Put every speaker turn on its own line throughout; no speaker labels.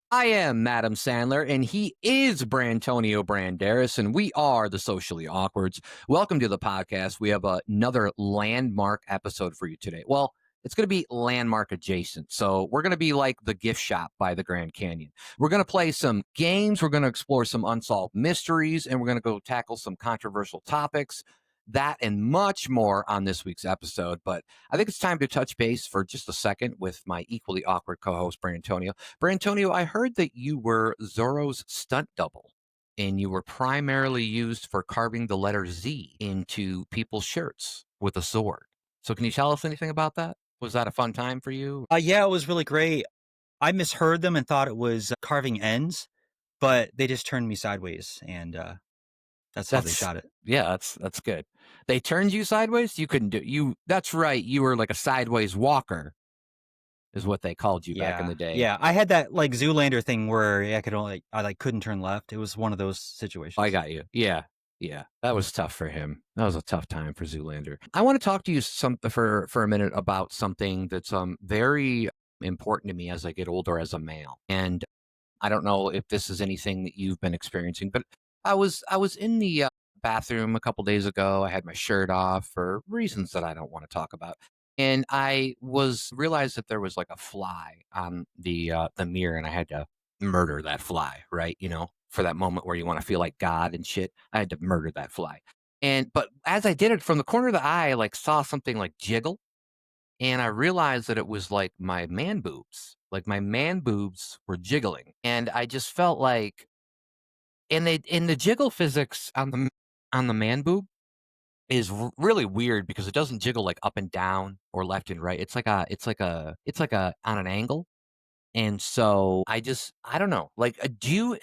I am Madam Sandler, and he is Brantonio Branderis, and we are the Socially Awkwards. Welcome to the podcast. We have another landmark episode for you today. Well, it's going to be landmark adjacent. So we're going to be like the gift shop by the Grand Canyon. We're going to play some games. We're going to explore some unsolved mysteries, and we're going to go tackle some controversial topics. That and much more on this week's episode. But I think it's time to touch base for just a second with my equally awkward co-host, Brantonio. Brantonio, I heard that you were Zorro's stunt double and you were primarily used for carving the letter Z into people's shirts with a sword. So can you tell us anything about that? Was that a fun time for you?
Yeah, it was really great. I misheard them and thought it was carving ends, but they just turned me sideways, and that's how they
That's
shot it.
yeah, that's good. They turned you sideways? You couldn't do you that's right. You were like a sideways walker is what they called you back in
Yeah,
the day.
yeah. I had that like Zoolander thing where I couldn't turn left. It was one of those
I
situations.
got you. Yeah. Yeah. That
Mhm.
was tough for him. That was a tough time for Zoolander. I want to talk to you for a minute about something that's very important to me as I get older as a male. And I don't know if this is anything that you've been experiencing, but I was in the bathroom a couple days ago. I had my shirt off for reasons that I don't want to talk about. And I was realized that there was like a fly on the mirror, and I had to murder that fly, right? For that moment where you want to feel like God and shit. I had to murder that fly. But as I did it from the corner of the eye, I like saw something like jiggle, and I realized that it was like my man boobs. Like my man boobs were jiggling. And I just felt like and they in the jiggle physics on the man boob is really weird because it doesn't jiggle like up and down or left and right. It's like a on an angle. And so I don't know. Like,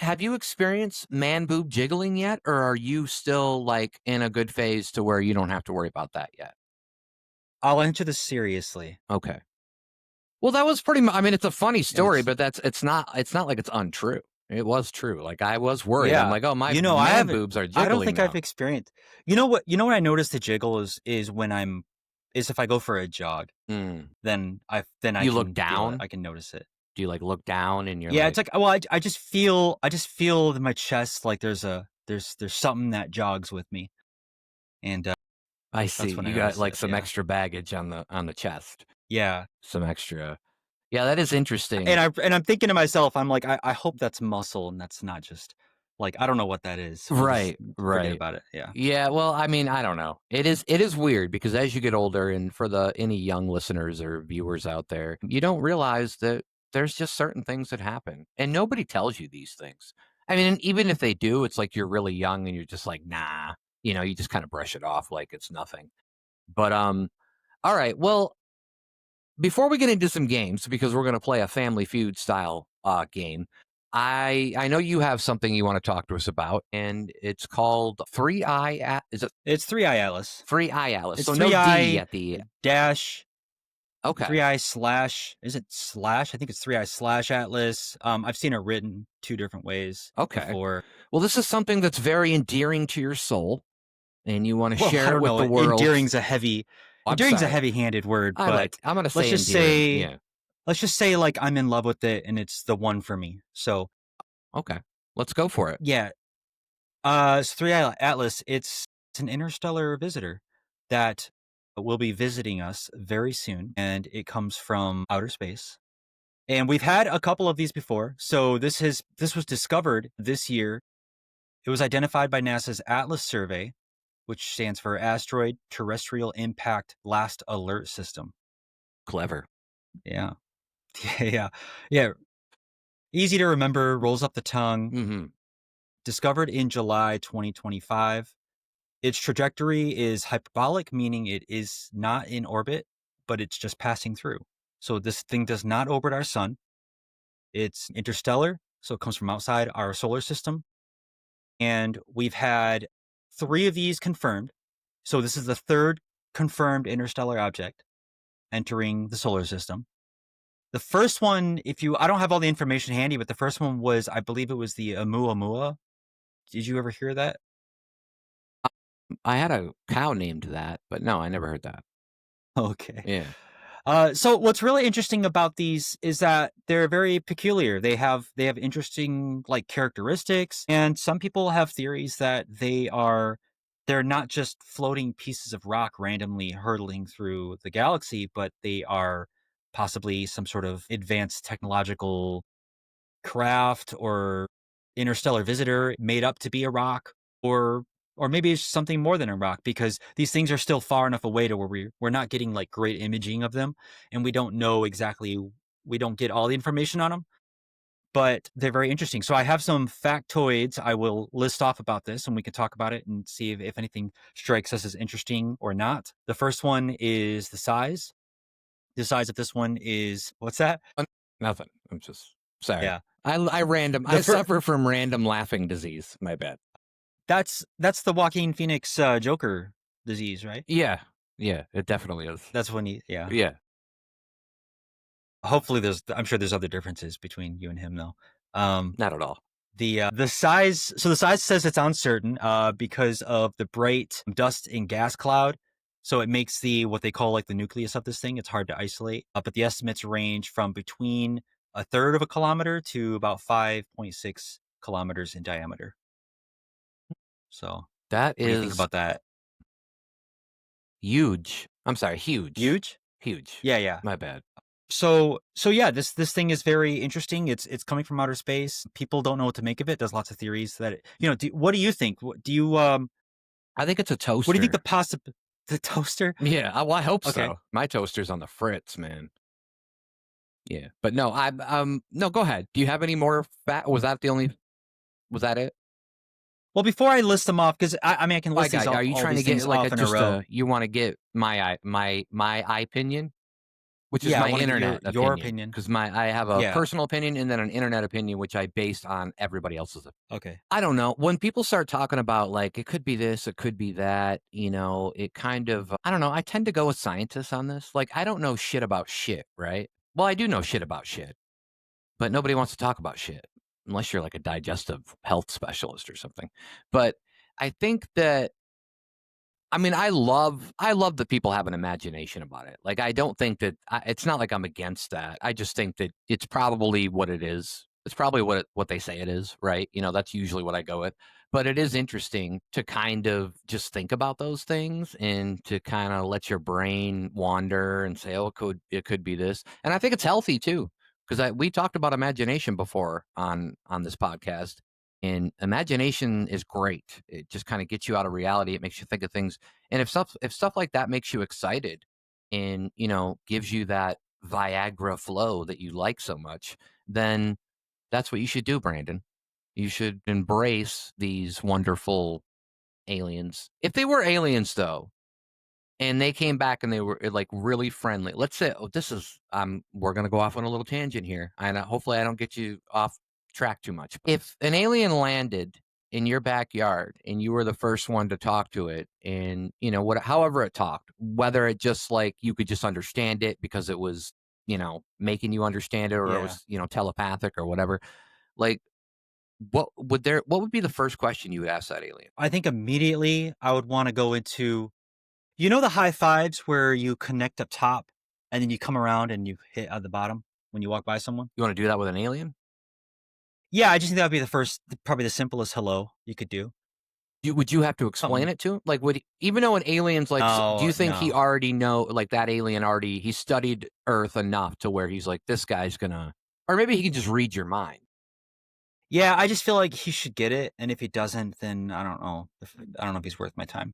have you experienced man boob jiggling yet, or are you still like in a good phase to where you don't have to worry about that yet?
I'll answer this seriously,
Okay. Well, that was pretty I mean, it's a funny
and
story, but it's not like it's untrue. It was true. Like, I was worried. I'm
yeah.
like, "Oh, my
I
man
haven't.
boobs are
I don't
jiggling
think I've
now."
experienced. You know what I noticed the jiggle is when is if I go for a jog,
Mm.
then I
You look
can feel it.
down?
I can notice it.
Do you, like, look down and you're
Yeah, it's
like
like I just feel in my chest like there's something that jogs with me, and
I see,
that's when I
you got,
notice
like,
it.
some
Yeah,
extra baggage on the chest.
yeah.
Some extra Yeah, that is interesting.
And I'm thinking to myself, I'm like, I hope that's muscle and that's not just like I don't know what that is. We'll just
Right,
forget
right.
about it. Yeah.
Yeah, well, I mean, I don't know. It is weird because as you get older, and for the any young listeners or viewers out there, you don't realize that there's just certain things that happen, and nobody tells you these things. I mean, even if they do, it's like you're really young and you're just like, "Nah," you just kinda brush it off like it's nothing. But, all right, well, before we get into some games, because we're gonna play a Family Feud style, game, I know you have something you wanna talk to us about, and it's called Three Eye is it
It's three eye atlas.
Three Eye Atlas?
It's
So no
three
D
eye
at the
dash
okay,
three eye slash. Is it slash? I think it's three eye slash atlas. I've seen it written two different ways
okay.
before.
Well, this is something that's very endearing to your soul, and you wanna
Well, I
share it
don't
with
know.
the world. I'm
Endearing's a
sorry.
heavy-handed word, but
I'm gonna
let's
say
just
endearing,
say
yeah.
let's just say like I'm in love with it and it's the one for me. So
Okay. Let's go for it.
yeah, it's Three Eye Atlas. It's an interstellar visitor that will be visiting us very soon, and it comes from outer space. And we've had a couple of these before. So this was discovered this year. It was identified by NASA's Atlas survey, which stands for Asteroid Terrestrial Impact Last Alert System.
Clever.
Yeah, yeah, yeah. Easy to remember, rolls up the tongue.
Mhm.
Discovered in July 2025. Its trajectory is hyperbolic, meaning it is not in orbit, but it's just passing through. So this thing does not orbit our sun. It's interstellar, so it comes from outside our solar system. And we've had three of these confirmed. So this is the third confirmed interstellar object entering the solar system. The first one, I don't have all the information handy, but the first one was, I believe it was the Oumuamua. Did you ever hear that?
I had a cow named that, but no, I never heard that.
Okay.
Yeah.
So what's really interesting about these is that they're very peculiar. They have interesting like characteristics, and some people have theories that they're not just floating pieces of rock randomly hurtling through the galaxy, but they are possibly some sort of advanced technological craft or interstellar visitor made up to be a rock, or maybe it's something more than a rock, because these things are still far enough away to where we're not getting like great imaging of them, and we don't know exactly, we don't get all the information on them, but they're very interesting. So I have some factoids I will list off about this, and we can talk about it and see if anything strikes us as interesting or not. The first one is the size. The size of this one is, what's that?
Nothing. I'm just sorry.
Yeah.
I
The first
suffer from random laughing disease. My bad.
That's the Joaquin Phoenix Joker disease, right?
Yeah. Yeah, it definitely is.
That's when yeah.
Yeah,
Hopefully, I'm sure there's other differences between you and him, though. Um,
not at all.
the size. So the size says it's uncertain, because of the bright dust and gas cloud. So it makes what they call like the nucleus of this thing. It's hard to isolate. But the estimates range from between a third of a kilometer to about 5.6 kilometers in diameter. So
That
what do you think
is
about that?
huge. I'm sorry, huge.
Huge?
Huge.
Yeah, yeah.
My bad.
So yeah, this thing is very interesting. It's coming from outer space. People don't know what to make of it. There's lots of theories that what do you think?
I think it's a
What do you think
toaster.
the toaster?
Yeah, well, I hope
Okay.
so. My toaster's on the fritz, man. Yeah, but no, no, go ahead. Do you have any more fat? Was that it?
Well, before I list them off, because I mean I can list
Like,
these
are you
all
trying to
these
get
things
like a
off in a
just
row.
a you want to get my opinion, which is
Yeah, I
my
want to get
internet
your
opinion,
opinion.
because I have a
Yeah.
personal opinion and then an internet opinion, which I based on everybody else's.
Okay.
I don't know. When people start talking about like it could be this, it could be that, it kind of I don't know. I tend to go with scientists on this. Like I don't know shit about shit, right? Well, I do know shit about shit, but nobody wants to talk about shit unless you're like a digestive health specialist or something. But I think that I mean, I love that people have an imagination about it. Like, I don't think that it's not like I'm against that. I just think that it's probably what it is. It's probably what they say it is, right? That's usually what I go with. But it is interesting to kind of just think about those things and to kind of let your brain wander and say, "Oh, it could be this." And I think it's healthy too, because we talked about imagination before on this podcast, and imagination is great. It just kind of gets you out of reality. It makes you think of things, and if stuff like that makes you excited and, gives you that Viagra flow that you like so much, then that's what you should do, Brandon. You should embrace these wonderful aliens. If they were aliens though, and they came back and they were like really friendly. Let's say, oh, this is we're gonna go off on a little tangent here, and hopefully I don't get you off track too much. If an alien landed in your backyard and you were the first one to talk to it, and however it talked, whether it just like you could just understand it because it was making you understand it, or it
Yeah.
was telepathic or whatever, like what would be the first question you would ask that alien?
I think immediately I would want to go into, the high fives where you connect up top and then you come around and you hit at the bottom when you walk by someone.
You want to do that with an alien?
Yeah, I just think that would be the first, probably the simplest hello you could do.
Would you have to explain
Something.
it to him? Like, even though an alien's like, do you
No,
think he
no.
already like that alien already, he studied Earth enough to where he's like, this guy's gonna, or maybe he can just read your mind.
Yeah, I just feel like he should get it, and if he doesn't, then I don't know. I don't know if he's worth my time.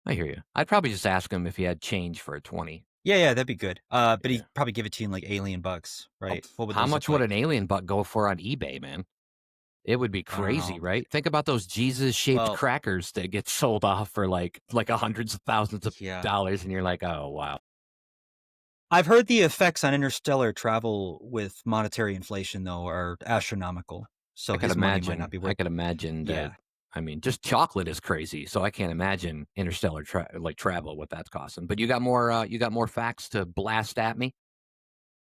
I hear you. I'd probably just ask him if he had change for a 20.
Yeah, yeah, that'd be good. But
Yeah.
he'd probably give it to you in like alien bucks,
Oh,
right? What would
how
those look
much would
like?
an alien butt go for on eBay, man? It would be
I don't
crazy,
know.
right? Think about those Jesus shaped
Well,
crackers that get sold off for like hundreds of thousands of
yeah.
dollars. And you're like, oh, wow.
I've heard the effects on interstellar travel with monetary inflation, though, are astronomical.
I
So
could
his money might not
imagine.
be
I
worth.
could imagine that.
Yeah.
I mean, just chocolate is crazy, so I can't imagine interstellar travel what that's costing. But you got more. You got more facts to blast at me.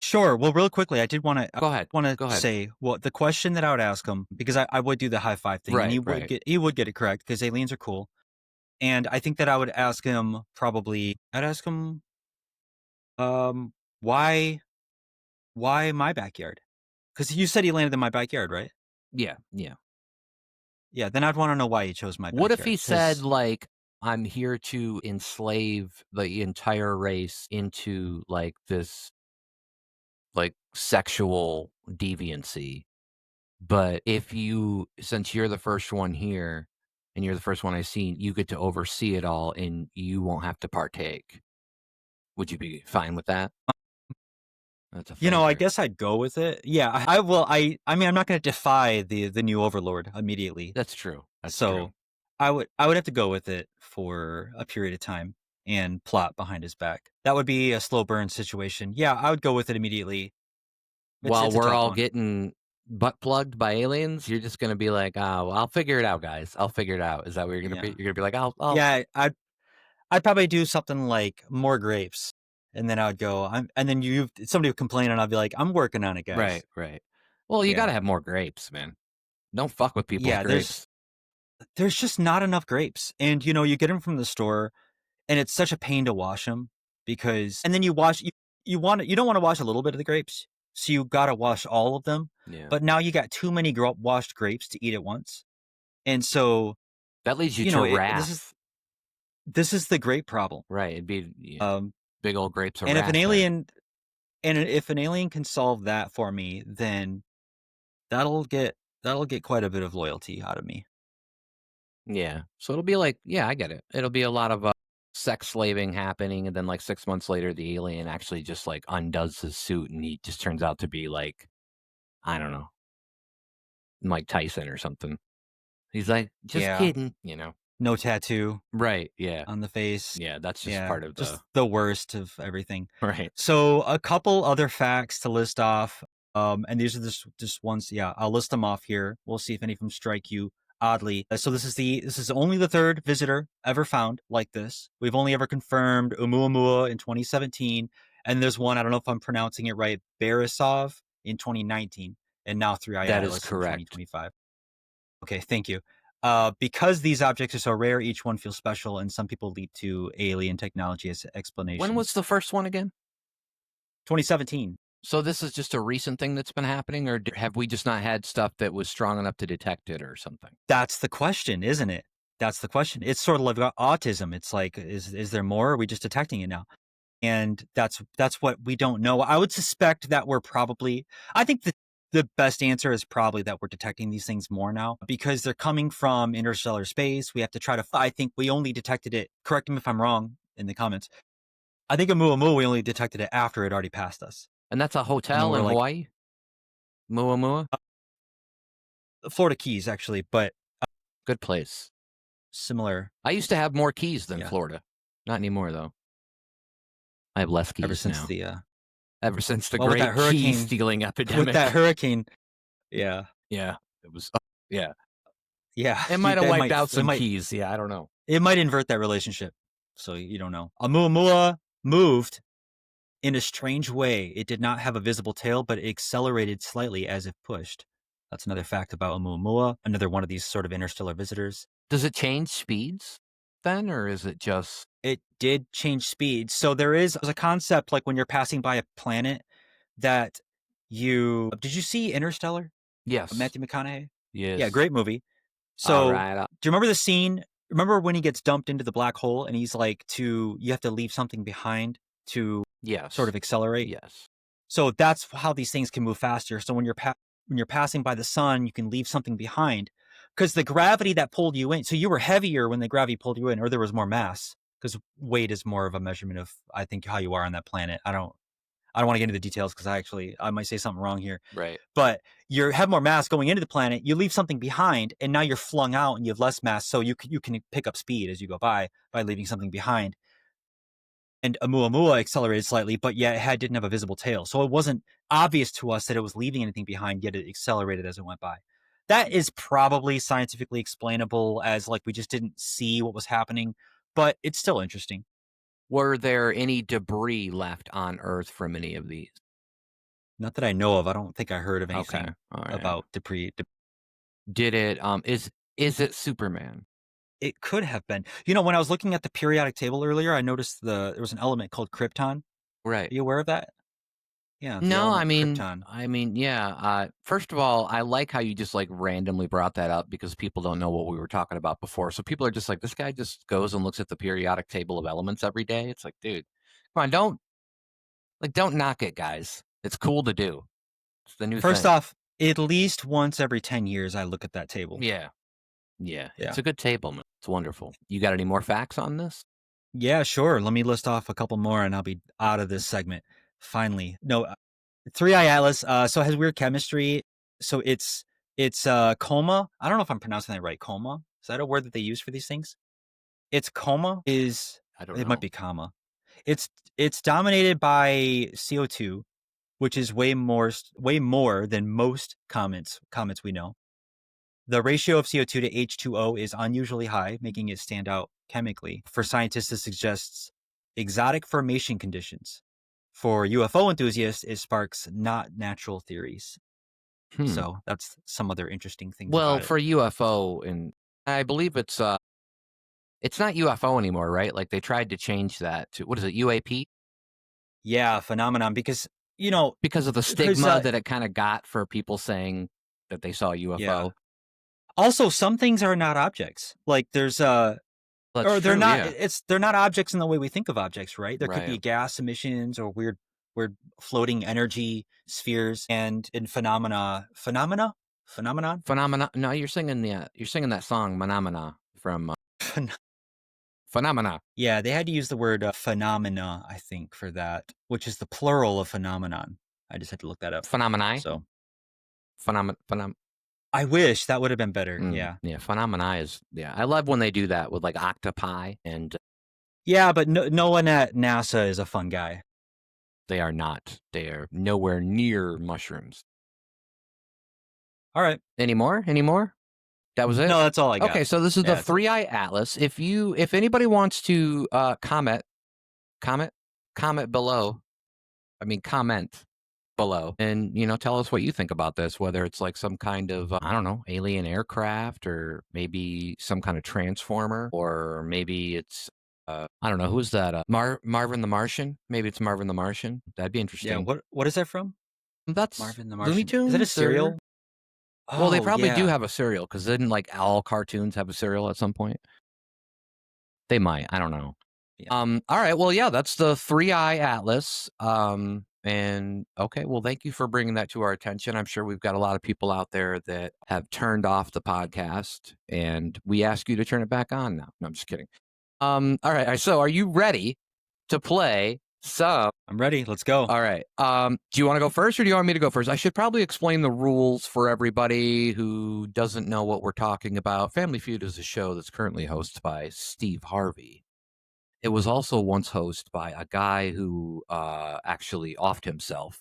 Sure. Well, real quickly, I did
Go ahead.
want to
Go ahead.
say, well, the question that I would ask him, because I would do the high five thing, and
Right. Right.
he would get it correct because aliens are cool. And I think that I would ask him, Um, why why my backyard? Because you said he landed in my backyard, right?
Yeah, yeah.
Yeah, then I'd wanna know why he chose my
What if
backyard.
he said,
Because
like, "I'm here to enslave the entire race into, like, this, like, sexual deviancy, but if you since you're the first one here and you're the first one I've seen, you get to oversee it all and you won't have to partake." Would you be fine with that? That's a
I
thinker.
guess I'd go with it. Yeah, I will I mean, I'm not gonna defy the new overlord immediately.
That's true, that's true.
So, I would have to go with it for a period of time and plot behind his back. That would be a slow burn situation. Yeah, I would go with it immediately.
While
It's a
we're
tough
all
one.
getting butt plugged by aliens, you're just gonna be like, "Ah, well, I'll figure it out, guys. I'll figure it out." Is that what you're gonna be?
Yeah.
You're gonna be like, "I'll."
Yeah, I'd probably do something like more grapes, and then I would go, and then somebody would complain, and I'd be like, "I'm working on it,
Right,
guys."
right. Well, you gotta
Yeah.
have more grapes, man. Don't fuck with people's
Yeah,
grapes.
there's just not enough grapes, and, you get them from the store, and it's such a pain to wash them because and then you don't wanna wash a little bit of the grapes, so you gotta wash all of them,
Yeah.
but now you got too many washed grapes to eat at once, and so,
That leads you to
this is
wrath.
the great problem.
Right, it'd be yeah,
Um,
big old grapes of
and
wrath there.
if an alien can solve that for me, then that'll get quite a bit of loyalty out of me.
Yeah. So it'll be like yeah, I get it. It'll be a lot of, sex slaving happening, and then, like, 6 months later, the alien actually just, like, undoes his suit, and he just turns out to be, like, I don't know, Mike Tyson or something. He's like, "Just
Yeah.
kidding," you know?
No tattoo
Right, yeah.
on the face.
Yeah, that's just
Yeah,
part of
just
the
the worst of everything.
right.
So, a couple other facts to list off, and these are just ones yeah, I'll list them off here. We'll see if any of them strike you oddly. So this is only the 3rd visitor ever found like this. We've only ever confirmed Oumuamua in 2017, and there's one, I don't know if I'm pronouncing it right, Borisov in 2019, and now 3
That is
Islets in
correct.
2025. Okay, thank you. Because these objects are so rare, each one feels special, and some people lead to alien technology as
When was
explanations.
the first one again?
2017.
So this is just a recent thing that's been happening, or have we just not had stuff that was strong enough to detect it or something?
That's the question, isn't it? That's the question. It's sort of like autism. It's like, is there more? Or are we just detecting it now? And that's what we don't know. I would suspect that we're probably. I think the best answer is probably that we're detecting these things more now because they're coming from interstellar space. We have to try to. I think we only detected it. Correct me if I'm wrong in the comments. I think a Muamua, we only detected it after it already passed us.
And that's a
And then
hotel
we're
in
like,
Hawaii? Muamua?
Florida Keys, actually, but
Good place.
similar.
I used to have more keys than
Yeah.
Florida. Not anymore, though. I have less
Ever
keys
since
now. Ever since the
with that
great key
hurricane,
stealing
with that
epidemic.
hurricane, yeah,
Yeah, it was yeah.
yeah,
It might have
that
wiped
might,
out some keys, yeah, I don't know.
it might invert that relationship. So you don't know. Oumuamua moved in a strange way. It did not have a visible tail, but it accelerated slightly as if pushed. That's another fact about Oumuamua, another one of these sort of interstellar visitors.
Does it change speeds then, or is it just
It did change speed. So there's a concept like when you're passing by a planet that did you see Interstellar?
yes,
Matthew McConaughey? Yeah,
yes.
great movie. So,
Alright,
do you remember the scene? Remember when he gets dumped into the black hole and he's like, you have to leave something behind to sort
yes,
of accelerate?
yes.
So that's how these things can move faster. So when you're passing by the sun, you can leave something behind because the gravity that pulled you in. So you were heavier when the gravity pulled you in, or there was more mass because weight is more of a measurement of I think how you are on that planet. I don't want to get into the details because I might say something wrong here,
Right.
but you have more mass going into the planet. You leave something behind, and now you're flung out, and you have less mass, so you can pick up speed as you go by leaving something behind. And Oumuamua accelerated slightly, but yet didn't have a visible tail, so it wasn't obvious to us that it was leaving anything behind. Yet it accelerated as it went by. That is probably scientifically explainable as like we just didn't see what was happening, but it's still interesting.
Were there any debris left on Earth from any of these?
Not that I know of. I don't think I heard of
Okay,
anything
alright.
about debris.
Did it, is it Superman?
It could have been. When I was looking at the periodic table earlier, I noticed there was an element called krypton.
Right.
Are you aware of that? Yeah, the
No,
element krypton.
yeah. First of all, I like how you just like randomly brought that up because people don't know what we were talking about before. So people are just like, this guy just goes and looks at the periodic table of elements every day. It's like, dude, come on, don't knock it, guys. It's cool to do. It's the new
First
thing.
off, at least once every 10 years, I look at that table.
Yeah, yeah.
Yeah.
It's a good table, man. It's wonderful. You got any more facts on this?
Yeah, sure. Let me list off a couple more and I'll be out of this segment. Finally. No, Three Eye Atlas. So it has weird chemistry. So it's coma. I don't know if I'm pronouncing that right. Coma. Is that a word that they use for these things? It's coma is
I don't
it might
know.
be comma. It's it's dominated by CO2, which is way more than most comets we know. The ratio of CO2 to H2O is unusually high, making it stand out chemically. For scientists, this suggests exotic formation conditions. For UFO enthusiasts, it sparks not natural theories.
Hmm.
So that's some other interesting things
Well,
about it.
for UFO, and I believe it's not UFO anymore, right? Like they tried to change that to what is it, UAP?
Yeah, phenomenon because
Because of the
because
stigma that it kind of got for people saying that they saw a
yeah.
UFO.
Also, some things are not objects. Like there's
That's
or they're
true,
not
yeah.
they're not objects in the way we think of objects, right? There could
Right.
be gas emissions or weird floating energy spheres and in phenomenon.
Phenomena. No, you're singing that song Phenomena from Phenomena.
Yeah, they had to use the word phenomena, I think, for that, which is the plural of phenomenon. I just had to look that up.
Phenomena.
So
Phenom.
I wish that would have been better. Yeah.
Yeah, phenomena is yeah. I love when they do that with like octopi, and
Yeah, but no one at NASA is a fun guy.
they are not. They are nowhere near mushrooms.
All right.
Any more? Any more? That was it?
No, that's all I got.
Okay, so this is
Yeah,
the
that's it.
Three Eye Atlas. If anybody wants to comment, comment below. I mean, comment below, and tell us what you think about this. Whether it's like some kind of I don't know, alien aircraft, or maybe some kind of transformer, or maybe it's I don't know who's that? Marvin the Martian. Maybe it's Marvin the Martian. That'd be
Yeah,
interesting.
what is that from?
That's
Marvin the
Looney
Martian. Is that a
Tunes, or
cereal?
well, they
Oh,
probably do
yeah.
have a cereal because didn't like all cartoons have a cereal at some point? They might. I don't know.
Yeah.
All right. Well, yeah, that's the Three Eye Atlas. And okay, well, thank you for bringing that to our attention. I'm sure we've got a lot of people out there that have turned off the podcast, and we ask you to turn it back on now. No, I'm just kidding. All right. So, are you ready to play some?
I'm ready. Let's go.
All right. Do you want to go first, or do you want me to go first? I should probably explain the rules for everybody who doesn't know what we're talking about. Family Feud is a show that's currently hosted by Steve Harvey. It was also once hosted by a guy who actually offed himself,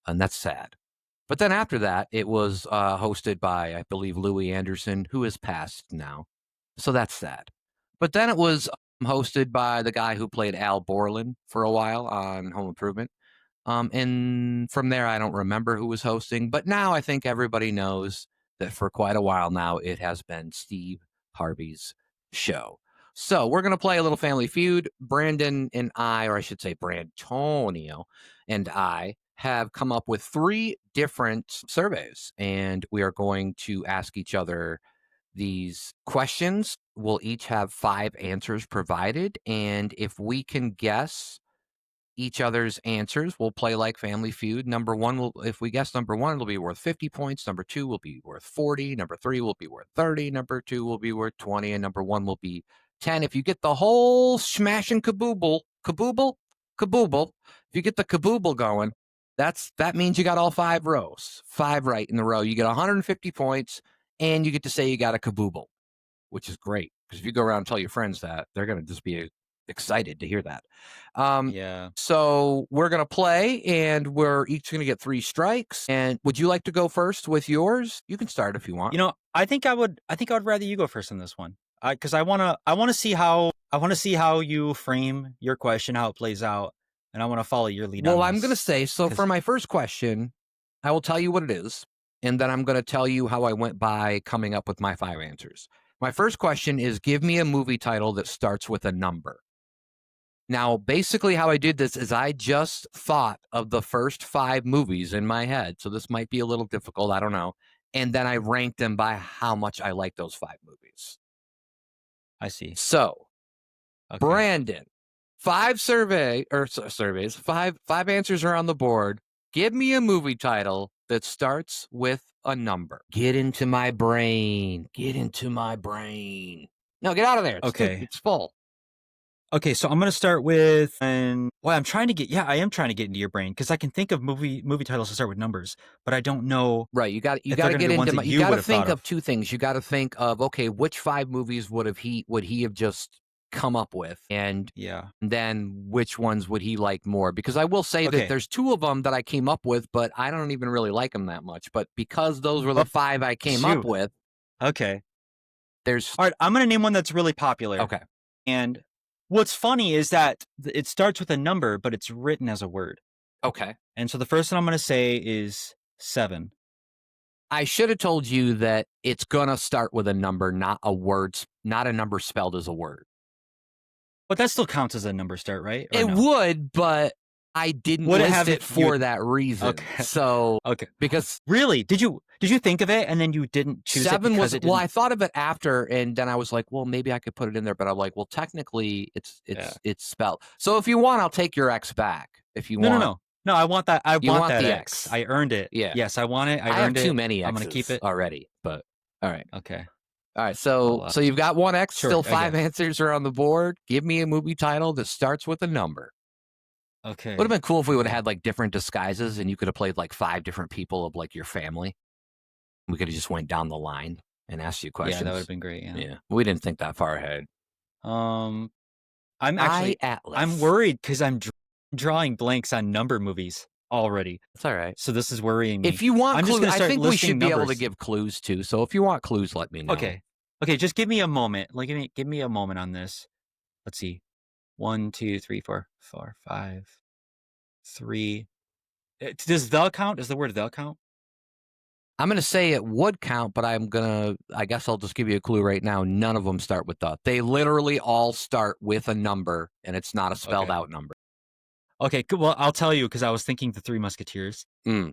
and that's sad. But then after that, it was hosted by, I believe, Louis Anderson, who is passed now. So that's sad. But then it was hosted by the guy who played Al Borland for a while on Home Improvement. And from there, I don't remember who was hosting, but now I think everybody knows that for quite a while now, it has been Steve Harvey's show. So we're going to play a little Family Feud. Brandon and I, or I should say, Brantonio and I, have come up with three different surveys, and we are going to ask each other these questions. We'll each have five answers provided, and if we can guess each other's answers. We'll play like Family Feud. Number one will, if we guess number one, it'll be worth 50 points. Number two will be worth 40. Number three will be worth 30. Number two will be worth 20. And number one will be 10. If you get the whole smashing kabooble, if you get the kabooble going, that means you got all five rows, five right in the row. You get 150 points, and you get to say you got a kabooble, which is great because if you go around and tell your friends that, they're going to just be excited to hear that. Um,
Yeah.
so we're going to play, and we're each going to get three strikes. And would you like to go first with yours? You can start if you want.
I think I would rather you go first on this one. Because I want to see how you frame your question, how it plays out, and I want to follow your lead on
Well,
this.
I'm going to say, so for my first question, I will tell you what it is, and then I'm going to tell you how I went by coming up with my five answers. My first question is, give me a movie title that starts with a number. Now, basically, how I did this is I just thought of the first 5 movies in my head. So this might be a little difficult. I don't know. And then I ranked them by how much I like those 5 movies.
I see.
So,
Okay.
Brandon, 5 surveys, five answers are on the board. Give me a movie title that starts with a number. Get into my brain. Get into my brain. No, get out of there.
Okay.
It's full.
Okay, so I'm gonna start with I'm trying to get I am trying to get into your brain because I can think of movie titles that start with numbers, but I don't know
Right. You
if
got
they're
to
gonna
get
be ones
into
that
my, you
you
got
would
to
have thought
think of
of.
2 things. You got to think of, okay, which 5 movies would he have just come up with? And
Yeah.
then which ones would he like more? Because I will say that
Okay.
there's 2 of them that I came up with, but I don't even really like them that much. But because those were
Oh,
the 5 I came up
shoot.
with,
Okay.
there's
All right, I'm gonna name one that's really popular.
okay.
And what's funny is that it starts with a number, but it's written as a word.
Okay.
And so the first one I'm gonna say is 7.
I should have told you that it's going to start with a number, not a word, not a number spelled as a word.
But that still counts as a number start, right? Or
It
no?
would, but I didn't
Would it
list
have
it
if you
for that reason.
Okay.
So,
Okay.
because
Really? Did you think of it and then you didn't choose it
7
because
was,
it
well,
didn't
I thought of it after, and then I was like, well, maybe I could put it in there, but I'm like, well, technically
Yeah.
it's spelled. So if you want, I'll take your X back. If you
No, no,
want,
no. No, I want that. I
you
want
want
that
the
X.
X.
I earned it.
Yeah.
Yes, I want it. I
I have
earned
too
it.
many
I'm gonna keep
X's
it.
already, but all right.
Okay.
All right.
I'll
So you've got one X,
sure.
still
I
5
guess.
answers are on the board. Give me a movie title that starts with a number. Would have
Okay.
been cool if we would have
Okay.
had like different disguises and you could have played like 5 different people of like your family. We could have just went down the line and asked you
Yeah, that would have
questions.
been great. Yeah.
Yeah. We didn't think that far ahead.
Um, I'm
I
actually I'm
Atlas.
worried because I'm drawing blanks on number movies already.
It's all right.
So this is worrying
If
me.
you want
I'm just
clues,
gonna
I
start
think we
listing
should be able to
numbers.
give clues too. So if you want clues, let me know.
Okay. Okay. Just give me a moment. Like, give me a moment on this. Let's see. 1, 2, 3, 4, 4, 5, 3. Does the count? Does the word the count?
I'm going to say it would count, but I guess I'll just give you a clue right now. None of them start with the. They literally all start with a number, and it's not a spelled
Okay.
out number.
Okay. Good. Well, I'll tell you because I was thinking the Three Musketeers.
Mm.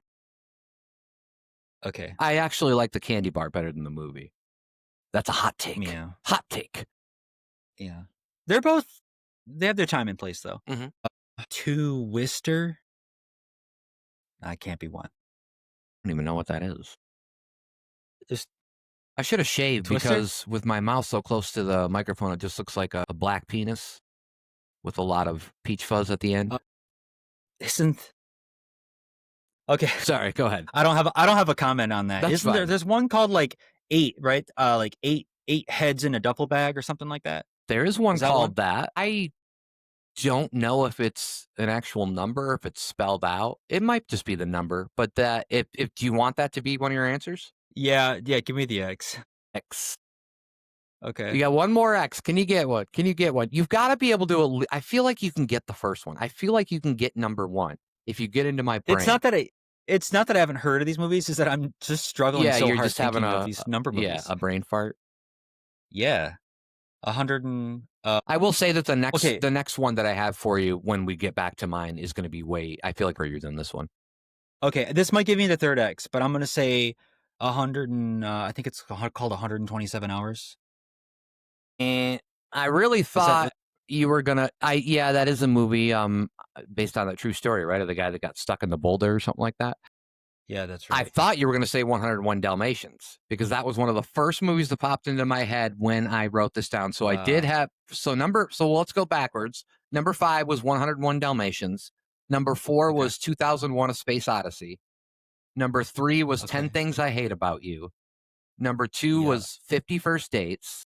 Okay.
I actually like the candy bar better than the movie. That's a hot take.
Yeah.
Hot take.
Yeah. They're both. They have their time and place though.
Mhm.
Two Wister. I can't be one.
I don't even know what that is.
Just
I should have shaved
Twister.
because with my mouth so close to the microphone, it just looks like a black penis with a lot of peach fuzz at the end.
Uh, isn't okay.
Sorry, go ahead.
I don't have a comment on that.
That's
Isn't there?
fine.
There's one called like 8, right? Like eight heads in a duffel bag or something like that.
There is one
Is that one?
called that. I don't know if it's an actual number, if it's spelled out. It might just be the number, but that if do you want that to be one of your answers?
Yeah. Yeah. Give me the X.
X. You
Okay.
got one more X. Can you get one? Can you get one? You've got to be able to. I feel like you can get the first one. I feel like you can get number one if you get into my
It's
brain.
not that I haven't heard of these movies. Is that I'm just struggling
Yeah,
so
you're
hard
just having
thinking of these number movies.
a brain fart.
Yeah. 100 and
I will say that
okay.
the next one that I have for you when we get back to mine is going to be way. I feel like bigger than this one.
Okay. This might give me the third X, but I'm gonna say 100 and I think it's called 127 hours.
And I really
Is that
thought you were gonna. Yeah, that is a movie. Based on that true story, right? Of the guy that got stuck in the boulder or something like that.
Yeah, that's
I
right.
thought you were going to say 101 Dalmatians because that was one of the first movies that popped into my head when I wrote this down. So I did
Wow.
have so let's go backwards. Number 5 was 101 Dalmatians. Number 4
Okay.
was 2001: A Space Odyssey. Number 3 was 10
Okay.
Things I Hate About You. Number 2
Yeah.
was 50 First Dates.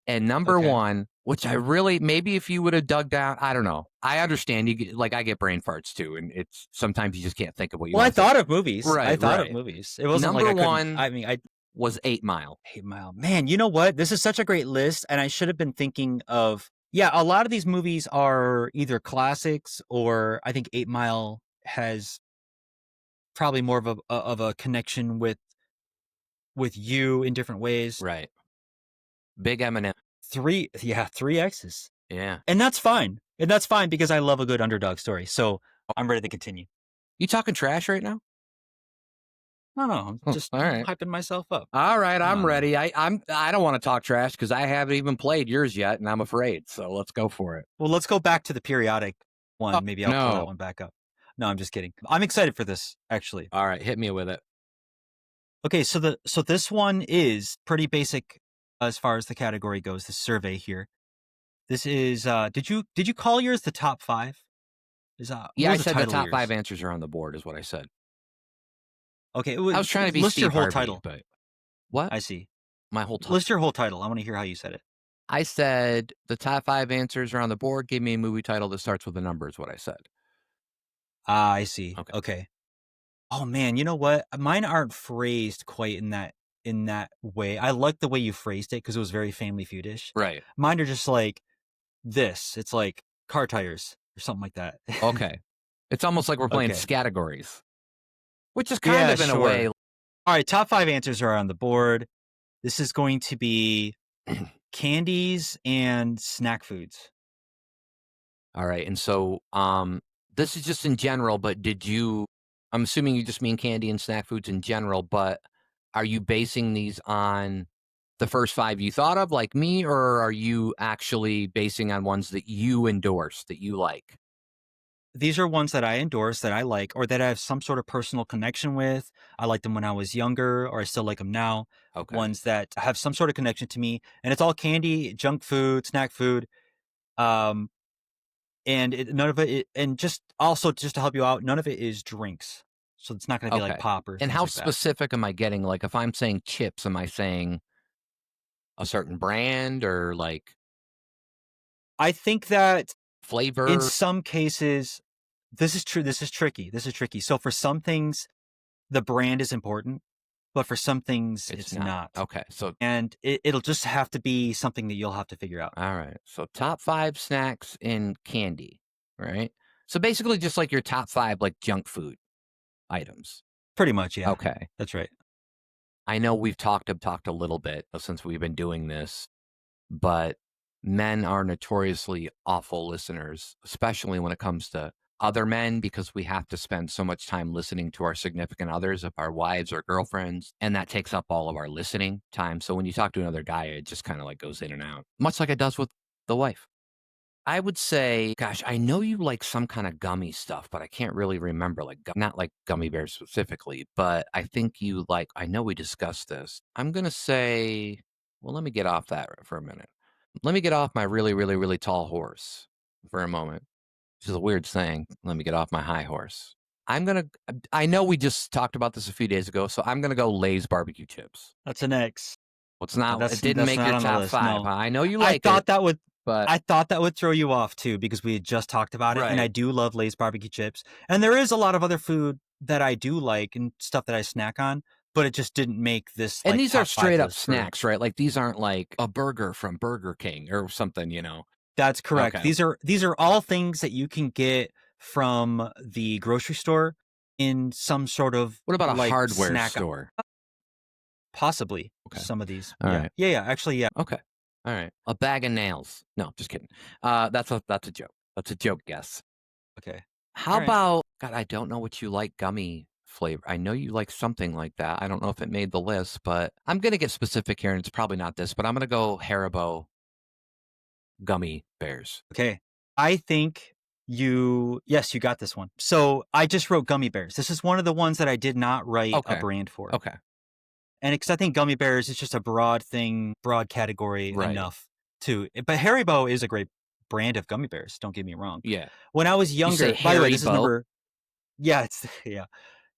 And number
Okay.
1, which I really maybe if you would have dug down, I don't know. I understand like I get brain farts too, and it's sometimes you just can't think of what you
Well, I
want to say.
thought of movies. I
Right,
thought of
right.
movies. It wasn't like
Number
I couldn't.
1
I mean, I
was 8 Mile.
8 Mile. Man, you know what? This is such a great list, and I should have been thinking of. Yeah, a lot of these movies are either classics or I think 8 Mile has probably more of a connection with you in different ways.
Right. Big Eminem.
Three X's,
Yeah.
and that's fine. And that's fine because I love a good underdog story. So I'm ready to continue.
You talking trash right now?
No, no, I'm
Huh,
just
all right.
hyping myself up.
All right, I'm
No, no.
ready. I don't want to talk trash because I haven't even played yours yet, and I'm afraid. So let's go for it.
Well, let's go back to the periodic
Oh
one. Maybe I'll pull that
no.
one back up. No, I'm just kidding. I'm excited for this, actually.
All right, hit me with it.
Okay, so this one is pretty basic as far as the category goes. The survey here. This is did you call yours the top five? Is what
Yeah, I
was the
said the
title of
top five
yours?
answers are on the board, is what I said.
Okay,
I was trying to be
list your
Steve
whole
Harvey,
title.
but what?
I see.
My whole top.
List your whole title. I want to hear how you said it.
I said the top five answers are on the board. Give me a movie title that starts with a number, is what I said.
Ah, I see.
Okay.
Okay. Oh man, you know what? Mine aren't phrased quite in that way. I like the way you phrased it because it was very Family Feud-ish.
Right.
Mine are just like this. It's like car tires or something like that.
Okay. It's almost like we're playing
Okay.
categories, which is kind
Yeah,
of in a way.
sure. All right, top 5 answers are on the board. This is going to be candies and snack foods.
All right. And so this is just in general, but I'm assuming you just mean candy and snack foods in general, but are you basing these on the first five you thought of, like me, or are you actually basing on ones that you endorse, that you like?
These are ones that I endorse, that I like, or that I have some sort of personal connection with. I liked them when I was younger, or I still like them now.
Okay.
Ones that have some sort of connection to me, and it's all candy, junk food, snack food. Um, and none of and just also just to help you out, none of it is drinks. So it's not going to be like
Okay.
pop or
And
things
how
like that.
specific am I getting? Like if I'm saying chips, am I saying a certain brand or like
I think that in
flavor?
some cases, this is true. This is tricky. This is tricky. So for some things, the brand is important, but for some things,
It's
it's
not.
not.
Okay. So
And it'll just have to be something that you'll have to figure out.
all right. So top five snacks in candy, right? So basically just like your top five like junk food items.
Pretty much, yeah.
Okay.
That's right.
I know we've talked a little bit since we've been doing this, but men are notoriously awful listeners, especially when it comes to other men, because we have to spend so much time listening to our significant others, of our wives or girlfriends, and that takes up all of our listening time. So when you talk to another guy, it just kind of like goes in and out, much like it does with the wife. I would say, gosh, I know you like some kind of gummy stuff, but I can't really remember, like, not like gummy bears specifically, but I think you like, I know we discussed this. I'm going to say, well, let me get off that for a minute. Let me get off my really, really, really tall horse for a moment, which is a weird saying. Let me get off my high horse. I know we just talked about this a few days ago, so I'm going to go Lay's barbecue chips.
That's an X.
It didn't
That's
make
not
your
on the
top
list.
five.
No.
Huh? I know you
I
like it,
thought that would
but
I thought that would throw you off too because we had just talked about it, and I
right.
do love Lay's barbecue chips. And there is a lot of other food that I do like and stuff that I snack on, but it just didn't make this
And
like
these are
top 5
straight up
list for.
snacks, right? Like these aren't like a burger from Burger King or something, you know?
That's correct.
Okay.
These are all things that you can get from the grocery store in some sort of
What about a
like
hardware
snack.
store?
Possibly
Okay.
some of these.
All
Yeah.
right.
Yeah, yeah. Actually, yeah.
Okay. All right. A bag of nails. No, just kidding. That's a joke. That's a joke guess.
Okay.
How
All right.
about God, I don't know what you like gummy flavor. I know you like something like that. I don't know if it made the list, but I'm gonna get specific here, and it's probably not this, but I'm gonna go Haribo gummy bears.
Okay. I think yes, you got this one. So I just wrote gummy bears. This is one of the ones that I did not write a
Okay.
brand for.
Okay.
And because I think gummy bears is just a broad thing, broad category
Right.
enough to, but Haribo is a great brand of gummy bears. Don't get me wrong.
Yeah.
When I was
You say
younger, by the way,
Harry
this is
Bow?
number, yeah, it's, yeah.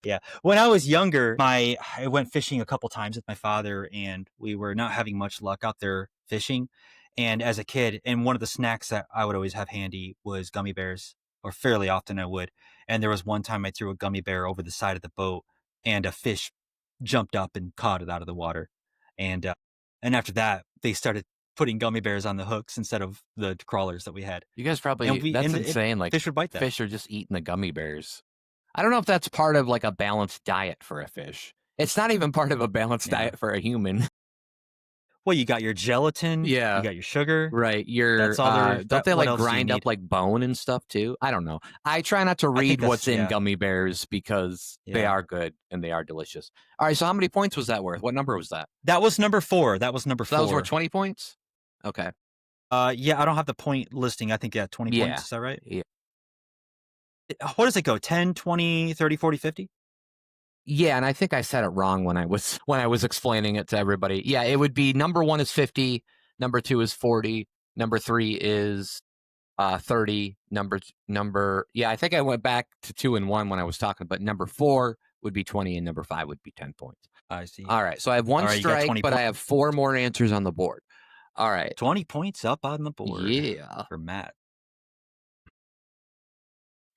Yeah. When I was younger, I went fishing a couple times with my father, and we were not having much luck out there fishing. And as a kid, and one of the snacks that I would always have handy was gummy bears, or fairly often I would. And there was one time I threw a gummy bear over the side of the boat, and a fish jumped up and caught it out of the water. And after that, they started putting gummy bears on the hooks instead of the crawlers that we had.
You guys
And
probably
we
that's
and it,
insane, like,
fish would bite that.
fish are just eating the gummy bears. I don't know if that's part of, like, a balanced diet for a fish. It's not even part of a balanced
Yeah.
diet for a human.
Well, you got your gelatin, you
Yeah.
got your sugar.
Right,
That's
you're,
all there.
don't
That
they,
what
like,
else do you
grind up,
need?
like, bone and stuff too? I don't know. I try not to
I think
read
that's
what's in
yeah,
gummy bears because they
yeah.
are good and they are delicious. Alright, so how many points was that worth? What number was that?
That was number 4. That was number
So that was worth
4.
20 points? Okay.
Yeah, I don't have the point listing. I think, yeah, 20 points.
Yeah.
Is that right?
Yeah.
What does it go? 10, 20, 30, 40, 50?
Yeah, and I think I said it wrong when I was when I was explaining it to everybody. Yeah, it would be number 1 is 50, number 2 is 40, number 3 is 30, number yeah, I think I went back to 2 and 1 when I was talking, but number 4 would be 20 and number 5 would be 10 points.
I see.
All right, so I have 1
Alright, you got
strike,
20
but I
points.
have 4 more answers on the board. All right.
20 points up on the board
Yeah.
for Matt.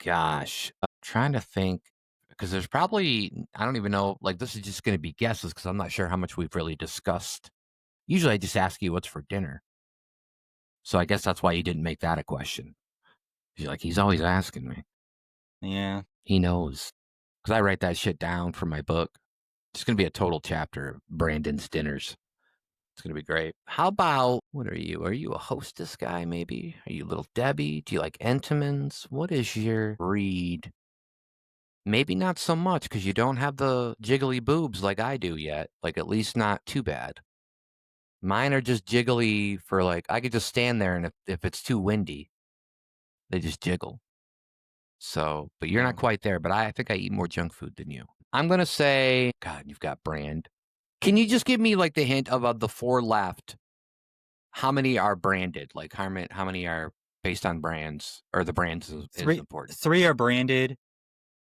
Gosh, I'm trying to think because there's probably I don't even know, like, this is just gonna be guesses because 'cause I'm not sure how much we've really discussed. Usually, I just ask you what's for dinner, so I guess that's why you didn't make that a question. You're like, "He's always asking me."
Yeah.
He knows because I write that shit down for my book. It's gonna be a total chapter of Brandon's dinners. It's gonna be great. How about what are you? Are you a hostess guy, maybe? Are you Little Debbie? Do you like Entenmann's? What is your breed? Maybe not so much because you don't have the jiggly boobs like I do yet. Like, at least not too bad. Mine are just jiggly for like I could just stand there and if it's too windy, they just jiggle. So, but you're
Yeah.
not quite there, but I think I eat more junk food than you. I'm gonna say, God, you've got brand. Can you just give me like the hint of the 4 left? How many are branded? Like how many are based on brands or the brands is
3
important?
3 are branded,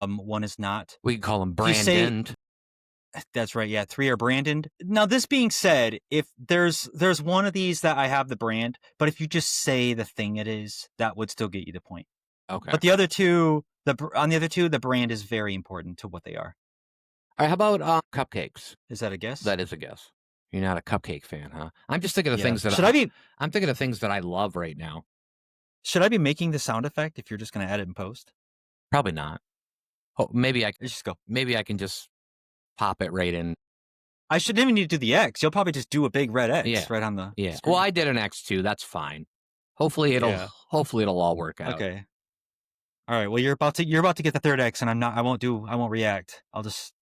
1 is not.
We can call them
If you say
branded.
that's right, yeah, 3 are branded. Now, this being said, if there's one of these that I have the brand, but if you just say the thing it is, that would still get you the point.
Okay.
But the other 2, on the other 2, the brand is very important to what they are.
All right, how about cupcakes?
Is that a guess?
That is a guess. You're not a cupcake fan, huh? I'm just thinking of
Yeah.
things that I'm thinking of things that I love right now.
Should I be making the sound effect if you're just gonna edit and post?
Probably not. Oh,
Let's just go.
maybe I can just pop it right in.
I shouldn't even need to do the X. You'll probably just do a big red
Yeah,
X right on the
yeah. Well,
screen.
I did an X2. That's fine.
Yeah.
Hopefully it'll all work out.
Okay. All right. Well, you're about to get the third X, and I won't react. I'll just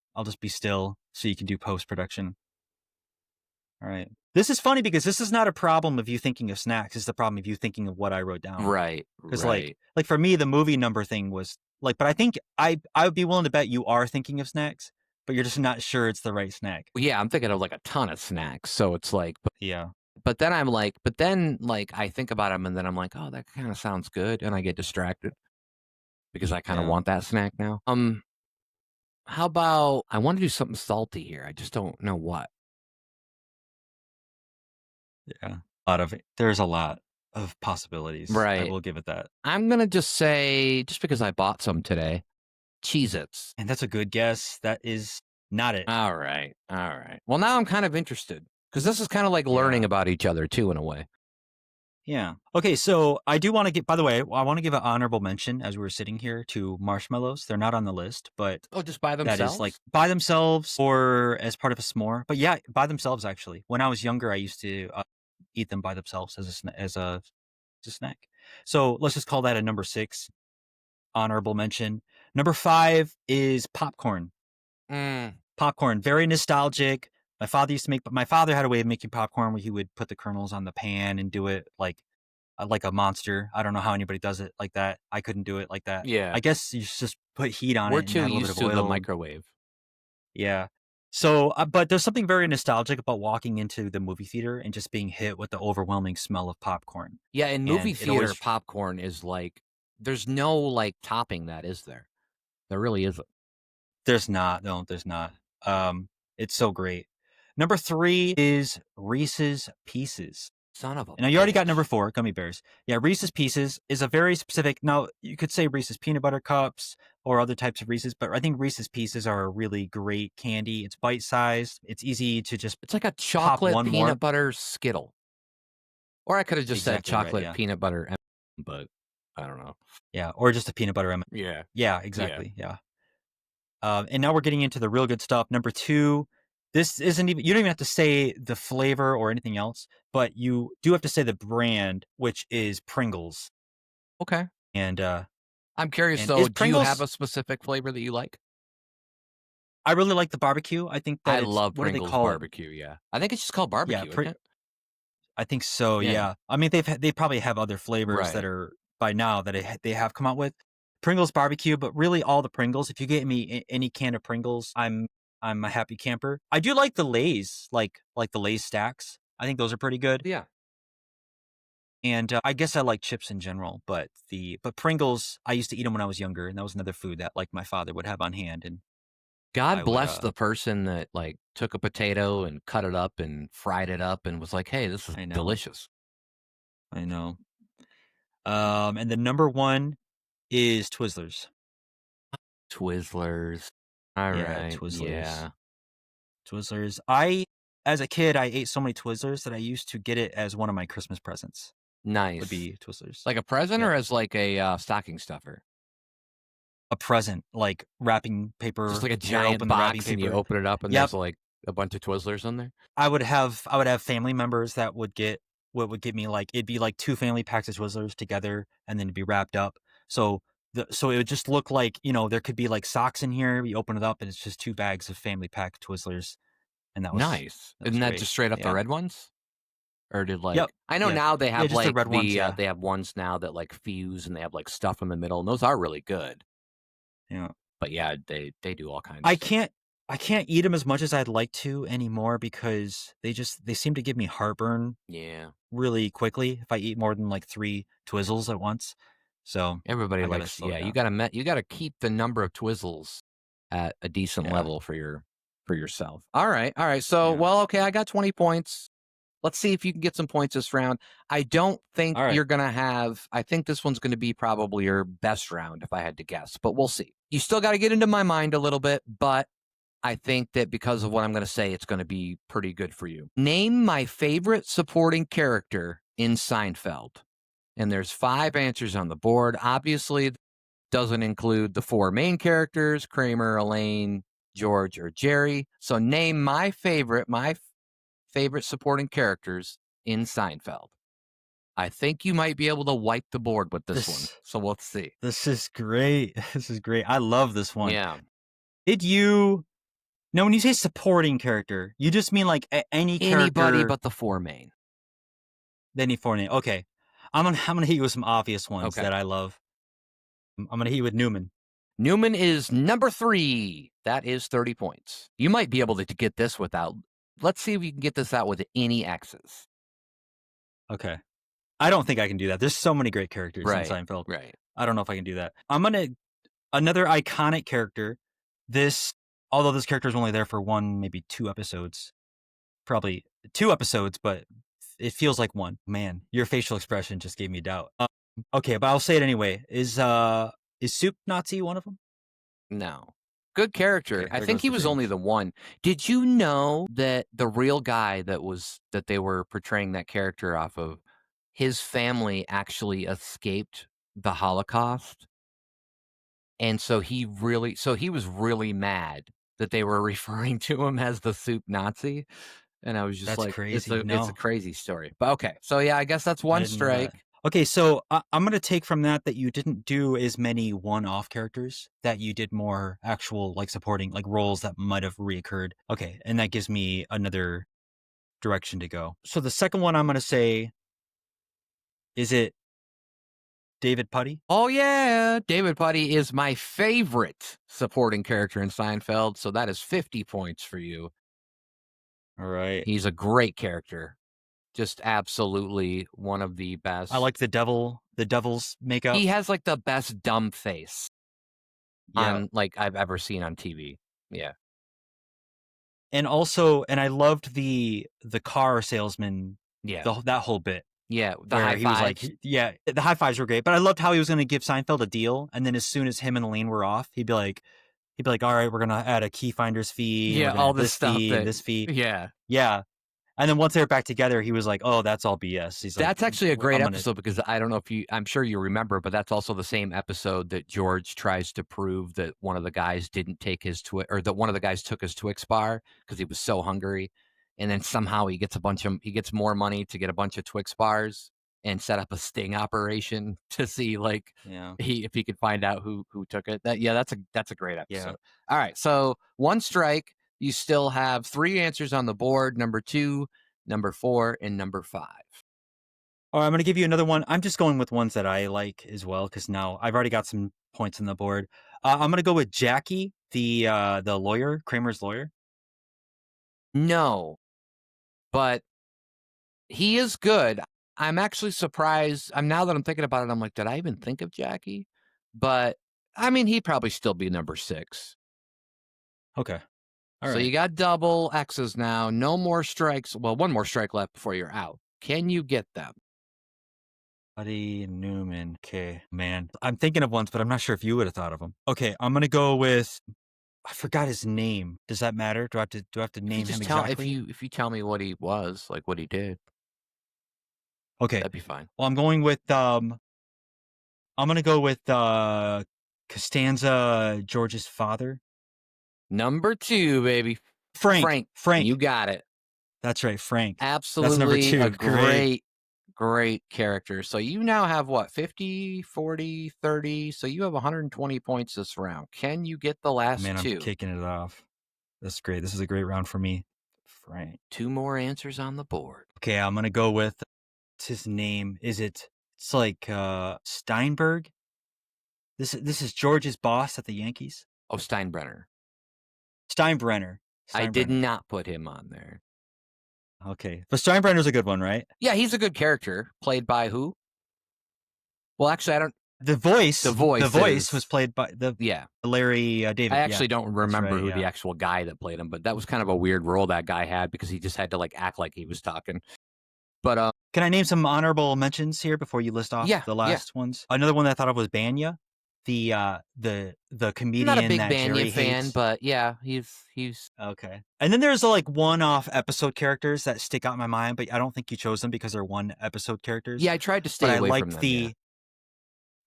be still so you can do post production. All right. This is funny because this is not a problem of you thinking of snacks. It's the problem of you thinking of what I wrote down.
Right,
Because
right.
like for me, the movie number thing was like, but I think I would be willing to bet you are thinking of snacks, but you're just not sure it's the right snack.
Yeah, I'm thinking of like a ton of snacks. So it's like,
Yeah.
but then like I think about them and then I'm like, oh, that kind of sounds good, and I get distracted because I kind of
Yeah.
want that snack now. How about I want to do something salty here. I just don't know what.
Yeah. There's a lot of possibilities. I
Right.
will give it that.
I'm gonna just say, just because I bought some today, Cheez-Its.
And that's a good guess. That is not it.
All right. All right. Well, now I'm kind of interested because this is kind of like learning
Yeah.
about each other too, in a way.
Yeah. Okay, so I do want to get, by the way, I want to give an honorable mention as we were sitting here to marshmallows. They're not on the list, but
Oh, just by
that is like
themselves?
by themselves or as part of a s'more. But yeah, by themselves, actually. When I was younger, I used to eat them by themselves as a snack. So let's just call that a number 6 honorable mention. Number 5 is popcorn.
Mm,
Popcorn, very nostalgic. My father had a way of making popcorn where he would put the kernels on the pan and do it like a monster. I don't know how anybody does it like that. I couldn't do it like that.
yeah.
I guess you just put heat on
We're
it and
too
add a little bit
used
of
to the
oil.
microwave.
Yeah. So, but there's something very nostalgic about walking into the movie theater and just being hit with the overwhelming smell of popcorn.
Yeah, in movie
And it
theater,
always
popcorn is like, there's no like topping that, is there? There really isn't.
there's not. No, there's not. It's so great. Number 3 is Reese's Pieces.
Son of a
Now you already got number
bitch.
4, gummy bears. Yeah, Reese's Pieces is a very specific. Now you could say Reese's peanut butter cups or other types of Reese's, but I think Reese's Pieces are a really great candy. It's bite sized. It's easy to just
It's like a
pop
chocolate
one
peanut
more.
butter Skittle. Or I could have just said
Exactly right.
chocolate
Yeah,
peanut butter, but I don't know.
yeah, or just a peanut butter M.
Yeah.
Yeah,
Yeah.
exactly. Yeah. And now we're getting into the real good stuff. Number 2 this isn't even, you don't even have to say the flavor or anything else, but you do have to say the brand, which is Pringles.
Okay.
And
I'm curious
and is
though, do you have
Pringles,
a specific flavor that you like?
I really like the barbecue. I think
I
that it's,
love
what do they
Pringles
call it?
barbecue, yeah. I think it's just called
Yeah,
barbecue, isn't it?
I think so,
Yeah.
yeah. I mean, they probably have other flavors that
Right.
are by now that they have come out with. Pringles barbecue, but really all the Pringles. If you get me any can of Pringles, I'm a happy camper. I do like the Lay's, like the Lay's stacks. I think those are pretty good.
Yeah.
And I guess I like chips in general, but Pringles, I used to eat them when I was younger, and that was another food that like my father would have on hand, and
God
I would
bless the person that, like, took a potato and cut it up and fried it up and was like, "Hey, this is
I know,
delicious."
I know. And the number one is Twizzlers.
Twizzlers.
Yeah,
Alright,
Twizzlers.
yeah.
Twizzlers. As a kid, I ate so many Twizzlers that I used to get it as one of my Christmas presents. Would
Nice.
be Twizzlers.
Like a present
Yep.
or as, like, a, stocking stuffer?
A present, like wrapping
Just
paper.
like a
Tear
giant
open the wrapping
box and you
paper.
open it up and
Yep.
there's, like, a bunch of Twizzlers in there?
I would have family members that would get what would get me, like, it'd be like two family packs of Twizzlers together, and then it'd be wrapped up. So so it would just look like, there could be like socks in here. You open it up and it's just two bags of family pack Twizzlers, and
Nice.
that was
Isn't that
great.
just straight up the
Yeah.
red ones? Or did,
Yep.
like I know
Yeah.
now they
Yeah.
have,
Just the
like,
red ones. Yeah.
they have ones now that, like, fuse and they have, like, stuff in the middle, and those are really good.
Yeah.
But, yeah, they do all kinds of
I
stuff.
can't I can't eat them as much as I'd like to anymore because they seem to give me heartburn
Yeah.
really quickly if I eat more than like 3 Twizzles at once. So,
Everybody
I gotta
likes
slow
yeah,
it down.
you gotta keep the number of Twizzles at a decent
Yeah,
level for yourself. Alright, so,
yeah.
well, okay, I got 20 points. Let's see if you can get some points this round. I don't think
Alright.
you're gonna have I think this one's gonna be probably your best round if I had to guess, but we'll see. You still gotta get into my mind a little bit, but I think that because of what I'm gonna say, it's gonna be pretty good for you. Name my favorite supporting character in Seinfeld. And there's 5 answers on the board. Obviously, doesn't include the 4 main characters, Kramer, Elaine, George, or Jerry. So name my favorite supporting characters in Seinfeld. I think you might be able to wipe the board with this one.
This
So let's see.
this is great. This is great. I love this one.
Yeah.
Did you Now, when you say supporting character, you just mean like any
Anybody
character
but the 4 main.
that any foreign name. Okay. I'm gonna hit you with some obvious ones
Okay.
that I love. I'm gonna hit you with Newman.
Newman is number 3. That is 30 points. You might be able to get this without. Let's see if you can get this out with any X's.
Okay. I don't think I can do that. There's so many great characters in
Right.
Seinfeld.
Right.
I don't know if I can do that. I'm gonna Another iconic character. This Although this character is only there for one, maybe 2 episodes. Probably 2 episodes, but it feels like one. Man, your facial expression just gave me doubt. Okay, but I'll say it anyway. Is Soup Nazi one of them?
No. Good character.
Okay,
I
there
think
goes
he
the
was only
savings.
the one. Did you know that the real guy that they were portraying that character off of, his family actually escaped the Holocaust? And so he was really mad that they were referring to him as the soup Nazi. And I was just
That's
like,
crazy.
it's a
No,
crazy story. But okay. So yeah, I guess that's
I
one
didn't know that.
strike.
Okay, so I'm gonna take from that you didn't do as many one-off characters. That you did more actual like supporting like roles that might have reoccurred. Okay, and that gives me another direction to go. So the second one I'm gonna say, is it David Putty?
Oh yeah, David Putty is my favorite supporting character in Seinfeld, so that is 50 points for you.
All right.
He's a great character. Just absolutely one of the
I
best.
like the devil's makeup.
He has like the best dumb face
Yeah.
on like I've ever seen on TV. Yeah.
And I loved the car salesman,
Yeah.
that whole bit
Yeah, the
where
high
he was like,
fives.
yeah, the high fives were great, but I loved how he was going to give Seinfeld a deal, and then as soon as him and Elaine were off, he'd be like, all right, we're gonna add a key finders fee, and
Yeah,
we're gonna
all
add
this
this
stuff
fee and
that
this fee.
yeah.
Yeah, And then once they were back together, he was like, "Oh, that's all BS." He's like,
That's actually a great
I'm gonna,
episode because I don't know if I'm sure you remember, but that's also the same episode that George tries to prove that one of the guys didn't take his or that one of the guys took his Twix bar because he was so hungry. And then somehow he gets more money to get a bunch of Twix bars and set up a sting operation to see like
yeah,
if he could find out who took it. That's a great
yeah.
episode. All right. So one strike, you still have three answers on the board, number 2, number 4, and number 5.
All right, I'm gonna give you another one. I'm just going with ones that I like as well because now I've already got some points on the board. I'm gonna go with Jackie, the lawyer, Kramer's lawyer.
No, but he is good. I'm actually surprised. Now that I'm thinking about it, I'm like, did I even think of Jackie? But I mean, he'd probably still be number 6.
Okay, all
So
right.
you got double X's now. No more strikes. Well, one more strike left before you're out. Can you get them?
Buddy Newman. Okay, man. I'm thinking of ones, but I'm not sure if you would have thought of them. Okay, I'm gonna go with. I forgot his name. Does that matter? Do I have to
If you
name him
just tell
exactly?
if you tell me what he was, like what he did,
Okay.
that'd be fine.
Well, I'm going with I'm gonna go with Costanza George's father.
Number 2, baby.
Frank.
Frank. You
Frank.
got it.
That's right, Frank. That's number
Absolutely a
2. Great.
great character. So you now have what, 50, 40, 30. So you have 120 points this round. Can you get the last
Man, I'm
2?
kicking it off. That's great. This is a great round for me. Frank.
2 more answers on the board.
Okay, I'm gonna go with what's his name? It's like Steinberg? This is George's boss at the Yankees.
Oh, Steinbrenner.
Steinbrenner.
I did
Steinbrenner.
not put him on there.
Okay. But Steinbrenner's a good one, right?
Yeah, he's a good character. Played by who? Well, actually, I don't.
The voice,
The
the
voice
voice was
is.
played by the
Yeah.
Larry
I
David. Yeah,
actually don't
that's
remember
right.
who the
Yeah.
actual guy that played him, but that was kind of a weird role that guy had because he just had to like act like he was talking. But
Can I name some honorable mentions here before you list off
yeah,
the
yeah.
last ones? Another one that I thought of was Banya, the
I'm not a
comedian
big
that
Banya
Jerry
fan,
hates.
but yeah, he's.
Okay. And then there's like one-off episode characters that stick out in my mind, but I don't think you chose them because they're one episode characters.
Yeah, I tried to
But
stay
I
away from
liked
them.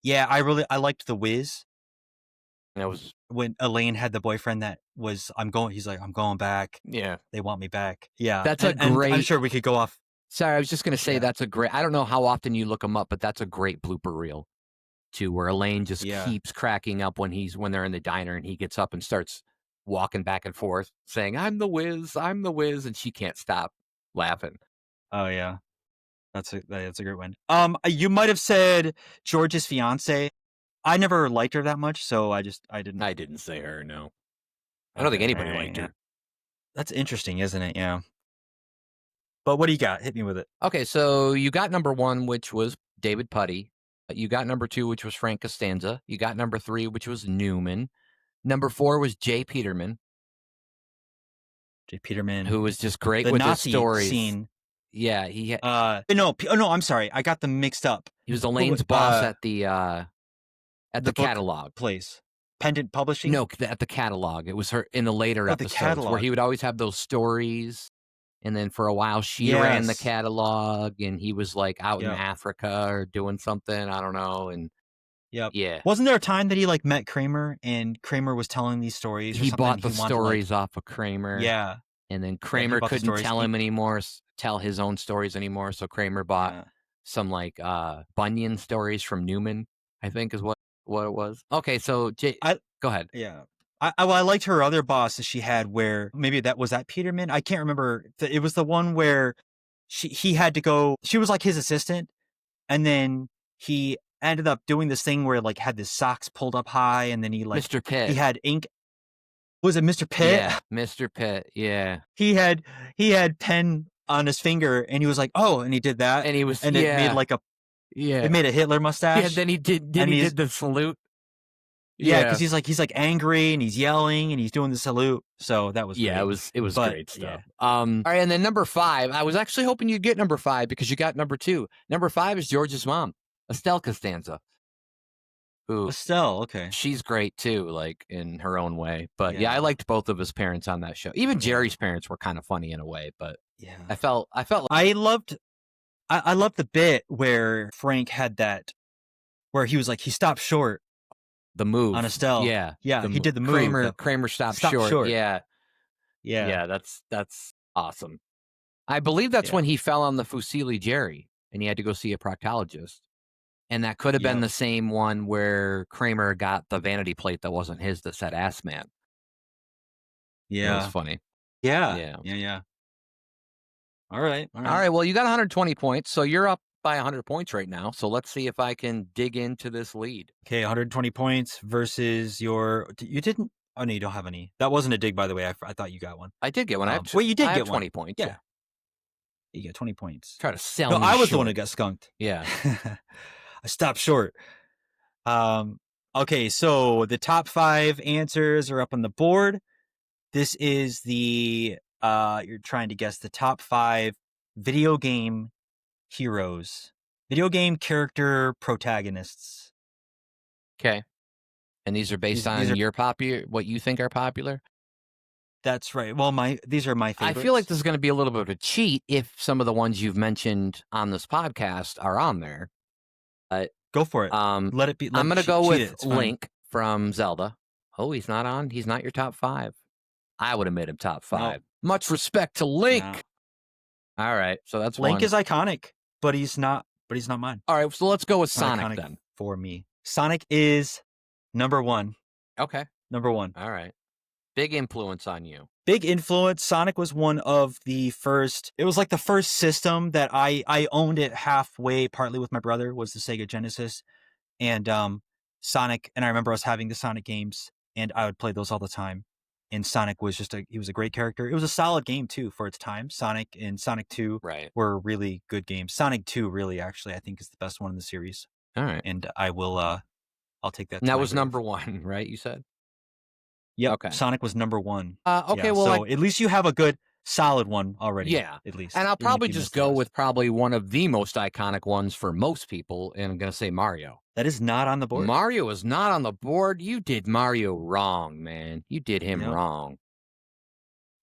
Yeah,
I liked the Wiz
that was.
when Elaine had the boyfriend that was he's like, I'm going back.
Yeah,
They want me back. Yeah.
that's a
And I'm
great.
sure we could go off.
Sorry, I was just gonna say
Yeah.
that's a great. I don't know how often you look them up, but that's a great blooper reel too, where Elaine just
Yeah.
keeps cracking up when they're in the diner and he gets up and starts walking back and forth saying, I'm the whiz," and she can't stop laughing.
Oh yeah. That's a great one. You might have said George's fiance. I never liked her that much, so I didn't.
I didn't say her, no. I don't think
Okay,
anybody
right,
liked
yeah.
her.
That's interesting, isn't it? Yeah. But what do you got? Hit me with it.
Okay, so you got number 1, which was David Puddy. You got number 2, which was Frank Costanza. You got number 3, which was Newman. Number 4 was Jay Peterman,
J. Peterman,
who was just great
the
with his
Nazi
stories.
scene.
Yeah,
No, oh no, I'm sorry, I got them mixed up.
he was Elaine's boss at the
The book
catalog.
place, Pendant Publishing.
No, at the catalog. It was her in the later
Oh, the
episodes where
catalog.
he would always have those stories. And then for a while, she ran the
Yes.
catalog, and he was like out in
Yep.
Africa or doing something. I don't know. And
Yep.
yeah,
Wasn't there a time that he like met Kramer and Kramer was telling these stories or
he
something?
bought the
He wanted to, like,
stories off of Kramer.
yeah,
And then
yeah, he
Kramer
bought the
couldn't
stories.
tell him anymore, tell his own stories anymore. So Kramer bought
Yeah.
some like Bunyan stories from Newman, I think is what it was. Okay, so
I
go ahead.
Yeah. I liked her other boss that she had where maybe that was that Peterman. I can't remember. It was the one where he had to go. She was like his assistant, and then he ended up doing this thing where like had his socks pulled up high, and then he
Mr. Pitt.
he had ink. Was it Mr. Pitt?
Yeah, Mr. Pitt. Yeah,
He had pen on his finger, and he was like, "Oh," and he did that,
and he was
and it made like it made a Hitler mustache.
Yeah, then he did.
and
He
he's
did the salute.
Yeah, because he's like angry and he's yelling and he's doing the salute. So that was
Yeah,
great.
it was
But,
great stuff.
yeah.
All right, and then number 5. I was actually hoping you'd get number 5 because you got number 2. Number 5 is George's mom, Estelle Costanza. who
Estelle, okay.
she's great too, like in her own way. But yeah, I
Yeah.
liked both of his parents on that show. Even
Yeah.
Jerry's parents were kind of funny in a way, but
Yeah.
I felt like
I loved I loved the bit where Frank had that where he was like he stopped short
the
on
move.
Estelle.
Yeah,
Yeah, he did the move that
Kramer stopped
stopped
short.
short.
Yeah,
Yeah.
yeah, that's awesome. I believe that's
Yeah.
when he fell on the Fusilli Jerry and he had to go see a proctologist. And that could have been
Yep.
the same one where Kramer got the vanity plate that wasn't his that said ass man. It was
Yeah.
funny.
Yeah.
Yeah.
Yeah, yeah. All right. All
All
right.
right. Well, you got 120 points. So you're up by 100 points right now. So let's see if I can dig into this lead.
Okay, 120 points versus your you didn't oh no, you don't have any. That wasn't a dig, by the way. I thought you got one.
I did get one.
Wait, you did
I have
get one.
20 points.
Yeah,
Yeah.
you get 20 points.
Try to sell
No,
me
I was the one who
short.
got skunked.
Yeah.
I stopped short. Um, okay, so the top 5 answers are up on the board. This is the you're trying to guess the top 5 video game heroes, video game character protagonists.
Okay. And these are based
These
on
are
your popular, what you think are popular.
That's right. Well, these are my
I feel like
favorites.
this is going to be a little bit of a cheat if some of the ones you've mentioned on this podcast are on there. But
Go for it.
um,
Let it be.
I'm going to go
Cheat it.
with
It's fine.
Link from Zelda. Oh, he's not on. He's not your top 5. I would have made him top
No,
5. Much respect to
no.
Link. All right, so that's
Link
one.
is iconic, but he's not. But he's not mine.
All right, so let's go with
It's not
Sonic
iconic
then.
for me. Sonic is number 1.
Okay.
Number 1.
All right. Big influence on you.
Big influence. Sonic was one of the first. It was like the first system that I owned it halfway, partly with my brother. Was the Sega Genesis, and Sonic. And I remember us having the Sonic games, and I would play those all the time. And Sonic was he was a great character. It was a solid game too for its time. Sonic and Sonic 2
Right.
were really good games. Sonic 2 really actually I think is the best one in the series.
All right.
And I'll take that
And
to
that
my
was
grave.
number 1, right? You said?
Yep.
Okay.
Sonic was number 1.
Okay,
Yeah,
well,
so at least you have a good solid one already.
yeah.
At least.
And I'll
even if
probably
you
just
missed the
go
rest.
with probably one of the most iconic ones for most people, and I'm going to say Mario.
That is not on the board.
Mario is not on the board. You did Mario wrong, man. You did him
Yep.
wrong.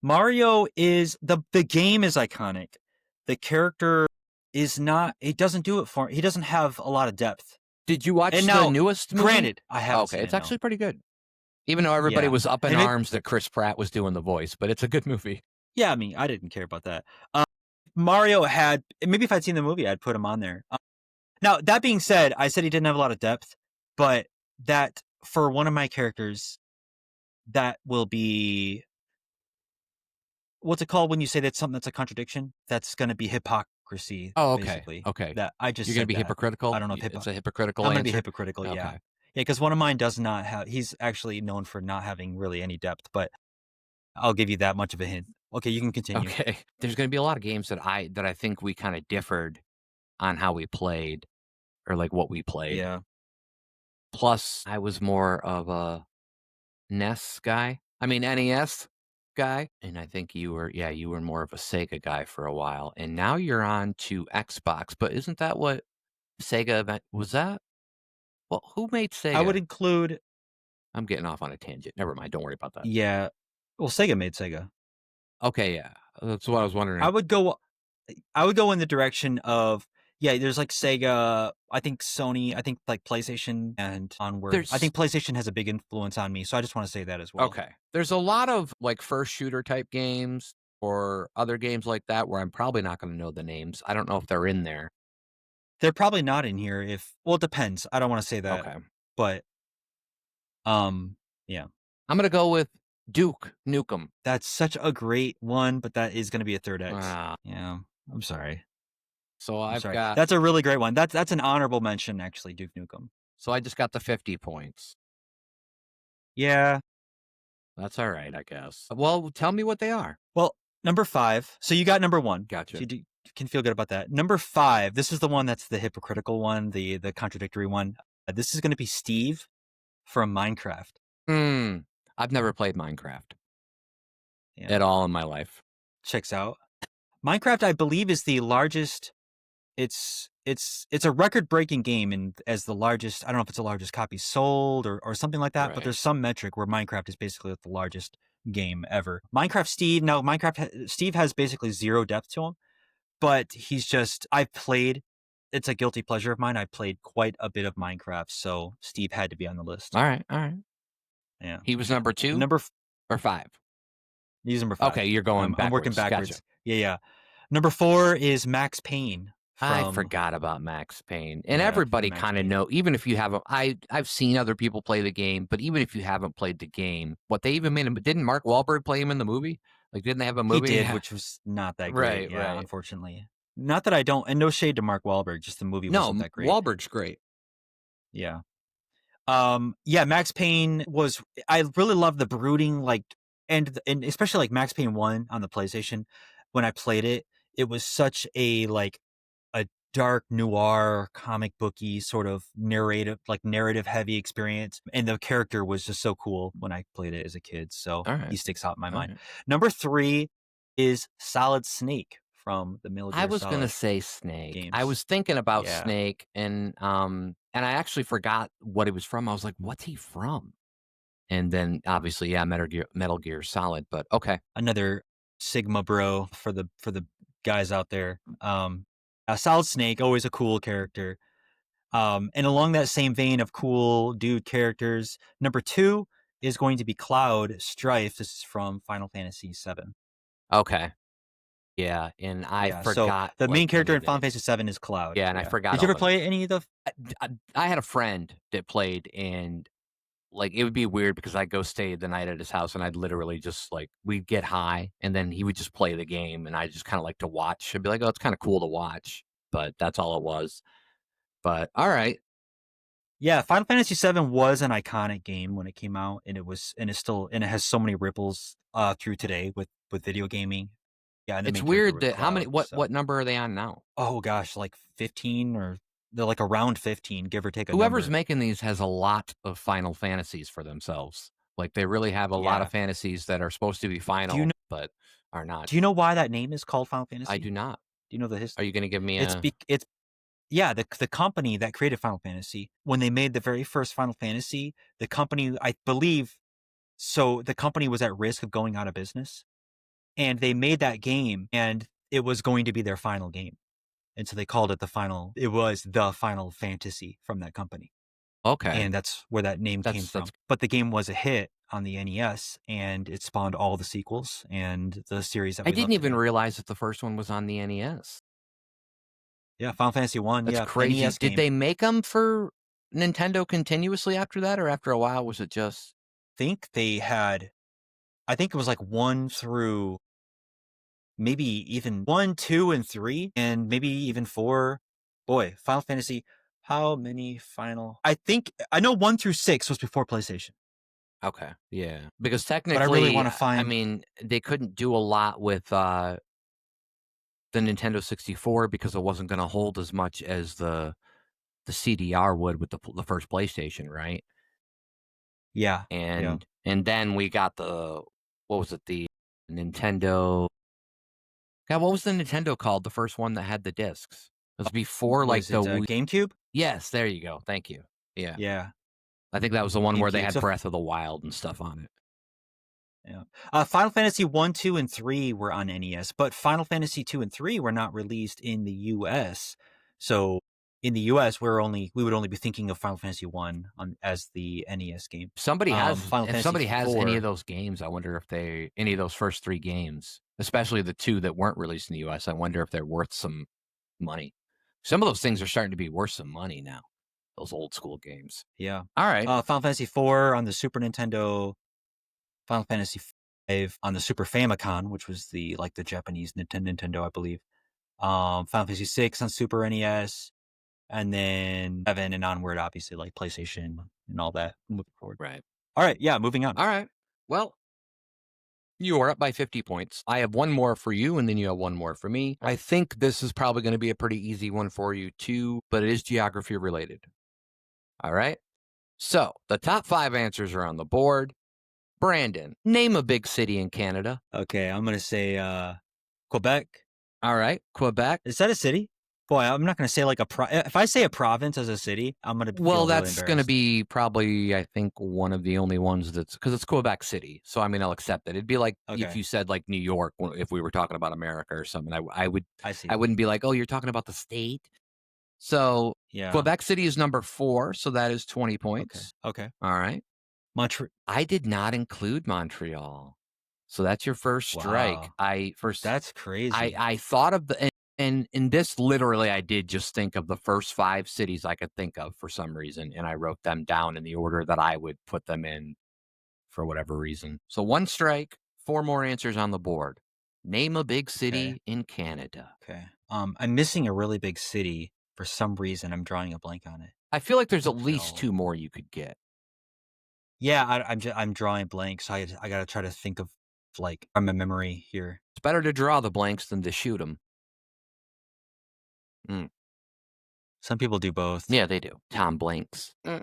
Mario is the game is iconic. The character is not. It doesn't do it for. He doesn't have a lot of depth.
Did you watch
And
the
now,
newest movie?
granted, I haven't
Okay,
seen
it's
it, no.
actually pretty good. Even though everybody
Yeah.
was up in
And
arms that Chris Pratt was doing the voice, but it's a good movie.
Yeah, I mean, I didn't care about that. Mario had maybe if I'd seen the movie, I'd put him on there. Now that being said, I said he didn't have a lot of depth, but that for one of my characters, that will be what's it called when you say that's something that's a contradiction? That's going to be hypocrisy.
Oh, okay.
Basically.
Okay.
That I just
You're going to
said
be
that.
hypocritical?
I don't know if
It's a hypocritical
I'm
answer?
going to be hypocritical.
Okay.
Yeah, because one of mine does not have. He's actually known for not having really any depth, but I'll give you that much of a hint. Okay, you can continue.
Okay. There's going to be a lot of games that I think we kind of differed on how we played or like what we played.
Yeah.
Plus, I was more of a NES guy. I mean, NES guy. And I think you were more of a Sega guy for a while. And now you're on to Xbox. But isn't that what was that? Well, who made Sega?
I would include.
I'm getting off on a tangent. Never mind. Don't worry about that.
Yeah. Well, Sega made Sega.
Okay, yeah. That's what I was wondering.
I would go in the direction of there's like Sega, I think Sony, I think like PlayStation and onward. I think PlayStation has a big influence on me, so I just want to say that as well.
Okay. There's a lot of like first shooter type games or other games like that where I'm probably not going to know the names. I don't know if they're in there.
They're probably not in here it depends. I don't want to say that.
Okay.
But yeah.
I'm going to go with Duke Nukem.
That's such a great one, but that is going to be a third X.
Wow.
Yeah. I'm sorry.
So
I'm
I've
sorry.
got
That's a really great one. That's an honorable mention actually, Duke Nukem.
So I just got the 50 points.
Yeah.
That's all right, I guess. Well, tell me what they are.
Well, number 5. So you got number 1.
Gotcha.
So you can feel good about that. Number 5. This is the one that's the hypocritical one, the contradictory one. This is going to be Steve from Minecraft.
I've never played Minecraft at all in my life.
Checks out. Minecraft, I believe, is the largest. It's it's a record-breaking game and as the largest, I don't know if it's the largest copy sold or something like that, but
Right.
there's some metric where Minecraft is basically like the largest game ever. Steve has basically zero depth to him, but he's just I've played it's a guilty pleasure of mine. I played quite a bit of Minecraft, so Steve had to be on the list.
All right. All right.
Yeah.
He was number
And
two or five.
he's number
Okay,
5.
you're going
I'm working
backwards. Gotcha.
backwards. Yeah, yeah. Number 4 is Max Payne
I
from
forgot about Max Payne. And
yeah, from
everybody
Max
kind of
Payne.
know, even if you haven't, I've seen other people play the game, but even if you haven't played the game, what they even made him, didn't Mark Wahlberg play him in the movie? Like, didn't they have a
He
movie?
did,
Yeah.
which was not that great,
Right,
yeah,
right.
unfortunately. Not that I don't and no shade to Mark Wahlberg, just the movie
No,
wasn't that great.
Wahlberg's great.
Yeah. Yeah, Max Payne was I really love the brooding, like and especially like Max Payne 1 on the PlayStation. When I played it, it was such a like a dark noir comic booky sort of narrative heavy experience. And the character was just so cool when I played it as a kid. So
All
he
right.
sticks out in my
All
mind.
right.
Number 3 is Solid Snake from the Metal
I
Gear
was gonna
Solid
say Snake. I
games.
was thinking about
Yeah.
Snake and I actually forgot what he was from. I was like, what's he from? And then obviously, yeah, Metal Gear Solid, but okay.
Another Sigma bro for the guys out there. Solid Snake, always a cool character. And along that same vein of cool dude characters, number 2 is going to be Cloud Strife. This is from Final Fantasy VII.
Okay. Yeah, and I
Yeah, so
forgot,
the
like,
main character
any
in Final
names.
Fantasy VII is Cloud.
Yeah, and I
Yeah.
forgot
Did you
all
ever
the names.
play any of the?
I had a friend that played, and, like, it would be weird because I'd go stay the night at his house, and I'd literally just, like, we'd get high, and then he would just play the game, and I just kinda like to watch. I'd be like, "Oh, it's kinda cool to watch," but that's all it was. But, alright.
Yeah, Final Fantasy VII was an iconic game when it came out, and it still and it has so many ripples through today with video gaming. Yeah, and the
It's
main character
weird
was
that how many
Cloud. So
what number are they on now?
oh gosh, like 15 or they're like around 15, give or take a
Whoever's
number.
making these has a lot of Final Fantasies for themselves. Like, they really have a lot of
Yeah.
fantasies that are supposed to be
Do you
final,
know
but are not.
do you know why that name is called Final
I
Fantasy?
do not.
Do you know the history?
Are you gonna give me
It's
a
be it's yeah, the company that created Final Fantasy, when they made the very first Final Fantasy, the company, I believe so the company was at risk of going out of business, and they made that game, and it was going to be their final game. And so they called it was the Final Fantasy from that company.
okay.
And that's where that name came
That's
from. But the game was a hit on the NES, and it spawned all the sequels and the series that
I
we love
didn't even
today.
realize that the first one was on the NES.
Yeah, Final Fantasy 1,
That's
yeah,
crazy.
NES
Did
game.
they make them for Nintendo continuously after that, or after a while, was it just
Think they had I think it was like 1 through maybe even 1, 2, and 3, and maybe even 4. Boy, Final Fantasy, how many final I know 1 through 6 was before PlayStation,
okay, yeah. Because
but I really
technically,
wanna
I
find
mean, they couldn't do a lot with, the Nintendo 64 because it wasn't gonna hold as much as the CDR would with the first PlayStation, right?
yeah, yeah.
And then we got the what was it? The Nintendo God, what was the Nintendo called? The first one that had the discs? It was before, like,
Was
the
it,
Wii.
GameCube?
Yes, there you go, thank you. Yeah.
Yeah,
I think that was the one where they
GameCube.
had
So
Breath of the Wild and stuff on it.
yeah. Final Fantasy 1, 2, and 3 were on NES, but Final Fantasy 2 and 3 were not released in the US. So in the US, we would only be thinking of Final Fantasy 1 on as the NES game. Final
If
Fantasy
somebody has any of
4,
those games, I wonder if they any of those first 3 games, especially the 2 that weren't released in the US, I wonder if they're worth some money. Some of those things are starting to be worth some money now, those old school games.
yeah.
Alright.
Final Fantasy 4 on the Super Nintendo, Final Fantasy 5 on the Super Famicom, which was the Japanese Nintendo, I believe. Final Fantasy 6 on Super NES, and then 7 and onward, obviously, like PlayStation and all that. Moving forward.
Right.
All right, yeah, moving on.
Alright. Well, you are up by 50 points. I have one more for you, and then you have one more for me. I think this is probably gonna be a pretty easy one for you too, but it is geography related. Alright? So, the top 5 answers are on the board. Brandon, name a big city in Canada.
Okay, I'm gonna say Quebec.
All right, Quebec.
Is that a city? Boy, I'm not gonna say like if I say a province as a city, I'm gonna
Well,
feel really
that's gonna
embarrassed.
be probably, I think, one of the only ones that's because it's Quebec City, so, I mean, I'll accept it. It'd be like if
Okay,
you said, like, New York, if we were talking about America or something,
I
I
see.
wouldn't be like, "Oh, you're talking about the state?" So,
Yeah.
Quebec City is number 4, so that is 20
Okay.
points.
Okay.
Alright.
Montreal.
I did not include Montreal, so that's your first strike.
Wow, that's crazy.
I thought of the and in this literally I did just think of the first 5 cities I could think of for some reason, and I wrote them down in the order that I would put them in for whatever reason. So 1 strike, 4 more answers on the board. Name a big
Okay.
city in Canada.
Okay. I'm missing a really big city for some reason. I'm drawing a blank on it.
I feel like there's at least
Montreal.
2 more you could get.
Yeah, I'm drawing blanks. I gotta try to think of like from a memory here.
It's better to draw the blanks than to shoot 'em. Mm.
Some people do both.
Yeah, they do. Tom Blanks.
I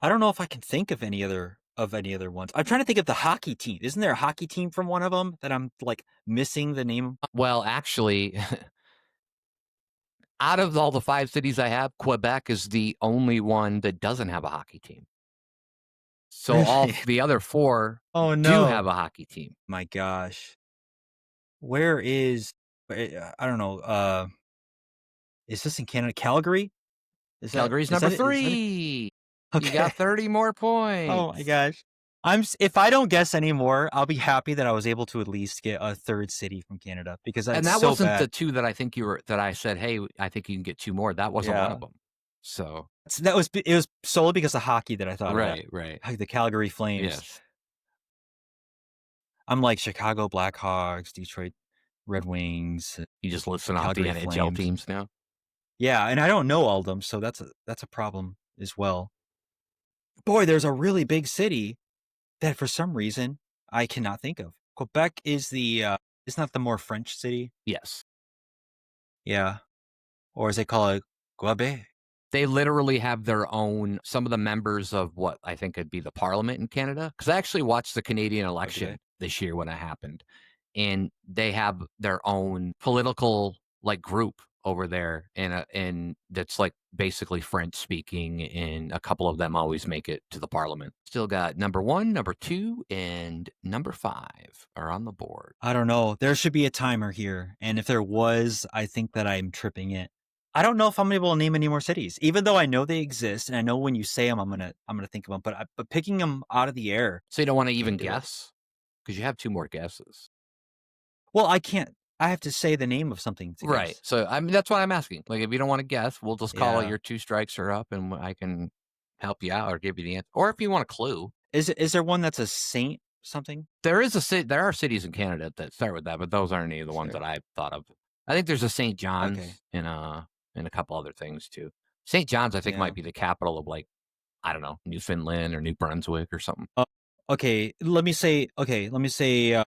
don't know if I can think of any other ones. I'm trying to think of the hockey team. Isn't there a hockey team from one of them that I'm like missing the name?
Well, actually, out of all the 5 cities I have, Quebec is the only one that doesn't have a hockey team. So all
Really?
f the other 4
Oh
do have
no.
a hockey team.
My gosh. Where is I don't know. Is this in Canada? Calgary?
Calgary's
Is
number
that it? Is that it?
3. You
Okay.
got 30 more
Oh my
points.
gosh. If I don't guess anymore, I'll be happy that I was able to at least get a third city from Canada because
And
it's
that
so
wasn't
bad.
the 2 that I think you were that I said, "Hey, I think you can get 2 more." That wasn't one of
Yeah.
them. So
It was solely because of hockey that I thought of that.
right, right.
Like the Calgary Flames.
Yes.
I'm like Chicago Blackhawks, Detroit Red Wings,
You just listing off the
Calgary
NHL
Flames.
teams now?
Yeah, and I don't know all of them, so that's a problem as well. Boy, there's a really big city that for some reason I cannot think of. Quebec is is not the more French city.
Yes.
Yeah. Or as they call it, Quebec.
They literally have their own some of the members of what I think could be the parliament in Canada. Because I actually watched the Canadian
Okay.
election this year when it happened, and they have their own political, like, group over there, and that's, like, basically French speaking, and a couple of them always make it to the parliament. Still got number 1, number 2, and number 5 are on the board.
I don't know. There should be a timer here. And if there was, I think that I'm tripping it. I don't know if I'm able to name any more cities, even though I know they exist and I know when you say them, I'm gonna think of them. But picking them out of the air,
So you don't wanna
can't
even
do it.
guess? Because you have 2 more guesses.
Well, I can't. I have to say the name of something to
Right.
guess.
So, I mean, that's why I'm asking. Like, if you don't wanna guess, we'll just call it
Yeah.
your 2 strikes are up, and I can help you out or give you the answer. Or if you want a clue,
Is there one that's a saint something?
there are cities in Canada that start with that, but those aren't any of the ones
Sure.
that I've thought of. I think there's a St.
Okay.
John's and a couple other things too. St. John's, I think,
Yeah.
might be the capital of, like, I don't know, Newfoundland or New Brunswick or something.
Uh, okay. Let me say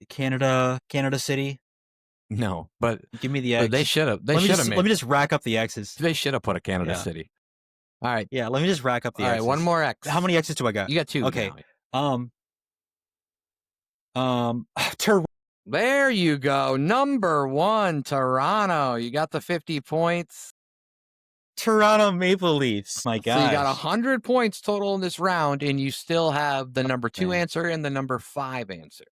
Canada City.
No, but
Give me the
they
X.
should have
Let
made
me just rack up the X's.
they should have put a Canada
Yeah.
City. Alright.
Yeah. Let me just rack up the
Alright, one
X's.
more
How
X.
many X's do I got?
You got 2
Okay.
now.
Um, Tor-
There you go. Number 1, Toronto. You got the 50 points.
Toronto Maple Leafs. My
So you got
gosh.
100 points total in this round, and you still have the number 2
Man.
answer and the number 5 answer.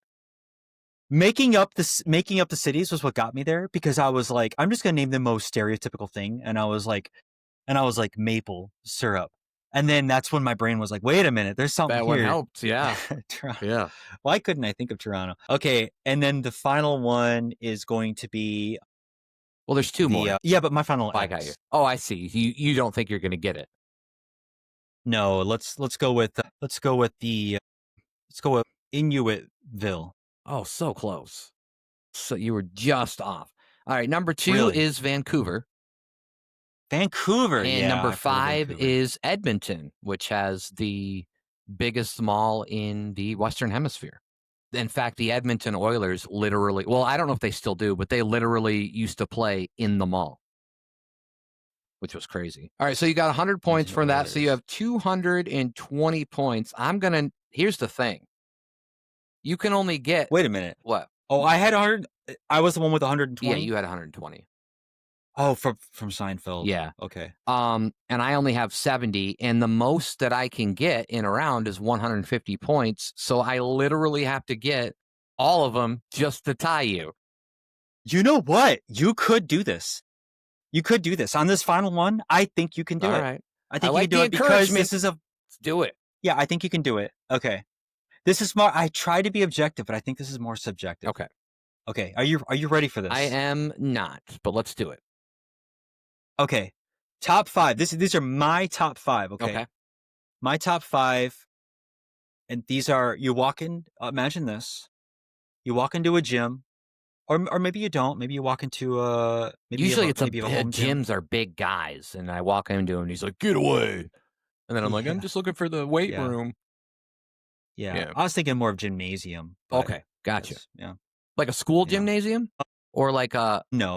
Making up the cities was what got me there because I was like, I'm just gonna name the most stereotypical thing, and I was like maple syrup, and then that's when my brain was like, wait a minute, there's something
That one
here.
helped. Yeah.
Toronto.
Yeah.
Why couldn't I think of Toronto? Okay, and then the final one is going to be
Well, there's 2 more.
yeah, but my final
I got you.
X.
Oh, I see. You don't think you're going to get it.
No, let's go with Inuitville.
Oh, so close. So you were just off. All right. Number 2
Really,
is Vancouver.
Vancouver.
And
Yeah,
number
I've heard of
5
Vancouver.
is Edmonton, which has the biggest mall in the Western Hemisphere. In fact, the Edmonton Oilers literally, well, I don't know if they still do, but they literally used to play in the mall, which was crazy. All right, so you got 100 points
Edmonton
from that. So you
Oilers.
have 220 points. Here's the thing. You can only get
Wait a minute.
what?
Oh, I had 100. I was the one with
Yeah,
120.
you had 120.
Oh, from Seinfeld.
Yeah.
Okay.
And I only have 70, and the most that I can get in a round is 150 points. So I literally have to get all of them just to tie you.
You know what? You could do this. You could do this on this final one. I think you can do
All
it.
right.
I
I
think you can
like
do
the
it because
encouragement.
this is a
Let's do it.
yeah. I think you can do it. Okay. This is more. I try to be objective, but I think this is more subjective.
Okay.
Okay. Are you ready for
I
this?
am not, but let's do it.
Okay. Top five. These are my top five. Okay.
Okay.
My top five, and these are you walk in. Imagine this: you walk into a gym, or maybe you don't. Maybe you walk into a
Usually it's
maybe you have a home gym.
gyms are big guys, and I walk into him and he's like, "Get away." And then I'm like, "I'm
Yeah.
just looking for the weight
Yeah.
room."
Yeah.
Yeah.
I was thinking more of gymnasium, but
Okay. Gotcha.
yes. Yeah.
Like a school
Yeah.
gymnasium or like a
No.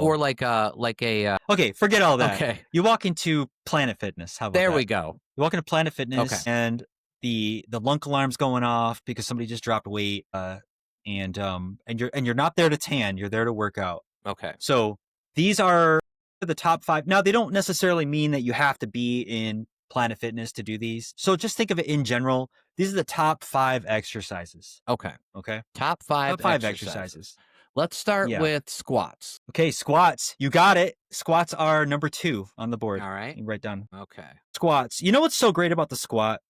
Okay, forget all that.
okay.
You walk into Planet Fitness. How about
There we
that?
go.
You walk into Planet
Okay.
Fitness and the lunk alarm's going off because somebody just dropped weight. And you're not there to tan. You're there to work out.
Okay.
So these are the top five. Now they don't necessarily mean that you have to be in Planet Fitness to do these. So just think of it in general. These are the top five exercises.
Okay.
Okay,
Top 5
top five
exercises.
exercises.
Let's start
Yeah.
with squats.
Okay, squats. You got it. Squats are number 2 on the board.
All right.
You write down
Okay.
squats. You know what's so great about the squat?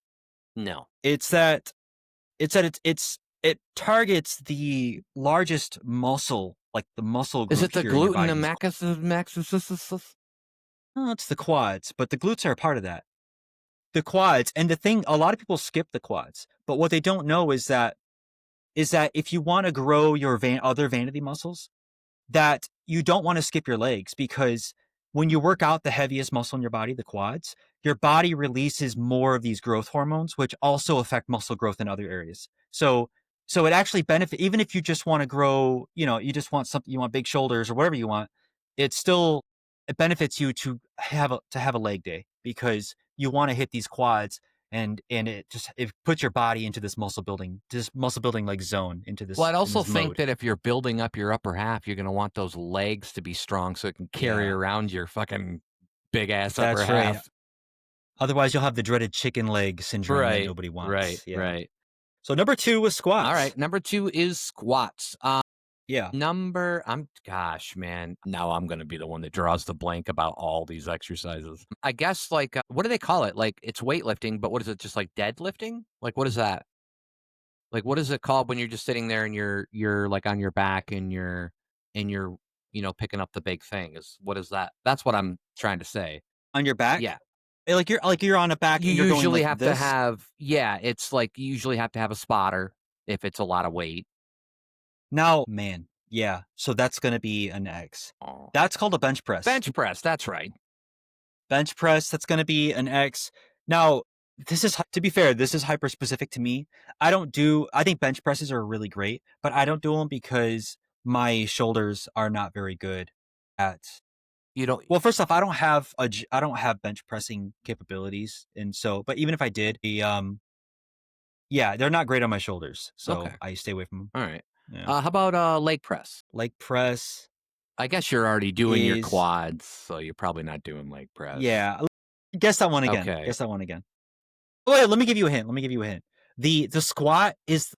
No.
It's that it targets the largest muscle, like the muscle
Is
group
it the
here in your
gluten
body.
and maxis?
No, it's the quads, but the glutes are a part of that. The quads, and the thing, a lot of people skip the quads, but what they don't know is that if you want to grow your other vanity muscles, that you don't want to skip your legs because when you work out the heaviest muscle in your body, the quads, your body releases more of these growth hormones, which also affect muscle growth in other areas. So it actually benefit even if you just want to grow, you just want something, you want big shoulders or whatever you want, it benefits you to have a leg day because you want to hit these quads and it puts your body into this muscle building like zone into
Well,
this
I'd
in
also
this
think
mode.
that if you're building up your upper half, you're going to want those legs to be strong so it can carry
Yeah,
around your fucking big ass upper
that's right.
half.
Otherwise, you'll have the dreaded chicken leg syndrome that
Right.
nobody
Right.
wants. Yeah.
Right.
So number 2 was
All
squats.
right. Number 2 is squats.
Yeah.
Gosh, man. Now I'm going to be the one that draws the blank about all these exercises. I guess, like, what do they call it? Like, it's weightlifting, but what is it? Just like deadlifting? Like, what is that? Like, what is it called when you're just sitting there and you're like on your back and you're, picking up the big thing? What is that? That's what I'm trying to say.
On your back?
Yeah.
Like you're on a back
You
and you're going
usually
like
have to
this.
have, yeah, it's like you usually have to have a spotter if it's a lot of weight.
Now, man, yeah. So that's going to be an X.
Oh.
That's called a bench press.
Bench press. That's right.
Bench press, that's going to be an X. Now, to be fair, this is hyper specific to me. I think bench presses are really great, but I don't do them because my shoulders are not very good at
You don't,
Well, first off, I don't have bench pressing capabilities, and so, but even if I did, yeah, they're not great on my shoulders, so
okay.
I stay away from them.
All right.
Yeah,
How about leg press?
leg press
I guess you're already doing your
is
quads, so you're probably not doing leg press.
yeah. Guess that one again.
Okay.
Guess that one again. Oh, wait, let me give you a hint. Let me give you a hint. The squat is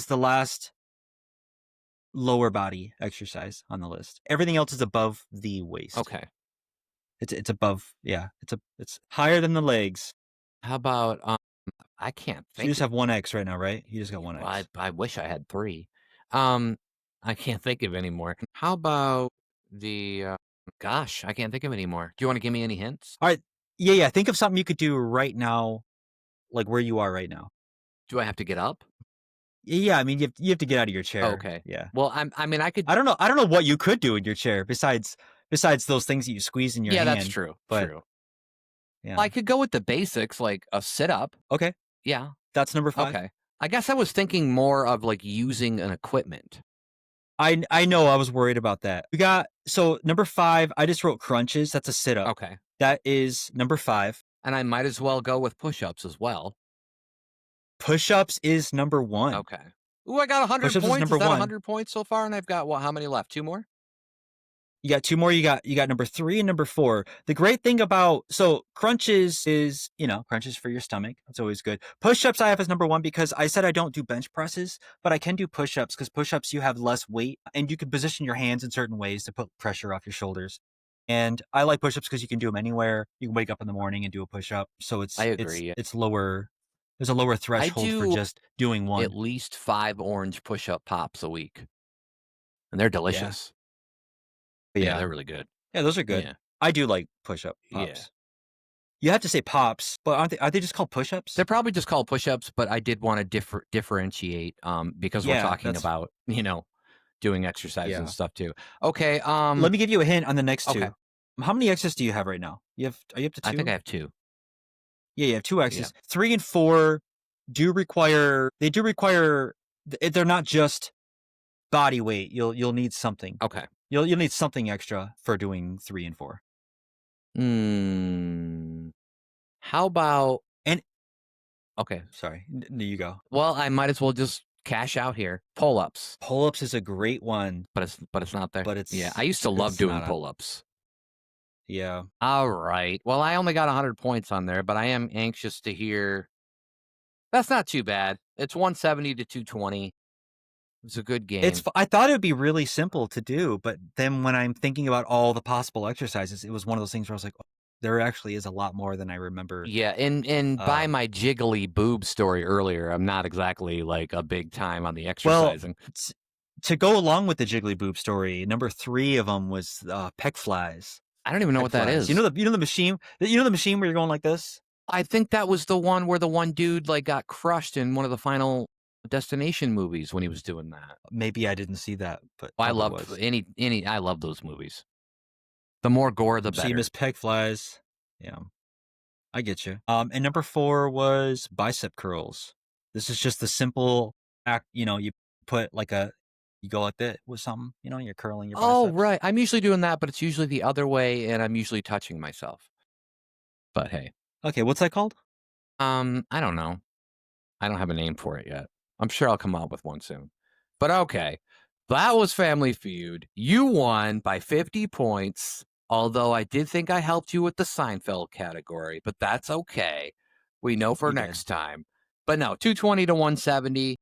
the last lower body exercise on the list. Everything else is above the waist.
Okay.
It's above. Yeah, it's higher than the legs.
How about I can't
So you
think.
just have one X right now, right? You just got one
Well,
X.
I wish I had 3. Um, I can't think of any more. How about the gosh, I can't think of any more. Do you wanna give me any hints?
All right. Yeah, yeah. Think of something you could do right now, like where you are right now.
Do I have to get up?
Yeah, I mean, you have to get out of your chair.
Okay.
Yeah.
Well, I mean, I could.
I don't know what you could do in your chair besides those things that you squeeze in your
Yeah, that's
hand.
true.
But
True.
yeah.
I could go with the basics, like a sit up.
Okay.
Yeah.
That's number 5.
Okay. I guess I was thinking more of like using an equipment.
I know I was worried about that. So number 5, I just wrote crunches. That's a sit up.
Okay.
That is number 5.
And I might as well go with push ups as well.
Push ups is number 1.
Okay. Ooh, I got 100
Push-ups is
points.
number
Is that
1.
100 points so far? And I've got what? How many left? Two more?
You got 2 more. You got number 3 and number 4. The great thing about crunches is, crunches for your stomach. That's always good. Push-ups I have as number 1 because I said I don't do bench presses, but I can do push-ups because push-ups you have less weight and you can position your hands in certain ways to put pressure off your shoulders. And I like push-ups because you can do them anywhere. You can wake up in the morning and do a push-up. So
I
it's it's
agree.
it's lower. There's a lower
I
threshold for
do
just doing
at
one.
least 5 orange push-up pops a week, and they're
Yeah.
delicious.
But
Yeah,
yeah.
they're really good.
Yeah, those are good.
Yeah.
I do like push-up
Yeah.
pops. You have to say pops, but are they just called
They're
push-ups?
probably just called push-ups, but I did wanna differentiate, because we're
Yeah,
talking
that's
about, doing exercise and
yeah.
stuff too. Okay,
Let me give you a hint on the next
okay.
2. How many X's do you have right now? Are you up to
I think I
2?
have 2.
Yeah, you have 2
Yeah.
X's. 3 and 4 do require they're not just body weight. You'll need something.
Okay.
You'll need something extra for doing 3 and 4.
Hmm. How about
And
okay.
sorry, you go.
Well, I might as well just cash out here. Pull-ups,
Pull-ups is a great one,
but it's not there.
but
Yeah,
it's
I used
it's
to love
it's
doing
not a
pull-ups.
yeah.
Alright. Well, I only got 100 points on there, but I am anxious to hear that's not too bad. It's 170 to 220. It's a good game.
I thought it would be really simple to do, but then when I'm thinking about all the possible exercises, it was one of those things where I was like, "Oh, there actually is a lot more than I remember."
Yeah, and by
Um,
my jiggly boob story earlier, I'm not exactly, like, a big time on the
well,
exercising.
t to go along with the Jiggly Boob story, number 3 of them was, pec flies.
I don't even know
Pec
what that
flies.
is.
You know the machine where you're going like this?
I think that was the one where the one dude, like, got crushed in one of the Final Destination movies when he was doing that.
Maybe I didn't see that, but
I
probably
loved
was.
I love those movies. The more gore, the
So you
better.
miss pec flies. Yeah. I get you. And number 4 was bicep curls. This is just the simple act, you put like you go like that with something, you're curling your
Oh,
biceps.
right. I'm usually doing that, but it's usually the other way, and I'm usually touching myself. But hey,
Okay, what's that called?
I don't know. I don't have a name for it yet. I'm sure I'll come up with one soon. But okay, that was Family Feud. You won by 50 points, although I did think I helped you with the Seinfeld category, but that's okay. We know for
You did.
next time. But no, 220 to 170.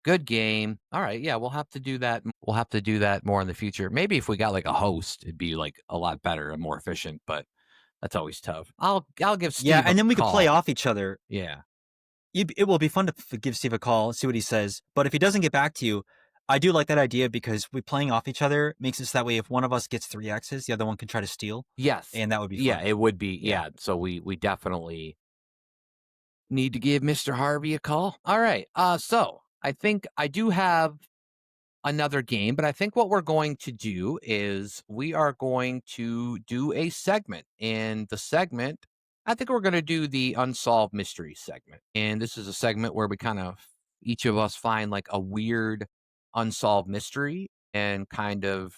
Good game. All right, yeah, we'll have to do that. We'll have to do that more in the future. Maybe if we got like a host, it'd be like a lot better and more efficient, but that's always tough. I'll give
Yeah,
Steve a
and then we could play
call.
off each other.
Yeah.
It will be fun to give Steve a call, see what he says. But if he doesn't get back to you, I do like that idea because we playing off each other makes it so that way if one of us gets 3 X's, the other one can try to steal,
Yes.
and that would be
Yeah,
fun.
it would be.
Yeah.
Yeah. So we definitely need to give Mr. Harvey a call. All right. So I think I do have another game, but I think what we're going to do is we are going to do a segment. And the segment, I think we're going to do the unsolved mystery segment. And this is a segment where we kind of each of us find like a weird unsolved mystery and kind of,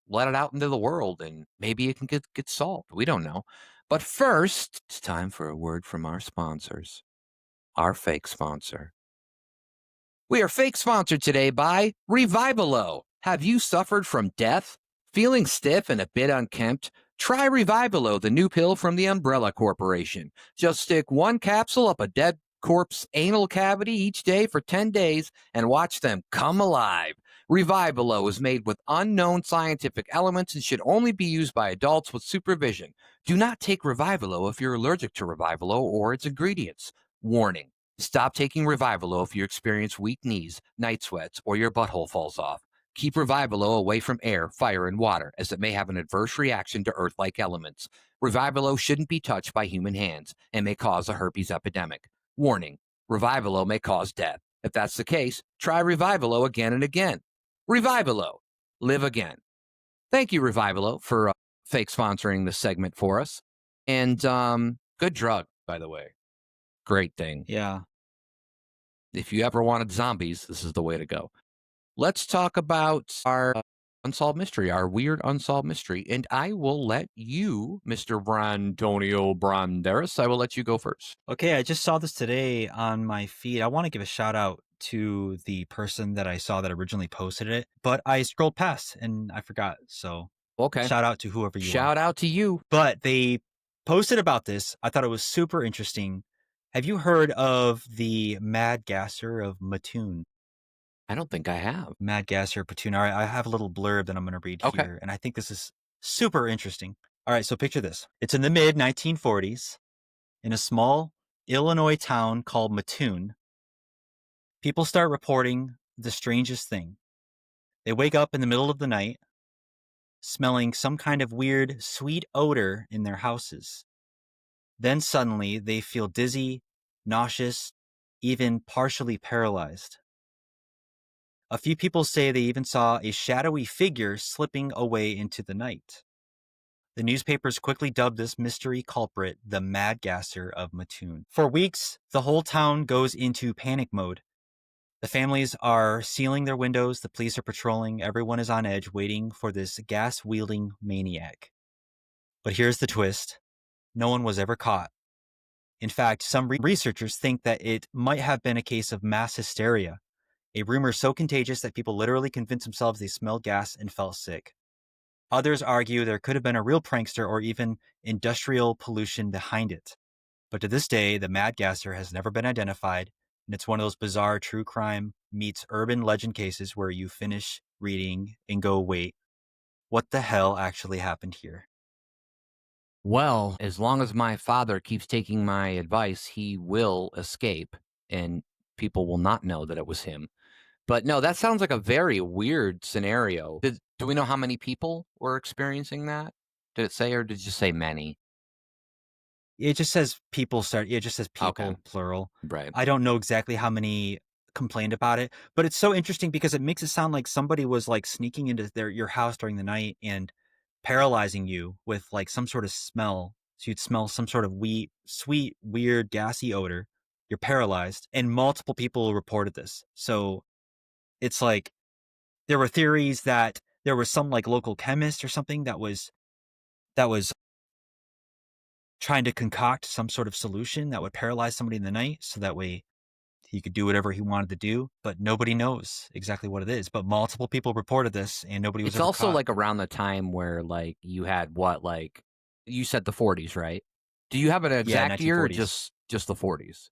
let it out into the world and maybe it can get solved. We don't know. But first, it's time for a word from our sponsors, our fake sponsor. We are fake sponsored today by Revivalo. Have you suffered from death? Feeling stiff and a bit unkempt? Try Revivalo, the new pill from the Umbrella Corporation. Just stick one capsule up a dead corpse anal cavity each day for 10 days and watch them come alive. Revivalo is made with unknown scientific elements and should only be used by adults with supervision. Do not take Revivalo if you're allergic to Revivalo or its ingredients. Warning. Stop taking Revivalo if you experience weak knees, night sweats, or your butthole falls off. Keep Revivalo away from air, fire, and water, as it may have an adverse reaction to Earth-like elements. Revivalo shouldn't be touched by human hands and may cause a herpes epidemic. Warning, Revivalo may cause death. If that's the case, try Revivalo again and again. Revivalo, live again. Thank you, Revivalo, for fake sponsoring this segment for us. And good drug, by the way. Great thing.
Yeah.
If you ever wanted zombies, this is the way to go. Let's talk about our unsolved mystery, our weird unsolved mystery. And I will let you, Mr. Brandonio Branderis, I will let you go first.
Okay, I just saw this today on my feed. I want to give a shout out to the person that I saw that originally posted it, but I scrolled past and I forgot. So
Okay.
shout out to whoever you are.
Shout out to you.
But they posted about this. I thought it was super interesting. Have you heard of the Mad Gasser of Mattoon?
I don't think I have.
Mad Gasser of Mattoon. All right, I have a little blurb that I'm going to read
Okay.
here, and I think this is super interesting. All right, so picture this. It's in the mid 1940s in a small Illinois town called Mattoon. People start reporting the strangest thing. They wake up in the middle of the night smelling some kind of weird, sweet odor in their houses. Then suddenly they feel dizzy, nauseous, even partially paralyzed. A few people say they even saw a shadowy figure slipping away into the night. The newspapers quickly dubbed this mystery culprit the Mad Gasser of Mattoon. For weeks, the whole town goes into panic mode. The families are sealing their windows, the police are patrolling, everyone is on edge waiting for this gas wielding maniac. But here's the twist: no one was ever caught. In fact, some researchers think that it might have been a case of mass hysteria, a rumor so contagious that people literally convinced themselves they smelled gas and felt sick. Others argue there could have been a real prankster or even industrial pollution behind it. But to this day, the Mad Gasser has never been identified, and it's one of those bizarre true crime meets urban legend cases where you finish reading and go, wait, what the hell actually happened here?
Well, as long as my father keeps taking my advice, he will escape and people will not know that it was him. But no, that sounds like a very weird scenario. Do we know how many people were experiencing that? Did it say, or did it just say many?
It just says
Okay,
people, plural.
right.
I don't know exactly how many complained about it, but it's so interesting because it makes it sound like somebody was like sneaking into your house during the night and paralyzing you with like some sort of smell. So you'd smell some sort of sweet, weird, gassy odor. You're paralyzed, and multiple people reported this. So it's like there were theories that there was some like local chemist or something that was trying to concoct some sort of solution that would paralyze somebody in the night so that way he could do whatever he wanted to do, but nobody knows exactly what it is. But multiple people reported this and nobody was
It's
ever
also
caught.
like around the time where like you had what, like you said the 40s, right? Do you have an
Yeah,
exact year or
1940s.
just the 40s?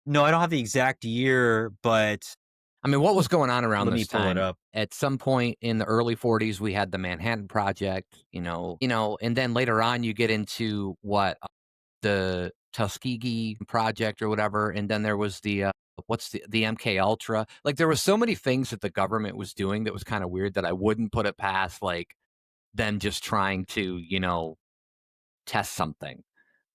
No, I don't have the exact year, but
I mean, what was going on around
let me
this
pull it
time?
up.
At some point in the early 40s, we had the Manhattan Project, and then later on you get into what the Tuskegee Project or whatever, and then there was what's the MK Ultra. Like there was so many things that the government was doing that was kind of weird that I wouldn't put it past like them just trying to, test something.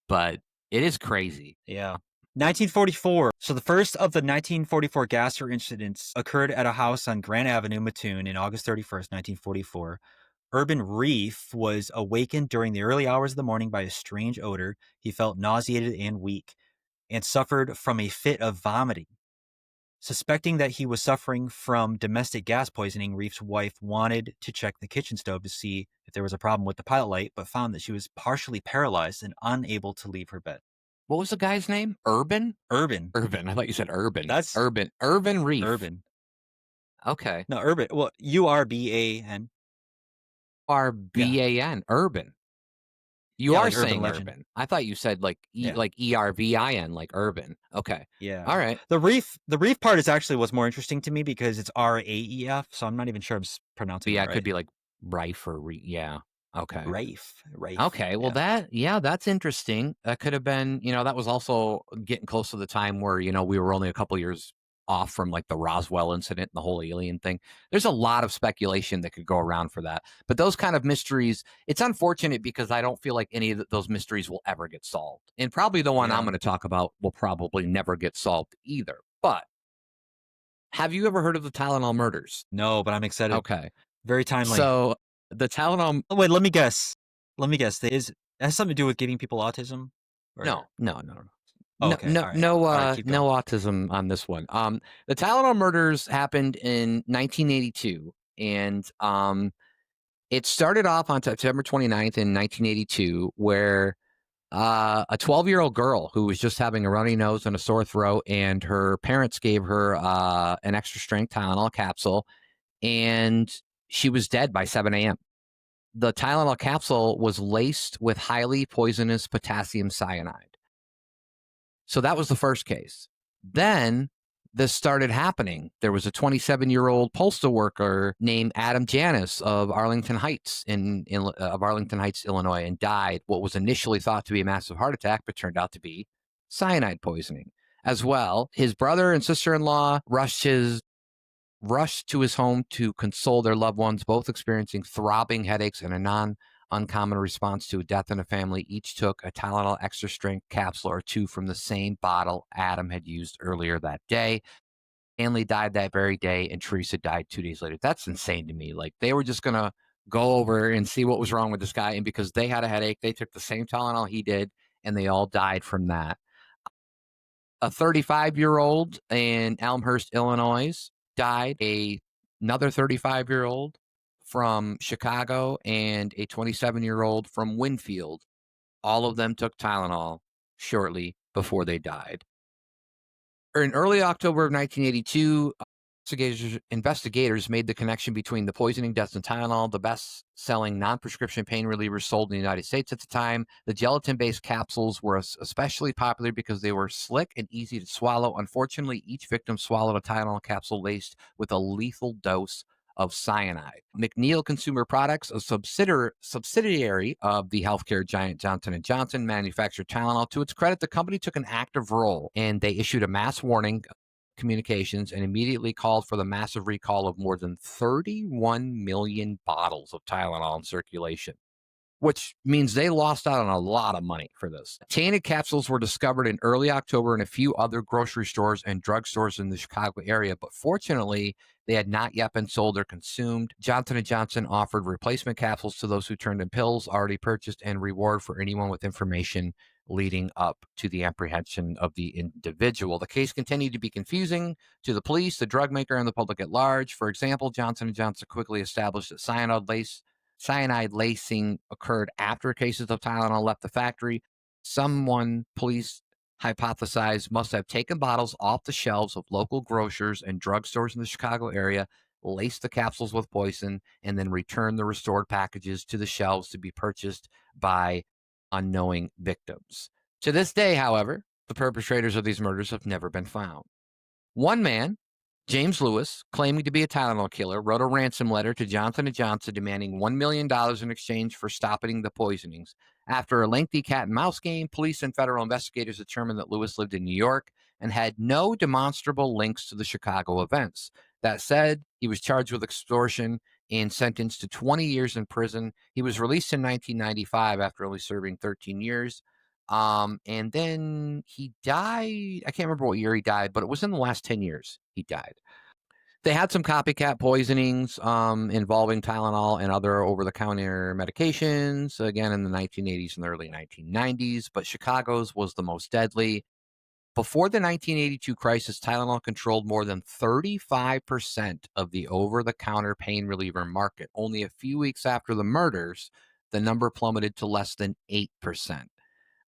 But it is crazy.
Yeah. 1944. So the first of the 1944 Gasser incidents occurred at a house on Grant Avenue, Mattoon, in August 31st, 1944. Urban Reef was awakened during the early hours of the morning by a strange odor. He felt nauseated and weak and suffered from a fit of vomiting. Suspecting that he was suffering from domestic gas poisoning, Reef's wife wanted to check the kitchen stove to see if there was a problem with the pilot light, but found that she was partially paralyzed and unable to leave her bed.
What was the guy's name? Urban?
Urban.
Urban. I thought you said urban.
That's
Urban. Urban Reef.
urban.
Okay.
No, urban. Well, Urban. Yeah.
RBAN. Urban. You
Yeah,
are
like urban
saying
legend.
urban. I thought you said
Yeah.
like ERVIN, like urban. Okay.
Yeah.
All right.
The reef part is actually what's more interesting to me because it's RAEF, so I'm not even sure I'm pronouncing
But yeah,
that
it could
right.
be like rife or yeah. Okay.
Rife.
Okay. Well,
Yeah.
that's interesting. That could have been, that was also getting close to the time where, we were only a couple years off from like the Roswell incident and the whole alien thing. There's a lot of speculation that could go around for that. But those kind of mysteries, it's unfortunate because I don't feel like any of those mysteries will ever get solved. And probably the one I'm
Yeah.
going to talk about will probably never get solved either. But have you ever heard of the Tylenol murders?
No, but I'm excited.
Okay.
Very timely.
So the Tylenol
Oh, wait, let me guess. Let me guess. It has something to do with giving people autism?
no,
Or
no, no, no.
oh,
No,
okay.
no,
All right.
no,
All right, keep
no
going.
autism on this one. The Tylenol murders happened in 1982, And it started off on September 29th in 1982, where a 12-year-old girl who was just having a runny nose and a sore throat, and her parents gave her an extra strength Tylenol capsule, and she was dead by 7 a.m. The Tylenol capsule was laced with highly poisonous potassium cyanide. So that was the first case. Then this started happening. There was a 27-year-old postal worker named Adam Janis of Arlington Heights of Arlington Heights, Illinois, and died what was initially thought to be a massive heart attack, but turned out to be cyanide poisoning. As well, his brother and sister-in-law rushed to his home to console their loved ones, both experiencing throbbing headaches and a uncommon response to a death in a family. Each took a Tylenol extra strength capsule or two from the same bottle Adam had used earlier that day. Stanley died that very day, and Teresa died 2 days later. That's insane to me. Like, they were just going to go over and see what was wrong with this guy. And because they had a headache, they took the same Tylenol he did, and they all died from that. A 35-year-old in Elmhurst, Illinois, died. Another 35-year-old from Chicago and a 27-year-old from Winfield. All of them took Tylenol shortly before they died. In early October of 1982, investigators made the connection between the poisoning deaths and Tylenol, the best-selling non-prescription pain reliever sold in the United States at the time. The gelatin-based capsules were especially popular because they were slick and easy to swallow. Unfortunately, each victim swallowed a Tylenol capsule laced with a lethal dose of cyanide. McNeil Consumer Products, a subsidiary of the healthcare giant Johnson & Johnson, manufactured Tylenol. To its credit, the company took an active role, and they issued a mass warning communications and immediately called for the massive recall of more than 31 million bottles of Tylenol in circulation, which means they lost out on a lot of money for this. Tainted capsules were discovered in early October in a few other grocery stores and drugstores in the Chicago area, but fortunately, they had not yet been sold or consumed. Johnson & Johnson offered replacement capsules to those who turned in pills already purchased and reward for anyone with information leading up to the apprehension of the individual. The case continued to be confusing to the police, the drug maker, and the public at large. For example, Johnson & Johnson quickly established that cyanide lacing occurred after cases of Tylenol left the factory. Someone, police hypothesized, must have taken bottles off the shelves of local grocers and drugstores in the Chicago area, laced the capsules with poison, and then returned the restored packages to the shelves to be purchased by unknowing victims. To this day, however, the perpetrators of these murders have never been found. One man, James Lewis, claiming to be a Tylenol killer, wrote a ransom letter to Johnson & Johnson demanding $1 million in exchange for stopping the poisonings. After a lengthy cat and mouse game, police and federal investigators determined that Lewis lived in New York and had no demonstrable links to the Chicago events. That said, he was charged with extortion and sentenced to 20 years in prison. He was released in 1995 after only serving 13 years. And then he died. I can't remember what year he died, but it was in the last 10 years he died. They had some copycat poisonings involving Tylenol and other over-the-counter medications, again in the 1980s and the early 1990s, but Chicago's was the most deadly. Before the 1982 crisis, Tylenol controlled more than 35% of the over-the-counter pain reliever market. Only a few weeks after the murders, the number plummeted to less than 8%.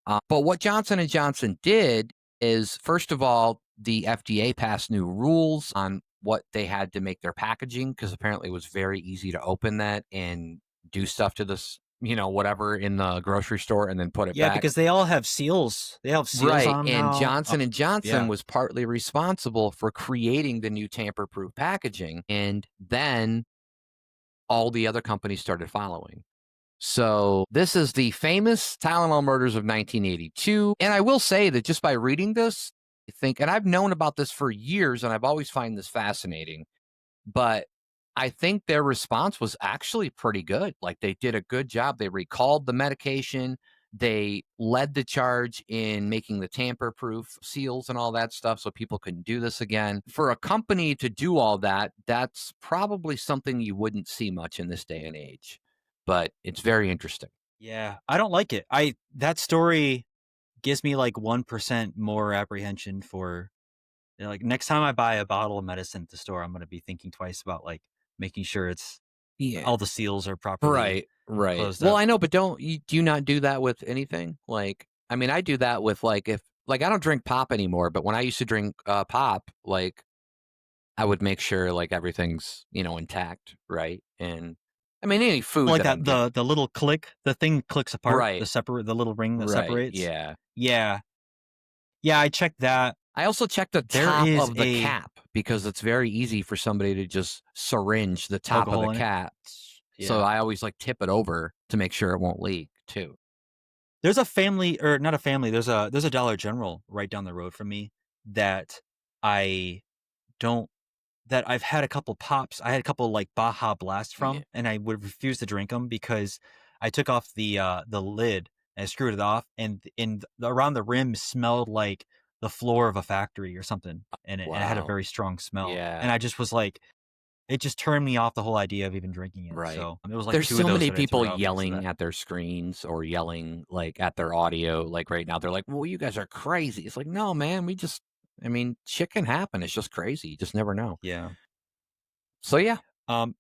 But what Johnson & Johnson did is, first of all, the FDA passed new rules on what they had to make their packaging, because apparently it was very easy to open that and do stuff to this, whatever in the grocery store and then put it
Yeah,
back.
because they all have seals. They have seals
Right.
on 'em
And
now.
Johnson & Johnson
Yeah.
was partly responsible for creating the new tamper-proof packaging. And then all the other companies started following. So this is the famous Tylenol murders of 1982. And I will say that just by reading this, I think, and I've known about this for years, and I've always find this fascinating, but I think their response was actually pretty good. Like, they did a good job. They recalled the medication. They led the charge in making the tamper-proof seals and all that stuff so people couldn't do this again. For a company to do all that, that's probably something you wouldn't see much in this day and age. But it's very interesting.
Yeah. I don't like it. That story gives me like 1% more apprehension for, like, next time I buy a bottle of medicine at the store, I'm going to be thinking twice about like making sure it's
Yeah.
all the seals are properly
Right, right.
closed
Well,
up.
I know, but do you not do that with anything? Like, I mean, I do that with, like, if like, I don't drink pop anymore, but when I used to drink, pop, like, I would make sure, like, everything's, intact, right? And, I mean, any food
Like
that
that
I'm getting.
the little click, the thing clicks apart,
Right,
the little ring that
right,
separates.
yeah.
Yeah. Yeah, I checked that.
I also check the
There
top
is
of the
a
cap because it's very easy for somebody to just syringe the
poke a
top of the
hole in it.
cap. So
Yeah.
I always, like, tip it over to make sure it won't leak too.
There's a family or not a family, there's a Dollar General right down the road from me that I don't that I've had a couple pops. I had a couple like Baja Blast
Yeah.
from, and I would refuse to drink them because I took off the lid and I screwed it off, and around the rim smelled like the floor of a factory or something, and it had a
Wow.
very strong smell, and
Yeah.
I just was like, it just turned me off the whole idea of even drinking it.
Right.
So it was like
There's
two of
so
those
many
that I
people
threw out because of
yelling
that.
at their screens or yelling, like, at their audio, like, right now. They're like, "Well, you guys are crazy." It's like, "No, man, I mean, shit can happen. It's just crazy. You just never know."
Yeah.
So, yeah.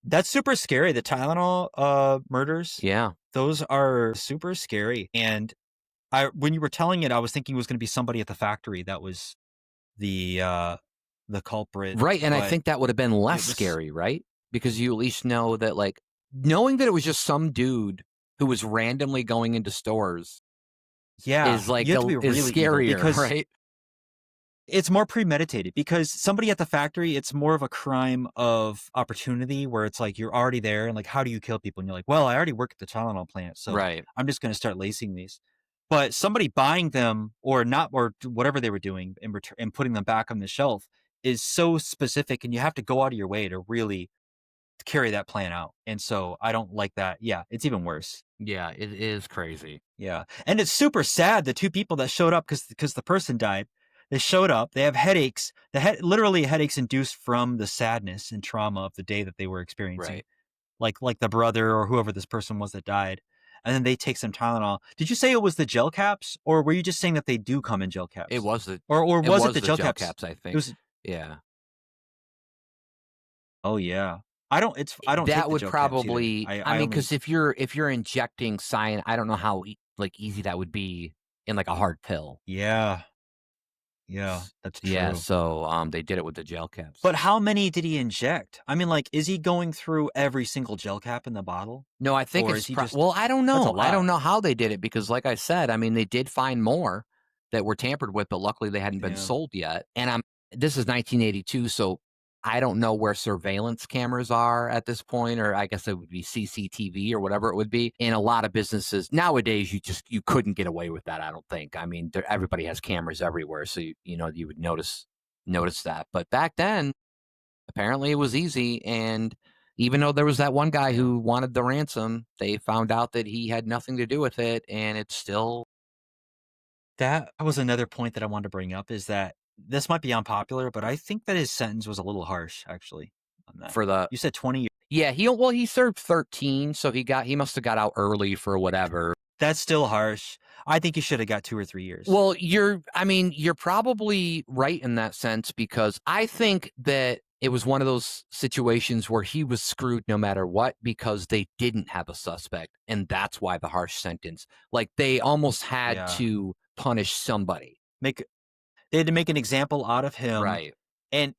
That's super scary. The Tylenol murders,
Yeah.
those are super scary. And I when you were telling it, I was thinking it was going to be somebody at the factory that was the uh the culprit,
Right, and I
but
think that would have been less
it was
scary, right? Because you at least know that, like, knowing that it was just some dude who was randomly going into stores
yeah,
is,
you
like,
have to be
is
really evil
scarier,
because
right?
it's more premeditated because somebody at the factory, it's more of a crime of opportunity where it's like you're already there and like, how do you kill people? And you're like, well, I already work at the Tylenol plant, so
Right.
I'm just going to start lacing these. But somebody buying them or not, or whatever they were doing and, and putting them back on the shelf is so specific and you have to go out of your way to really carry that plan out. And so I don't like that. Yeah, it's even worse.
Yeah, it is crazy.
Yeah. And it's super sad the two people that showed up because the person died. They showed up, they have headaches, literally headaches induced from the sadness and trauma of the day that they were experiencing.
Right.
Like the brother or whoever this person was that died. And then they take some Tylenol. Did you say it was the gel caps or were you just saying that they do come in gel
It
caps?
was the
Or
it
was it
was
the
the
gel
gel
caps?
caps, I
It
think.
was
Yeah.
Oh yeah. I don't take
That
the
would
gel caps either.
probably I
I
mean,
only
because if you're injecting cyan I don't know how like, easy that would be in, like, a hard pill.
yeah. Yeah,
S
that's
Yeah,
true.
so, they did it with the gel caps.
But how many did he inject? I mean, like, is he going through every single gel cap in the bottle?
No, I think
Or
it's
is he just
well, I don't
that's a
know. I don't
lot.
know how they did it because like I said, I mean, they did find more that were tampered with, but luckily they hadn't been
Yeah.
sold yet. And this is 1982, so I don't know where surveillance cameras are at this point, or I guess it would be CCTV or whatever it would be. In a lot of businesses nowadays, you couldn't get away with that. I don't think. I mean, everybody has cameras everywhere, so you would notice that. But back then, apparently it was easy, and even though there was that one guy
Yeah.
who wanted the ransom, they found out that he had nothing to do with it, and it's still
That was another point that I wanted to bring up is that this might be unpopular, but I think that his sentence was a little harsh, actually, on that.
for the
You said 20 years.
yeah, he served 13, so he must have got out early for whatever.
That's still harsh. I think he should have got 2 or 3 years.
Well, I mean, you're probably right in that sense because I think that it was one of those situations where he was screwed no matter what because they didn't have a suspect, and that's why the harsh sentence. Like they almost had
Yeah.
to punish somebody.
Make They had to make an example out of him,
Right.
and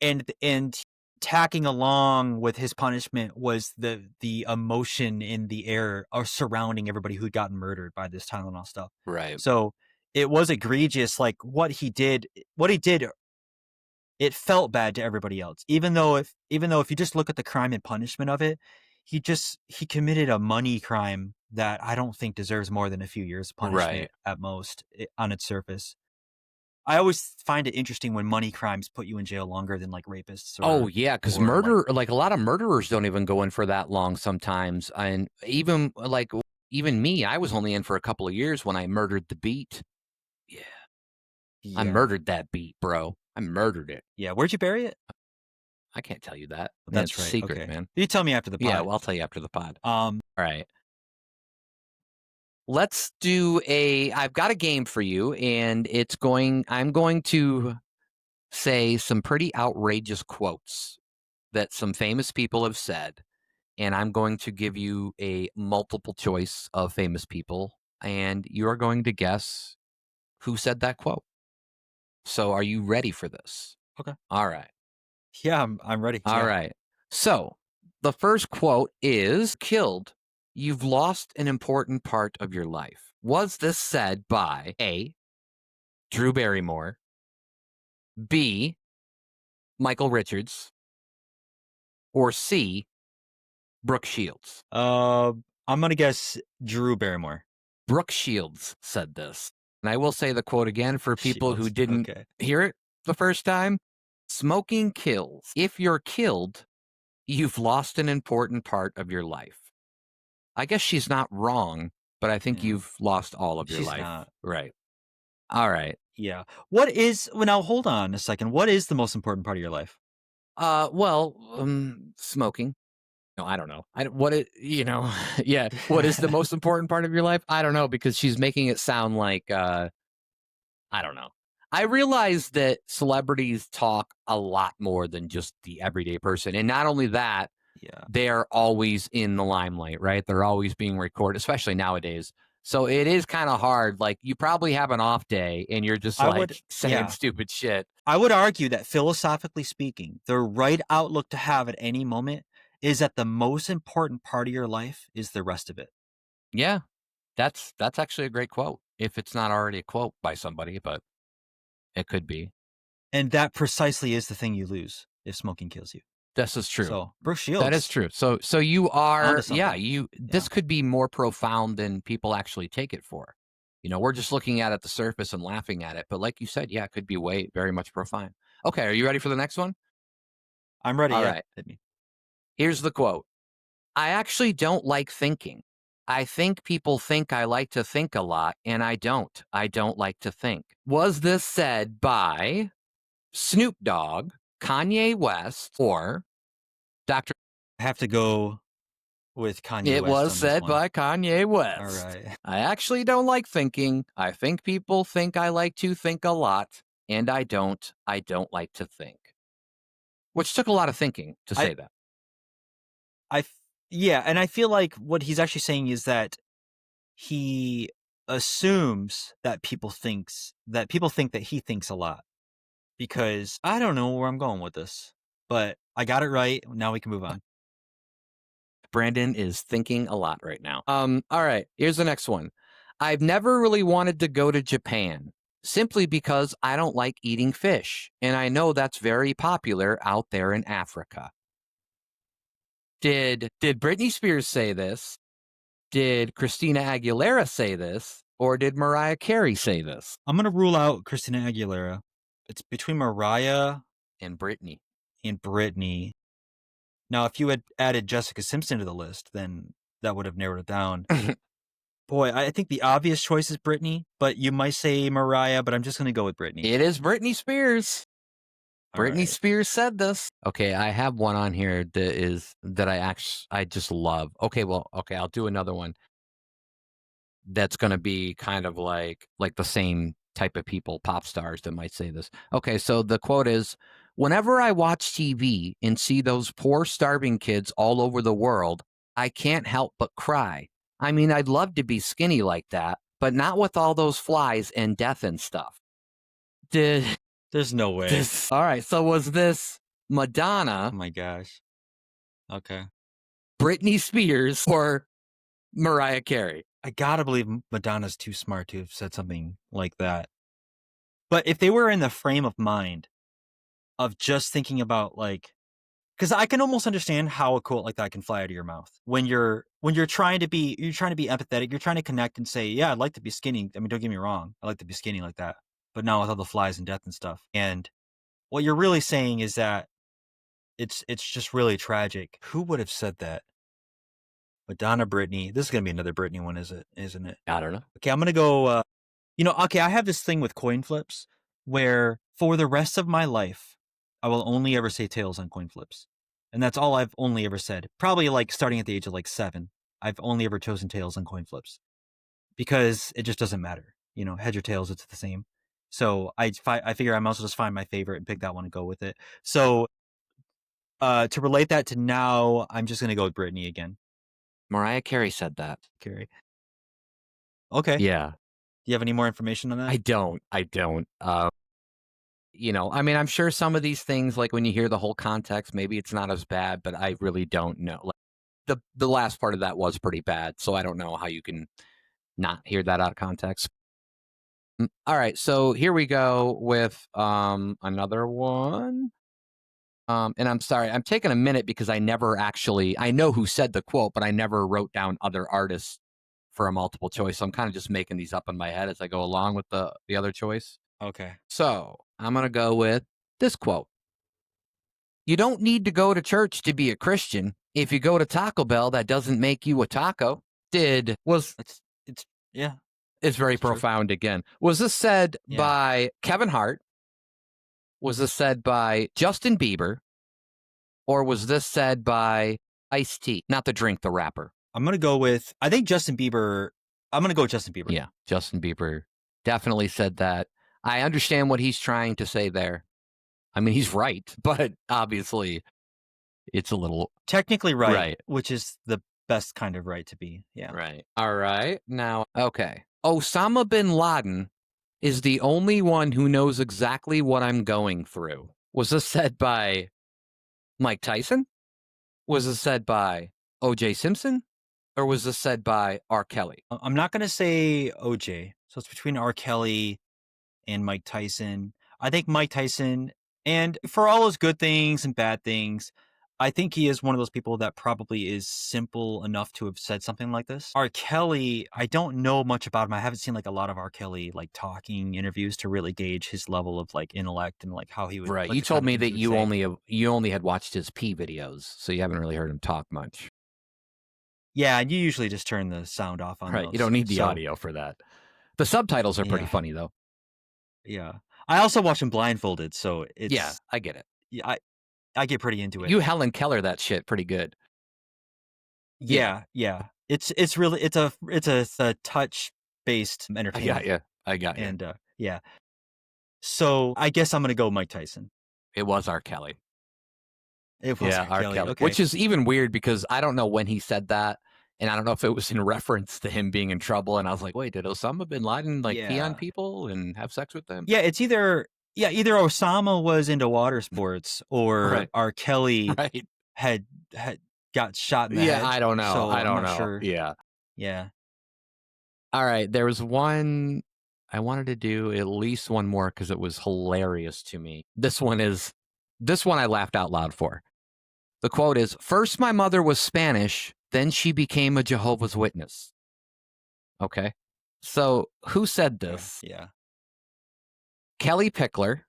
tacking along with his punishment was the emotion in the air or surrounding everybody who'd gotten murdered by this Tylenol stuff.
Right.
So it was egregious, like what he did, it felt bad to everybody else. Even though if you just look at the crime and punishment of it, he committed a money crime that I don't think deserves more than a few years of
Right.
punishment at most on its surface. I always find it interesting when money crimes put you in jail longer than like rapists
Oh yeah, because
or like
murder, like a lot of murderers don't even go in for that long sometimes, and even me, I was only in for a couple of years when I murdered the beat. Yeah, I
yeah.
murdered that beat, bro. I murdered it.
Yeah, where'd you bury it?
I can't tell you that. Man,
That's
it's a
right.
secret,
Okay.
man.
You tell me after the
Yeah,
pod.
well, I'll tell you after the pod.
Um
All right. Let's do I've got a game for you, and I'm going to say some pretty outrageous quotes that some famous people have said. and I'm going to give you a multiple choice of famous people, and you're going to guess who said that quote. So, are you ready for this?
Okay.
All right.
Yeah, I'm ready.
All
Yeah.
right. So, the first quote is killed. You've lost an important part of your life. Was this said by A, Drew Barrymore, B, Michael Richards, or C, Brooke Shields?
Uh, I'm gonna guess Drew Barrymore.
Brooke Shields said this. And I will say the quote again for people who
Shields.
didn't
Okay.
hear it the first time. Smoking kills. If you're killed, you've lost an important part of your life. I guess she's not wrong, but I think
Yeah.
you've lost all of your
She's
life.
not.
Right. All right.
Yeah. What is well, now hold on a second. What is the most important part of your life?
Smoking. No, I don't know. What it, yeah. What is the most important part of your life? I don't know because she's making it sound like, I don't know. I realize that celebrities talk a lot more than just the everyday person. And not only that,
Yeah.
they're always in the limelight, right? They're always being recorded, especially nowadays. So it is kind of hard. Like you probably have an off day and you're just
I would
like saying
yeah.
stupid shit.
I would argue that philosophically speaking, the right outlook to have at any moment is that the most important part of your life is the rest of it.
Yeah, that's actually a great quote. If it's not already a quote by somebody, but it could be.
And that precisely is the thing you lose if smoking kills you.
This is true.
So, Brooke
That is
Shields,
true. So you
onto
are, yeah,
something.
you
Yeah.
this could be more profound than people actually take it for. We're just looking at the surface and laughing at it, but like you said, yeah, it could be way very much profound. Okay, are you ready for the next one?
I'm ready.
All
Yeah.
right.
Hit me.
Here's the quote. I actually don't like thinking. I think people think I like to think a lot, and I don't. I don't like to think. Was this said by Snoop Dogg, Kanye West, or Dr.
I have to go with Kanye
It
West
was
on this
said
one.
by Kanye
All
West.
right.
I actually don't like thinking. I think people think I like to think a lot, and I don't. I don't like to think. Which took a lot of thinking to
I
say that.
I f- yeah, and I feel like what he's actually saying is that he assumes that people think that he thinks a lot because I don't know where I'm going with this, but I got it right. Now we can move on.
Brandon is thinking a lot right now. All right, here's the next one. I've never really wanted to go to Japan simply because I don't like eating fish, and I know that's very popular out there in Africa. Did Britney Spears say this? Did Christina Aguilera say this? Or did Mariah Carey say this?
I'm gonna rule out Christina Aguilera. It's between Mariah
And Britney.
and Britney. Now, if you had added Jessica Simpson to the list, then that would have narrowed it down. Boy, I think the obvious choice is Britney, but you might say Mariah, but I'm just gonna go with Britney.
It is Britney Spears.
All
Britney
right.
Spears said this. Okay, I have one on here that I just love. Okay, I'll do another one that's going to be kind of like the same type of people, pop stars that might say this. Okay, so the quote is, "Whenever I watch TV and see those poor starving kids all over the world, I can't help but cry. I mean, I'd love to be skinny like that, but not with all those flies and death and stuff." Did
There's no way.
this All right, so was this
Oh
Madonna,
my gosh. Okay.
Britney Spears, or Mariah Carey?
I gotta believe Madonna's too smart to have said something like that. But if they were in the frame of mind of just thinking about like, because I can almost understand how a quote like that can fly out of your mouth when you're trying to be empathetic, you're trying to connect and say, yeah, I'd like to be skinny. I mean, don't get me wrong, I like to be skinny like that, but now with all the flies and death and stuff. And what you're really saying is that it's just really tragic. Who would have said that? Madonna, Britney. This is gonna be another Britney one, isn't it?
I don't know.
Okay, I'm gonna go. Okay, I have this thing with coin flips where for the rest of my life, I will only ever say tails on coin flips. And that's all I've only ever said. Probably like starting at the age of like 7, I've only ever chosen tails on coin flips because it just doesn't matter. Heads or tails, it's the same. So I figure I might as well just find my favorite and pick that one and go with it. So To relate that to now, I'm just gonna go with Britney again.
Mariah Carey said that.
Carrie. Okay. Do
Yeah.
you have any more information on that?
I don't. I mean, I'm sure some of these things, like when you hear the whole context, maybe it's not as bad, but I really don't know. Like the last part of that was pretty bad, so I don't know how you can not hear that out of context. All right, so here we go with another one. And I'm sorry, I'm taking a minute because I know who said the quote, but I never wrote down other artists for a multiple choice. So I'm kind of just making these up in my head as I go along with the other choice.
Okay.
So I'm gonna go with this quote. You don't need to go to church to be a Christian. If you go to Taco Bell, that doesn't make you a taco. Did was
It's yeah,
is very
it's true.
profound again. Was this said
Yeah.
by Kevin Hart? Was this said by Justin Bieber? Or was this said by Ice-T? Not the drink, the rapper.
I think Justin Bieber. I'm gonna go with Justin Bieber.
Yeah, Justin Bieber definitely said that. I understand what he's trying to say there. I mean, he's right, but obviously it's a little
Technically right,
right.
which is the best kind of right to be. Yeah.
Right. All right. Now, okay. Osama bin Laden is the only one who knows exactly what I'm going through. Was this said by Mike Tyson? Was this said by OJ Simpson? Or was this said by R. Kelly?
I'm not gonna say OJ. So it's between R. Kelly and Mike Tyson. I think Mike Tyson, and for all his good things and bad things, I think he is one of those people that probably is simple enough to have said something like this. R. Kelly, I don't know much about him. I haven't seen like a lot of R. Kelly like talking interviews to really gauge his level of like intellect and like how he would
Right.
like
You
the kind
told
of
me
things
that
he would say.
you only had watched his pee videos, so you haven't really heard him talk much.
Yeah, and you usually just turn the sound off on
Right. You
those.
don't need the
So
audio for that. The subtitles are pretty
yeah,
funny though.
yeah. I also watch him blindfolded, so
Yeah,
it's
I get it.
yeah, I get pretty into it.
You Helen Keller that shit pretty good. Yeah.
Yeah, yeah. It's really it's a touch-based
I got
entertainment,
you. I got you.
and, yeah. So, I guess I'm gonna go Mike Tyson.
It was R. Kelly.
It was
Yeah,
R.
R.
Kelly,
Kelly.
okay.
Which is even weird because I don't know when he said that. And I don't know if it was in reference to him being in trouble. And I was like, wait, did Osama bin Laden like pee on
Yeah.
people and have sex with them?
Yeah, it's either Osama was into water sports or
Right.
R. Kelly
Right.
had had got shot in the
Yeah,
head,
I don't know.
so
I
I'm
don't
not
know.
sure.
Yeah.
Yeah.
All right, there was one I wanted to do at least one more because it was hilarious to me. This one I laughed out loud for. The quote is, "First my mother was Spanish, then she became a Jehovah's Witness." Okay. So, who said
Okay,
this?
yeah.
Kelly Pickler,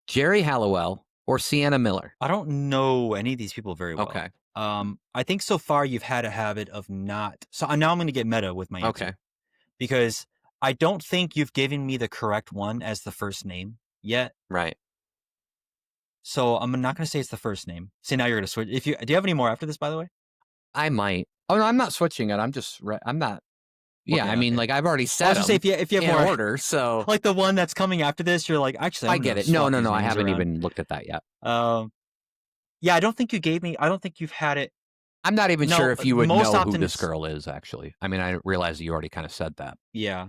Jerry Halliwell, or Sienna Miller?
I don't know any of these people very
Okay.
well. I think so far you've had a habit of not so now I'm gonna get meta with my
Okay.
answer. Because I don't think you've given me the correct one as the first name yet.
Right.
So I'm not going to say it's the first name. See, now you're going to switch. Do you have any more after this, by the way?
I might. Oh no, I'm not switching it. I'm not. Yeah, I
Okay,
mean
okay.
like I've already
I
said
was gonna say
them
if you have
in
more,
order, so
like the one that's coming after this, you're like, actually,
I
I'm
get
gonna
it. No,
swap
no,
these
no, I
names
haven't
around.
even looked at that yet.
Um, yeah, I don't think you gave me. I don't think you've had it.
I'm not even sure
No,
if you would
most
know who
often
this
it's
girl is, actually. I mean, I realize you already kind of said that.
yeah.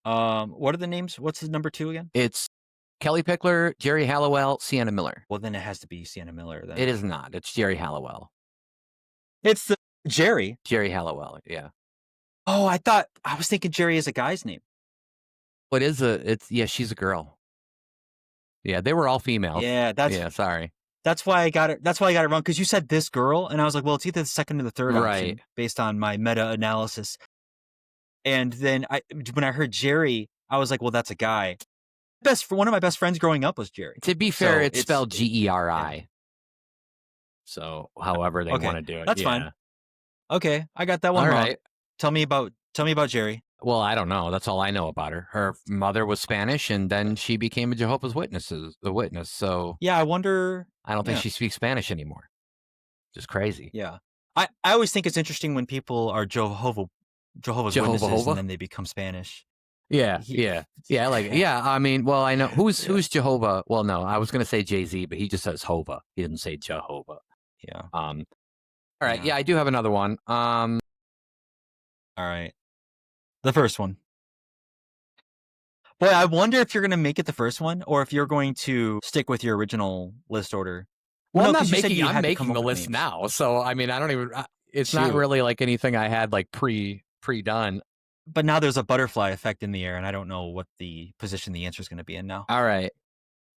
What are the names? What's the number two again?
It's Kelly Pickler, Jerry Halliwell, Sienna Miller.
Well, then it has to be Sienna Miller.
It
Then
is not. It's Jerry Halliwell.
it's the Jerry.
Jerry Halliwell. Yeah.
Oh, I was thinking Jerry is a guy's name.
What is yeah, she's a girl. Yeah, they were all females.
Yeah,
Yeah, sorry.
that's why I got it. That's why I got it wrong because you said this girl, and I was like, well, it's either the second or the third
Right.
option based on my meta analysis. And then when I heard Jerry, I was like, well, that's a guy. One of my best friends growing up was Jerry.
To be fair,
So
it's spelled
yeah.
Geri. So, however they want
Okay,
to do it.
that's fine.
Yeah.
Okay, I got that one
All
wrong.
right.
Tell me about Jerry.
Well, I don't know. That's all I know about her. Her mother was Spanish, and then she became a Jehovah's Witness. So
Yeah, I wonder.
I don't think
Yeah,
she speaks Spanish anymore. Just crazy.
yeah. I always think it's interesting when people are Jehovah's Witnesses and
Jehovah.
then they become Spanish.
Yeah,
He,
yeah, yeah. Like, yeah. I mean, well, I know
yeah,
who's Jehovah. Well, no, I was going to say Jay Z, but he just says Hova. He didn't say Jehovah.
yeah,
Um. All right.
yeah.
Yeah, I do have another one.
All right, the first one. Boy, I wonder if you're gonna make it the first one, or if you're going to stick with your original list order. Well,
Well,
no, because you said you
I'm
had to come
making
up
the
with
list
names.
now. So I mean, I don't even. It's not
Shoot,
really like anything I had like pre done.
but now there's a butterfly effect in the air, and I don't know what the position the answer is going to be in now.
All right.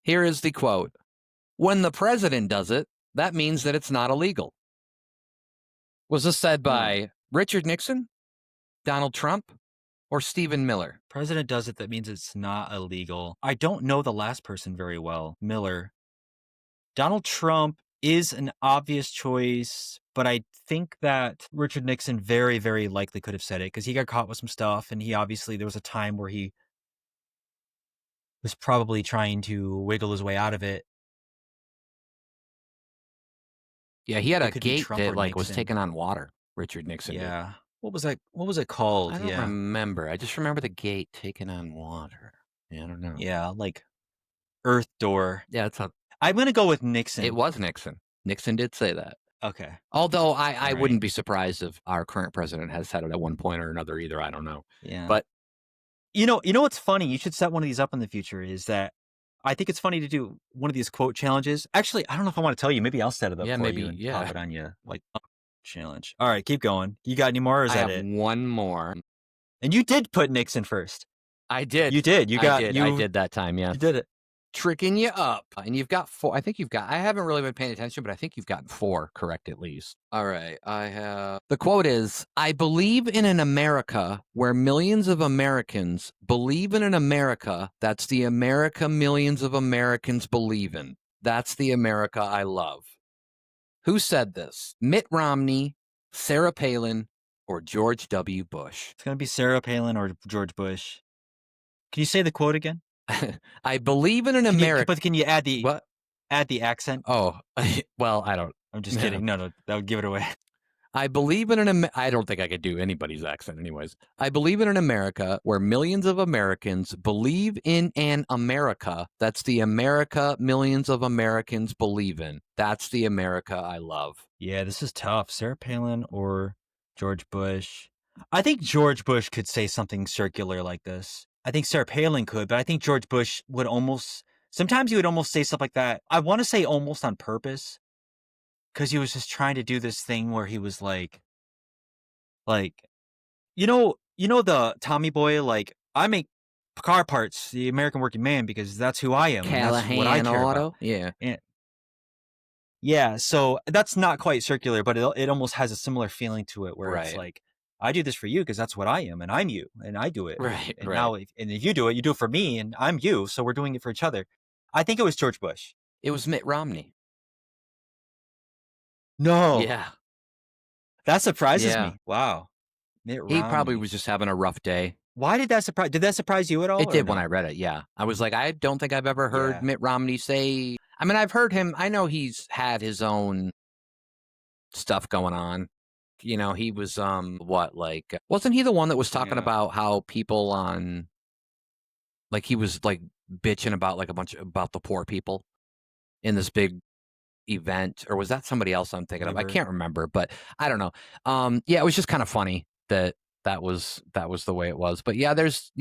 Here is the quote: "When the president does it, that means that it's not illegal." Was this said
Hmm.
by Richard Nixon, Donald Trump, or Stephen Miller?
President does it, that means it's not illegal. I don't know the last person very well. Miller. Donald Trump is an obvious choice, but I think that Richard Nixon very, very likely could have said it because he got caught with some stuff, and he obviously there was a time where he was probably trying to wiggle his way out of it.
Yeah, he had
It
a
could be
gate
Trump
that
or
like was
Nixon.
taking on water. Richard Nixon did.
Yeah. What was that? What was it called?
I don't
Yeah.
remember. I just remember the gate taking on water. Yeah, I don't know.
Yeah. Like Earth Door.
Yeah, it's a,
I'm going to go with
it
Nixon.
was Nixon. Nixon did say that.
Okay.
Although
All
I
right.
wouldn't be surprised if our current president has said it at one point or another either. I don't know.
Yeah.
But
You know what's funny? You should set one of these up in the future. Is that I think it's funny to do one of these quote challenges. Actually, I don't know if I want to tell you. Maybe I'll set it up
yeah,
for you
maybe,
and pop
yeah.
it on you like challenge. All right, keep going. You got any more, or is
I
that
have
it?
one more.
And you did put Nixon first.
I did.
You did. You
I
got
did. I
you.
did that time.
You
Yes.
did it.
Tricking you up. And you've got four. I think you've got, I haven't really been paying attention, but I think you've gotten four correct at least. All right. I have, the quote is, "I believe in an America where millions of Americans believe in an America that's the America millions of Americans believe in. That's the America I love." Who said this? Mitt Romney, Sarah Palin, or George W. Bush?
It's gonna be Sarah Palin or George Bush. Can you say the quote again?
I believe in an
Can you?
America.
But can you
What?
add the accent?
Oh, well, I don't.
I'm just kidding. No, no, that would give it away.
I believe in I don't think I could do anybody's accent, anyways. I believe in an America where millions of Americans believe in an America that's the America millions of Americans believe in. That's the America I love.
Yeah, this is tough. Sarah Palin or George Bush. I think George Bush could say something circular like this. I think Sarah Palin could, but I think George Bush would almost sometimes he would almost say stuff like that. I want to say almost on purpose because he was just trying to do this thing where he was like you know the Tommy Boy, like I make car parts, the American working man, because that's who I am and that's what I
Callahan
care about.
Auto? Yeah.
And yeah, so that's not quite circular, but it almost has a similar feeling to it where it's
Right.
like, I do this for you because that's what I am and I'm you and I do it.
Right.
And
Right.
now, if you do it for me and I'm you. So we're doing it for each other. I think it was George Bush.
It was Mitt Romney.
No,
Yeah.
that surprises
Yeah.
me. Wow. Mitt
He probably
Romney.
was just having a rough day.
Why did that surprise you at all
It
or
did when I
no?
read it, yeah. I was like, I don't think I've ever heard
Yeah.
Mitt Romney say, I mean, I've heard him, I know he's had his own stuff going on. You know, he was what, like, wasn't he the one that was talking
Yeah.
about how people on, like, he was like bitching about like a bunch about the poor people in this big event, or was that somebody else I'm thinking of? I
Labor.
can't remember, but I don't know. Yeah, it was just kind of funny that that was the way it was. But yeah,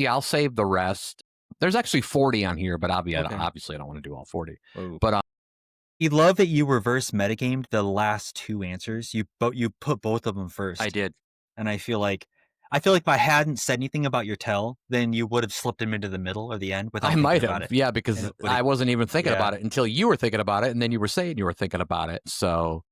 I'll save the rest. There's actually 40 on here, but
Okay.
obviously I don't want to do all 40.
Oh.
But
You love that you reverse metagamed the last two answers. You put both of them
I
first.
did.
And I feel like if I hadn't said anything about your tell, then you would have slipped him into the middle or the end
I
without thinking
might
about
have,
it.
yeah,
And
because
it would have
I wasn't even thinking
yeah,
about it until you were thinking about it, and then you were saying you were thinking about it. So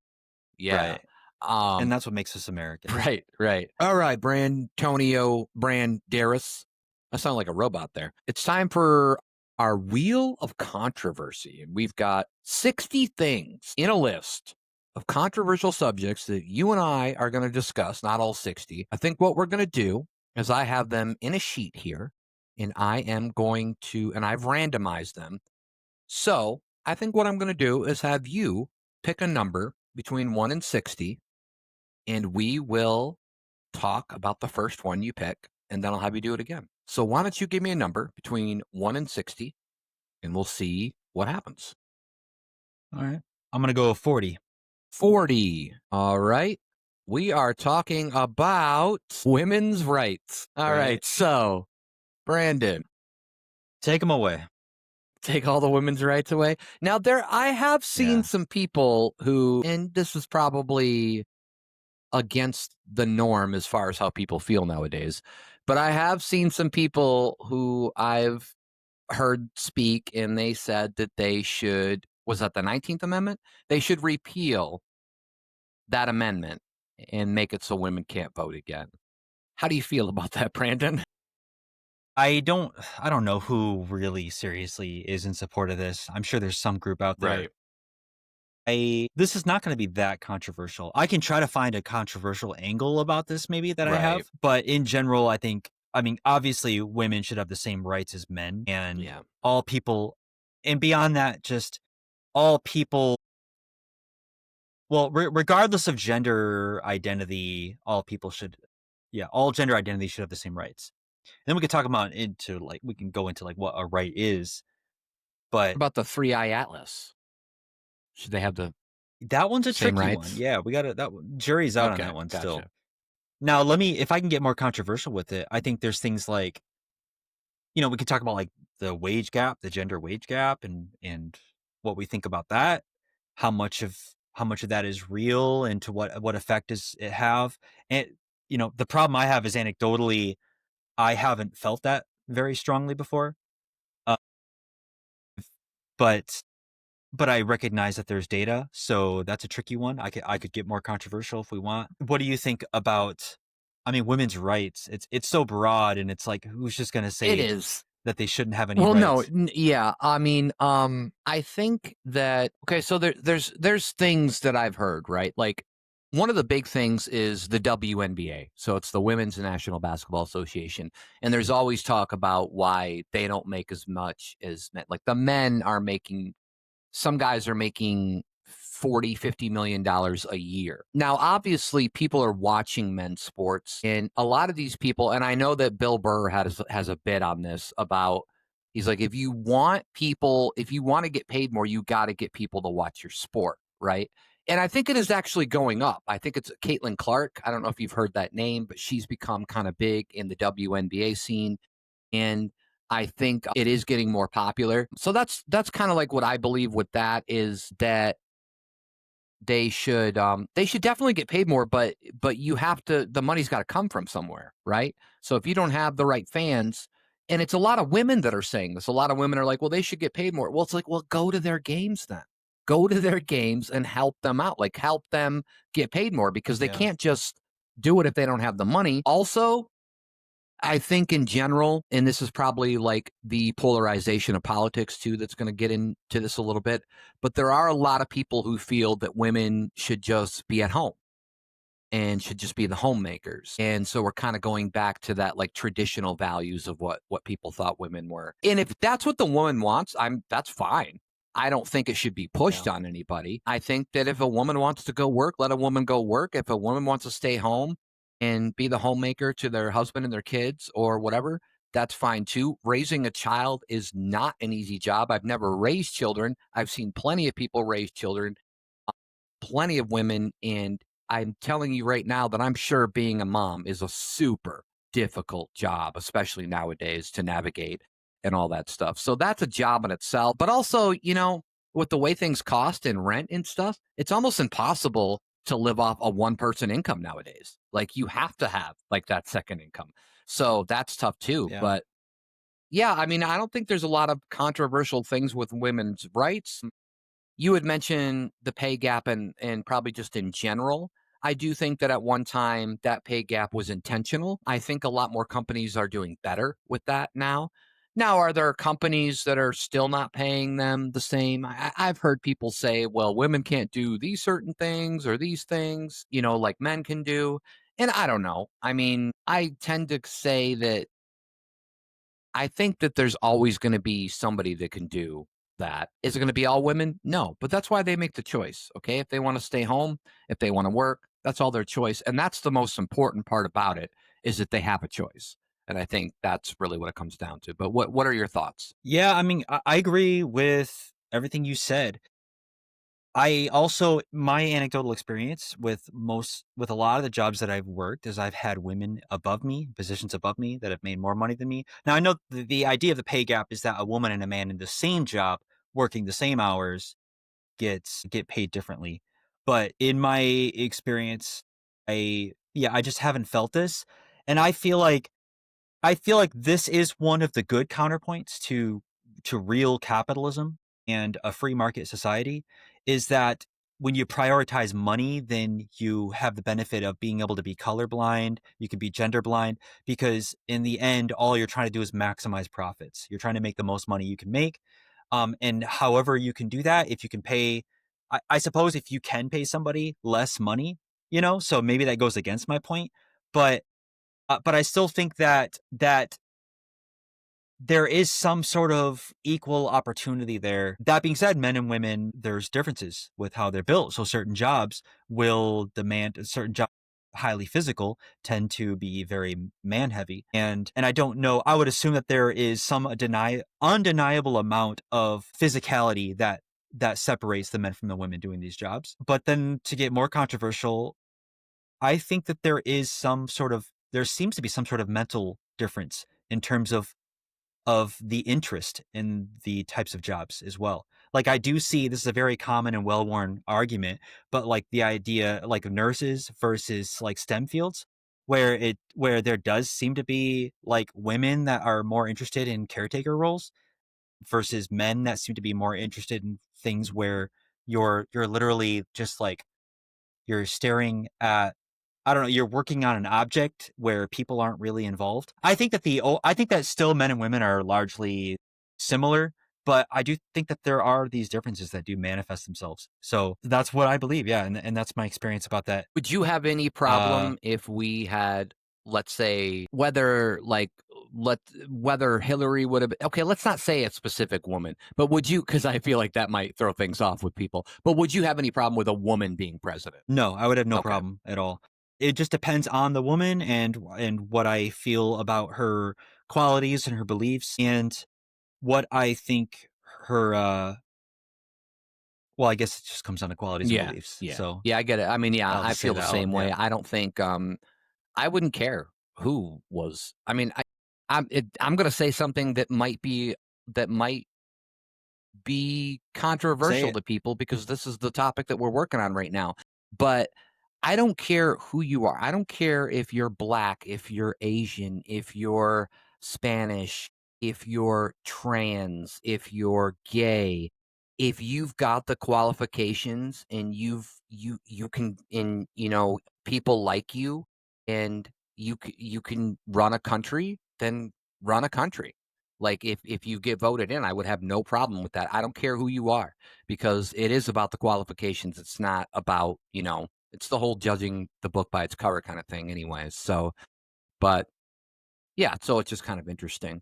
yeah.
right. And
Um,
that's what makes us Americans.
right, right. All right, Brantonio Branderis. I sound like a robot there. It's time for our Wheel of Controversy. And we've got 60 things in a list of controversial subjects that you and I are going to discuss, not all 60. I think what we're going to do is I have them in a sheet here, and I am going to, and I've randomized them. So I think what I'm going to do is have you pick a number between 1 and 60, and we will talk about the first one you pick, and then I'll have you do it again. So why don't you give me a number between 1 and 60 and we'll see what happens.
All right. I'm going to go 40.
40. All right. We are talking about women's rights. All
Right.
right. So, Brandon,
Take them away.
take all the women's rights away. Now, I have seen
Yeah.
some people who, and this is probably against the norm as far as how people feel nowadays, but I have seen some people who I've heard speak and they said that they should, was that the 19th Amendment? They should repeal that amendment and make it so women can't vote again. How do you feel about that, Brandon?
I don't I don't know who really seriously is in support of this. I'm sure there's some group out there.
Right.
This is not going to be that controversial. I can try to find a controversial angle about this maybe that I
Right.
have, but in general I mean obviously women should have the same rights as men, and
Yeah.
all people, and beyond that, just all people, well, regardless of gender identity, all people should, yeah, all gender identities should have the same rights. Then we could talk about into like we can go into like what a right is, but
About the three eye atlas. Should they have the
that one's a
same
tricky one.
rights?
Yeah, we got to jury's out on
Okay.
that one still.
Gotcha.
Now, if I can get more controversial with it, I think there's things like, we can talk about like the wage gap, the gender wage gap, and what we think about that, how much of that is real, and to what effect does it have. And the problem I have is anecdotally, I haven't felt that very strongly before. Uh, but I recognize that there's data, so that's a tricky one. I could get more controversial if we want. What do you think about, I mean, women's rights? It's so broad, and it's like, who's just gonna
It
say
is.
that they shouldn't have any
Well, no,
rights?
yeah. I mean, I think that okay. So there's things that I've heard, right? Like one of the big things is the WNBA. So it's the Women's National Basketball Association, and there's always talk about why they don't make as much as men. Like the men are making, some guys are making 40-50 million dollars a year. Now obviously people are watching men's sports, and a lot of these people, and I know that Bill Burr has a bit on this about, he's like, if you want people, if you want to get paid more, you got to get people to watch your sport, right? And I think it is actually going up. I think it's Caitlin Clark. I don't know if you've heard that name, but she's become kind of big in the WNBA scene, and I think it is getting more popular. So that's kind of like what I believe with that is that they should definitely get paid more, but you have to, the money's got to come from somewhere, right? So if you don't have the right fans, and it's a lot of women that are saying this, a lot of women are like, well, they should get paid more. Well, it's like, well, go to their games then. Go to their games and help them out. Like help them get paid more because they
Yeah,
can't just do it if they don't have the money. Also, I think in general, and this is probably like the polarization of politics too, that's going to get into this a little bit, but there are a lot of people who feel that women should just be at home and should just be the homemakers. And so we're kind of going back to that like traditional values of what people thought women were. And if that's what the woman wants, that's fine. I don't think it should be
yeah,
pushed on anybody. I think that if a woman wants to go work, let a woman go work. If a woman wants to stay home and be the homemaker to their husband and their kids or whatever, that's fine too. Raising a child is not an easy job. I've never raised children. I've seen plenty of people raise children, plenty of women, and I'm telling you right now that I'm sure being a mom is a super difficult job, especially nowadays to navigate and all that stuff. So that's a job in itself. But also, with the way things cost and rent and stuff, it's almost impossible to live off a one person income nowadays. Like you have to have like that second income. So that's tough too.
yeah.
But yeah, I mean, I don't think there's a lot of controversial things with women's rights. You had mentioned the pay gap and probably just in general. I do think that at one time that pay gap was intentional. I think a lot more companies are doing better with that now. Now, are there companies that are still not paying them the same? I've heard people say, well, women can't do these certain things or these things, like men can do. And I don't know. I mean, I tend to say that I think that there's always going to be somebody that can do that. Is it going to be all women? No, but that's why they make the choice. Okay. If they want to stay home, if they want to work, that's all their choice. And that's the most important part about it is that they have a choice. And I think that's really what it comes down to. But what are your thoughts?
Yeah, I mean, I agree with everything you said. I also my anecdotal experience with a lot of the jobs that I've worked is I've had women above me, positions above me that have made more money than me. Now I know the idea of the pay gap is that a woman and a man in the same job working the same hours get paid differently. But in my experience, I just haven't felt this. And I feel like this is one of the good counterpoints to real capitalism and a free market society is that when you prioritize money, then you have the benefit of being able to be colorblind. You can be gender blind because in the end, all you're trying to do is maximize profits. You're trying to make the most money you can make. And however you can do that, if you can pay, I suppose if you can pay somebody less money, so maybe that goes against my point, but but I still think that there is some sort of equal opportunity there. That being said, men and women, there's differences with how they're built. So certain jobs will demand certain jobs highly physical tend to be very man heavy. And I don't know, I would assume that there is some undeniable amount of physicality that separates the men from the women doing these jobs. But then to get more controversial, I think that there seems to be some sort of mental difference in terms of the interest in the types of jobs as well. Like I do see this is a very common and well-worn argument, but like the idea like of nurses versus like STEM fields where there does seem to be like women that are more interested in caretaker roles versus men that seem to be more interested in things where you're literally just like you're staring at I don't know, you're working on an object where people aren't really involved. I think that still men and women are largely similar, but I do think that there are these differences that do manifest themselves. So that's what I believe, yeah, and that's my experience about that.
Would you have any
Uh,
problem if we had, let's say, whether Hillary would have, okay, let's not say a specific woman, but would you, because I feel like that might throw things off with people, but would you have any problem with a woman being president?
no, I would have no
Okay.
problem at all. It just depends on the woman and what I feel about her qualities and her beliefs and what I think her well, I guess it just comes down to qualities and
Yeah.
beliefs.
Yeah.
So
Yeah, I get it. I mean, yeah,
I'll
I
just say
feel the
that out.
same way.
Yeah.
I don't think, I wouldn't care who was, I mean, I'm going to say something that might be
Say
controversial
it.
to people because this is the topic that we're working on right now. But I don't care who you are. I don't care if you're black, if you're Asian, if you're Spanish, if you're trans, if you're gay. If you've got the qualifications and you can and people like you and you can run a country, then run a country. Like if you get voted in, I would have no problem with that. I don't care who you are because it is about the qualifications. It's not about, it's the whole judging the book by its cover kind of thing anyways. So, but yeah, so it's just kind of interesting.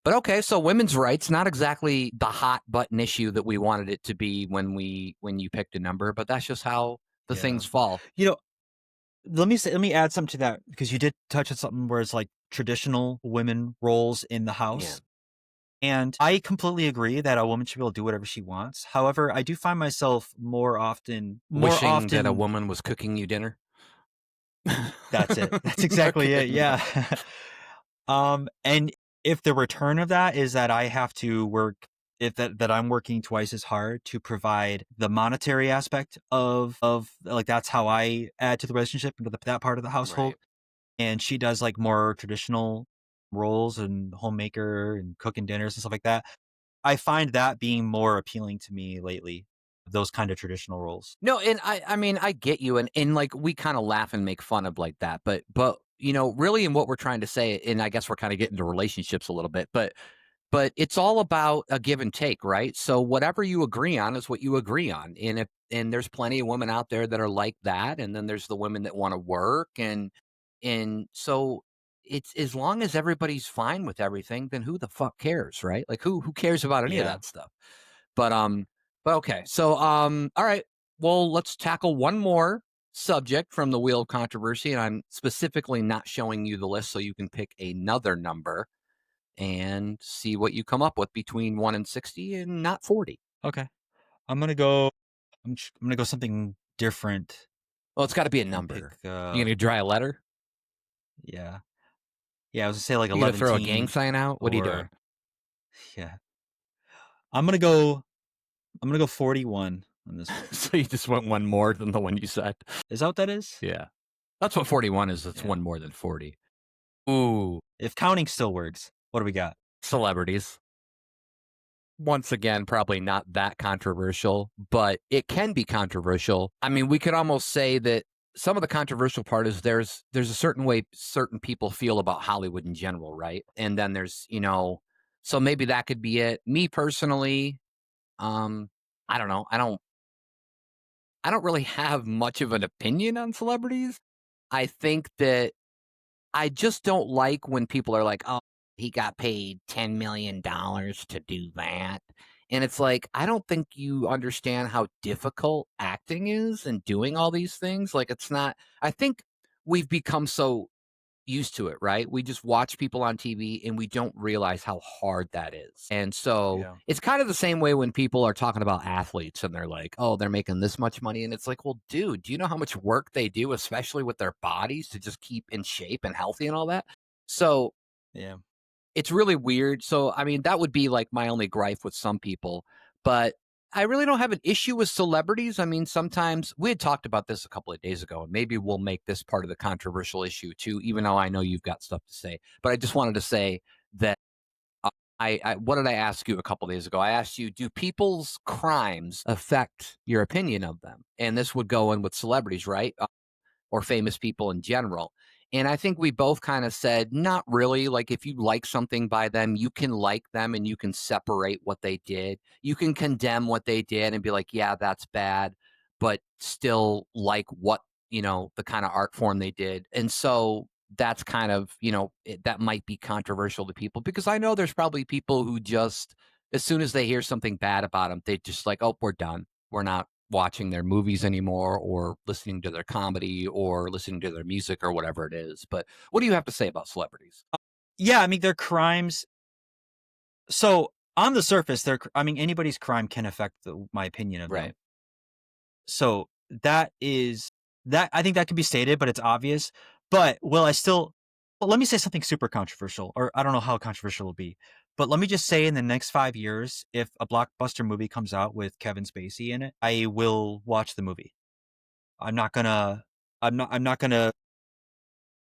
But okay, so women's rights not exactly the hot button issue that we wanted it to be when you picked a number, but that's just how the
Yeah.
things fall.
You know, let me add something to that because you did touch on something where it's like traditional women roles in the
Yeah.
house. And I completely agree that a woman should be able to do whatever she wants. However, I do find myself more
Wishing that a
often
woman was cooking you dinner.
that's it. That's exactly
Okay,
it.
no.
Yeah. And if the return of that is that I have to work if that I'm working twice as hard to provide the monetary aspect of like that's how I add to the relationship into that part of the household.
Right.
And she does like more traditional roles and homemaker and cooking dinners and stuff like that. I find that being more appealing to me lately. Those kind of traditional roles.
No, and I mean, I get you, and like we kind of laugh and make fun of like that, but really, in what we're trying to say, and I guess we're kind of getting to relationships a little bit, but it's all about a give and take, right? So whatever you agree on is what you agree on, and there's plenty of women out there that are like that, and then there's the women that want to work, and so it's as long as everybody's fine with everything, then who the fuck cares, right? Like who cares about any of
Yeah.
that stuff? But but okay. So all right. Well, let's tackle one more subject from the Wheel of Controversy, and I'm specifically not showing you the list so you can pick another number and see what you come up with between 1 and 60 and not 40.
Okay. I'm gonna go. I'm gonna go something different
Well, it's got to be a
and pick.
number. You going to try a letter?
Yeah, yeah. I was gonna say like
You going to throw a gang
11
sign out? What are you doing?
or yeah. I'm gonna go. I'm gonna go 41 on this one.
So you just went one more than the one you said.
Is that what that is?
Yeah. That's what 41 is. It's
Yeah.
one more than 40. Ooh,
If counting still works, what do we got?
celebrities. Once again, probably not that controversial, but it can be controversial. I mean, we could almost say that some of the controversial part is there's a certain way certain people feel about Hollywood in general, right? And then there's, so maybe that could be it. Me personally, um, I don't know. I don't really have much of an opinion on celebrities. I think that I just don't like when people are like, "Oh, he got paid $10 million to do that." And it's like, I don't think you understand how difficult acting is and doing all these things. Like, it's not, I think we've become so used to it, right? We just watch people on TV and we don't realize how hard that is. And so
Yeah.
it's kind of the same way when people are talking about athletes and they're like, oh, they're making this much money. And it's like, well, dude, do you know how much work they do, especially with their bodies to just keep in shape and healthy and all that? So
Yeah.
it's really weird. So, I mean, that would be like my only gripe with some people, but I really don't have an issue with celebrities. I mean, sometimes we had talked about this a couple of days ago, and maybe we'll make this part of the controversial issue too, even though I know you've got stuff to say. But I just wanted to say that what did I ask you a couple of days ago? I asked you, do people's crimes affect your opinion of them? And this would go in with celebrities, right? Or famous people in general. And I think we both kind of said, not really. Like, if you like something by them, you can like them and you can separate what they did. You can condemn what they did and be like, yeah, that's bad, but still like what, the kind of art form they did. And so that's kind of, that might be controversial to people because I know there's probably people who just, as soon as they hear something bad about them, they just like, oh, we're done. We're not watching their movies anymore or listening to their comedy or listening to their music or whatever it is. But what do you have to say about celebrities?
Yeah. I mean, their crimes. So on the surface, I mean, anybody's crime can affect my opinion of them.
Right.
So that is that. I think that can be stated, but it's obvious. But will I still? Well, let me say something super controversial, or I don't know how controversial it'll be. But let me just say, in the next 5 years, if a blockbuster movie comes out with Kevin Spacey in it, I will watch the movie. I'm not gonna. I'm not. I'm not gonna.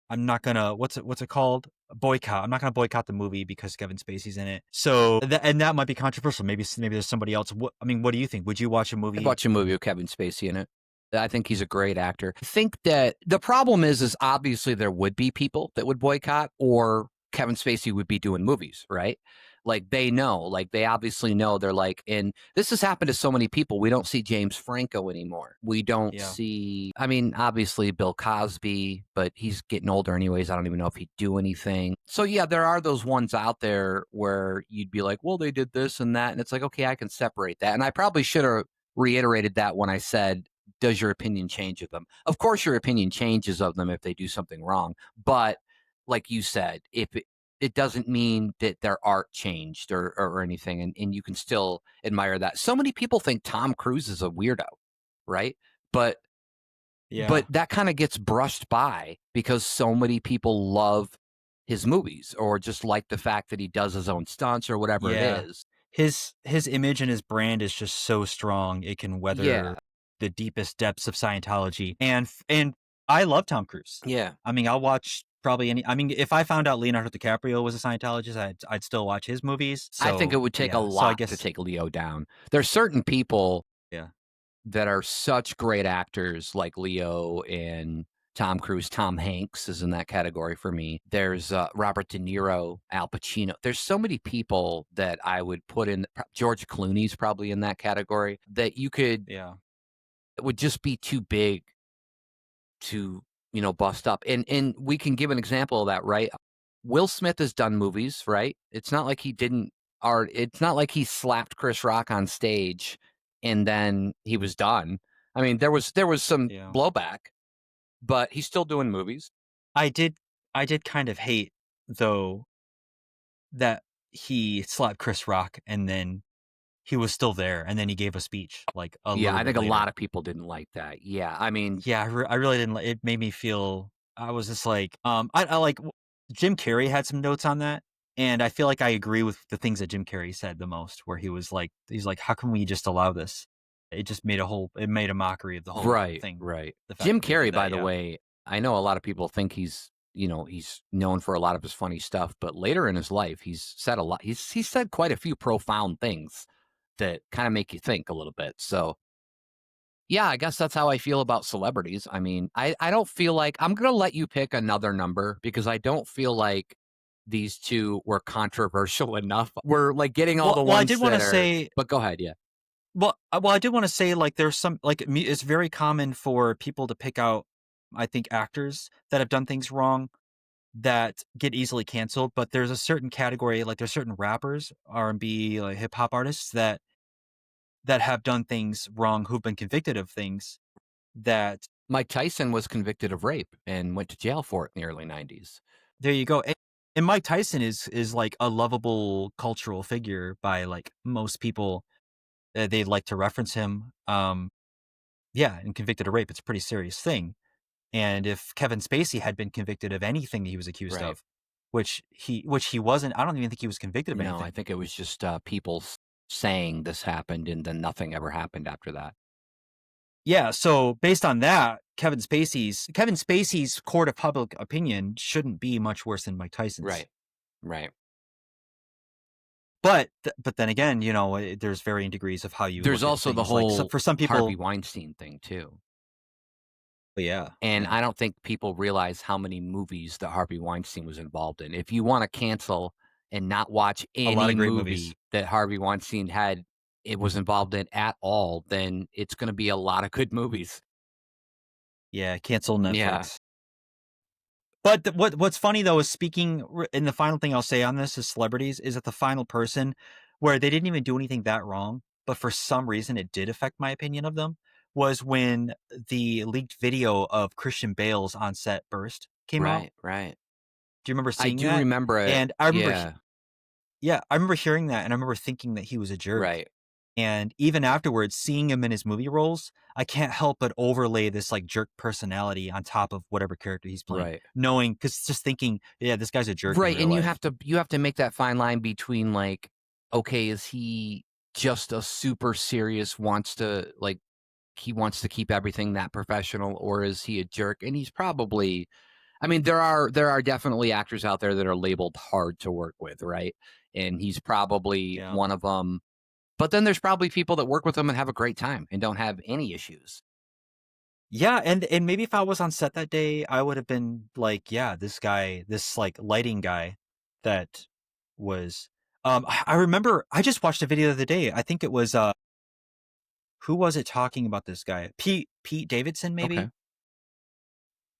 I'm not gonna. What's it called? Boycott. I'm not gonna boycott the movie because Kevin Spacey's in it. So that might be controversial. Maybe there's somebody else. I mean, what do you think? Would you watch a
I'd
movie?
watch a movie with Kevin Spacey in it. I think he's a great actor. I think that the problem is obviously there would be people that would boycott or Kevin Spacey would be doing movies, right? Like they know, like they obviously know they're like, and this has happened to so many people. We don't see James Franco anymore. We don't
Yeah.
see, I mean, obviously Bill Cosby, but he's getting older anyways. I don't even know if he'd do anything. So yeah, there are those ones out there where you'd be like, well, they did this and that. And it's like, okay, I can separate that. And I probably should have reiterated that when I said, does your opinion change of them? Of course, your opinion changes of them if they do something wrong. But like you said, if it doesn't mean that their art changed or anything, and you can still admire that. So many people think Tom Cruise is a weirdo, right? But
Yeah.
that kind of gets brushed by because so many people love his movies or just like the fact that he does his own stunts or whatever it
Yeah.
is.
His image and his brand is just so strong. It can
Yeah,
weather the deepest depths of Scientology. And I love Tom Cruise.
yeah.
I mean, I'll watch probably any. I mean, if I found out Leonardo DiCaprio was a Scientologist, I'd still watch his movies.
I think it
So
would take a
yeah. So I
lot to
guess
take Leo down. There's certain people
yeah.
that are such great actors like Leo and Tom Cruise. Tom Hanks is in that category for me. There's Robert De Niro, Al Pacino. There's so many people that I would put in. George Clooney's probably in that category that you could,
Yeah.
it would just be too big to, bust up. And we can give an example of that, right? Will Smith has done movies, right? It's not like he didn't art. It's not like he slapped Chris Rock on stage and then he was done. I mean, there was some
Yeah.
blowback, but he's still doing movies.
I did I did kind of hate, though, that he slapped Chris Rock and then he was still there and then he gave a speech, like, a
Yeah,
little
I
bit
think a lot
later.
of people didn't like that. Yeah, I mean,
Yeah, I really didn't it made me feel I was just like, I like Jim Carrey had some notes on that, and I feel like I agree with the things that Jim Carrey said the most, where he's like, "How can we just allow this?" It made a mockery of the whole
right,
thing,
right.
the fact
Jim
that they did
Carrey, by
that,
the
yeah.
way, I know a lot of people think he's known for a lot of his funny stuff, but later in his life, he's said a lot. He's said quite a few profound things that kind of make you think a little bit. So, yeah, I guess that's how I feel about celebrities. I mean, I don't feel like I'm gonna let you pick another number because I don't feel like these two were controversial enough. We're like getting all the
Well, I
ones
did
that
wanna
are.
say
But go ahead, yeah.
I did wanna say, like, there's some like, me it's very common for people to pick out, I think, actors that have done things wrong that get easily canceled, but there's a certain category, like, there's certain rappers, R&B, like, hip hop artists that have done things wrong, who've been convicted of things that
Mike Tyson was convicted of rape and went to jail for it in the early '90s.
there you go, and Mike Tyson is, like, a lovable cultural figure by, like, most people, they like to reference him, yeah, and convicted of rape, it's a pretty serious thing. And if Kevin Spacey had been convicted of anything that he was accused
Right.
of, which he wasn't, I don't even think he was convicted of
No, I
anything.
think it was just people saying this happened and then nothing ever happened after that.
Yeah, so based on that, Kevin Spacey's court of public opinion shouldn't be much worse than Mike Tyson's.
Right. Right.
But then again, there's varying degrees of how you
There's
look at
also the
things. Like, so
whole
for some
Harvey
people,
Weinstein thing too.
yeah,
And
yeah,
I don't think people realize how many movies that Harvey Weinstein was involved in. If you want to cancel and not watch
a lot
any
of great movies.
movie that Harvey Weinstein had it was involved in at all, then it's going to be a lot of good movies.
Yeah, cancel
Yeah.
Netflix. But what's funny though is and the final thing I'll say on this is celebrities is that the final person where they didn't even do anything that wrong, but for some reason it did affect my opinion of them was when the leaked video of Christian Bale's on set burst came out.
Right, right.
Do you remember
I
seeing
do
that?
remember it.
And I remember,
Yeah.
yeah, I remember hearing that, and I remember thinking that he was a jerk.
Right,
And even afterwards, seeing him in his movie roles, I can't help but overlay this like jerk personality on top of whatever character he's playing.
right.
Knowing, because just thinking, yeah, this guy's a jerk in
Right,
real
and you
life.
have to make that fine line between, like, okay, is he just a super serious he wants to keep everything that professional, or is he a jerk? And he's probably I mean, there are definitely actors out there that are labeled hard to work with, right? And he's probably
Yeah.
one of them. But then there's probably people that work with him and have a great time and don't have any issues.
Yeah, and maybe if I was on set that day, I would have been like, yeah, this guy, this like lighting guy that was I remember I just watched a video the other day. I think it was who was it talking about this guy? Pete Davidson,
Okay.
maybe?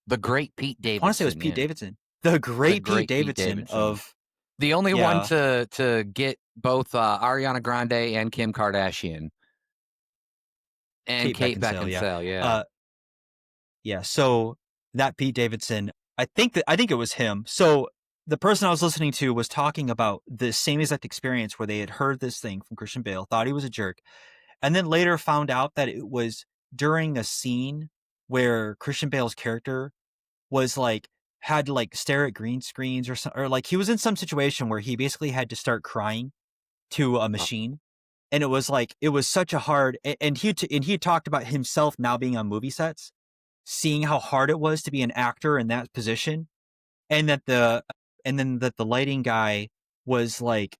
The great Pete
I want to say it was
Davidson,
Pete
yeah.
Davidson. The
The
great Pete
great Pete
Davidson
Davidson.
of
The only one
yeah,
to get both, Ariana Grande and Kim Kardashian and
Kate
Kate
Beckinsale, yeah.
Beckinsale, yeah.
Uh yeah, so that Pete Davidson, I think it was him. So the person I was listening to was talking about the same exact experience where they had heard this thing from Christian Bale, thought he was a jerk, and then later found out that it was during a scene where Christian Bale's character was like had to like stare at green screens or something, or like he was in some situation where he basically had to start crying to a
Oh,
machine. And it was like it was such a hard and he talked about himself now being on movie sets, seeing how hard it was to be an actor in that position, and that the lighting guy was like,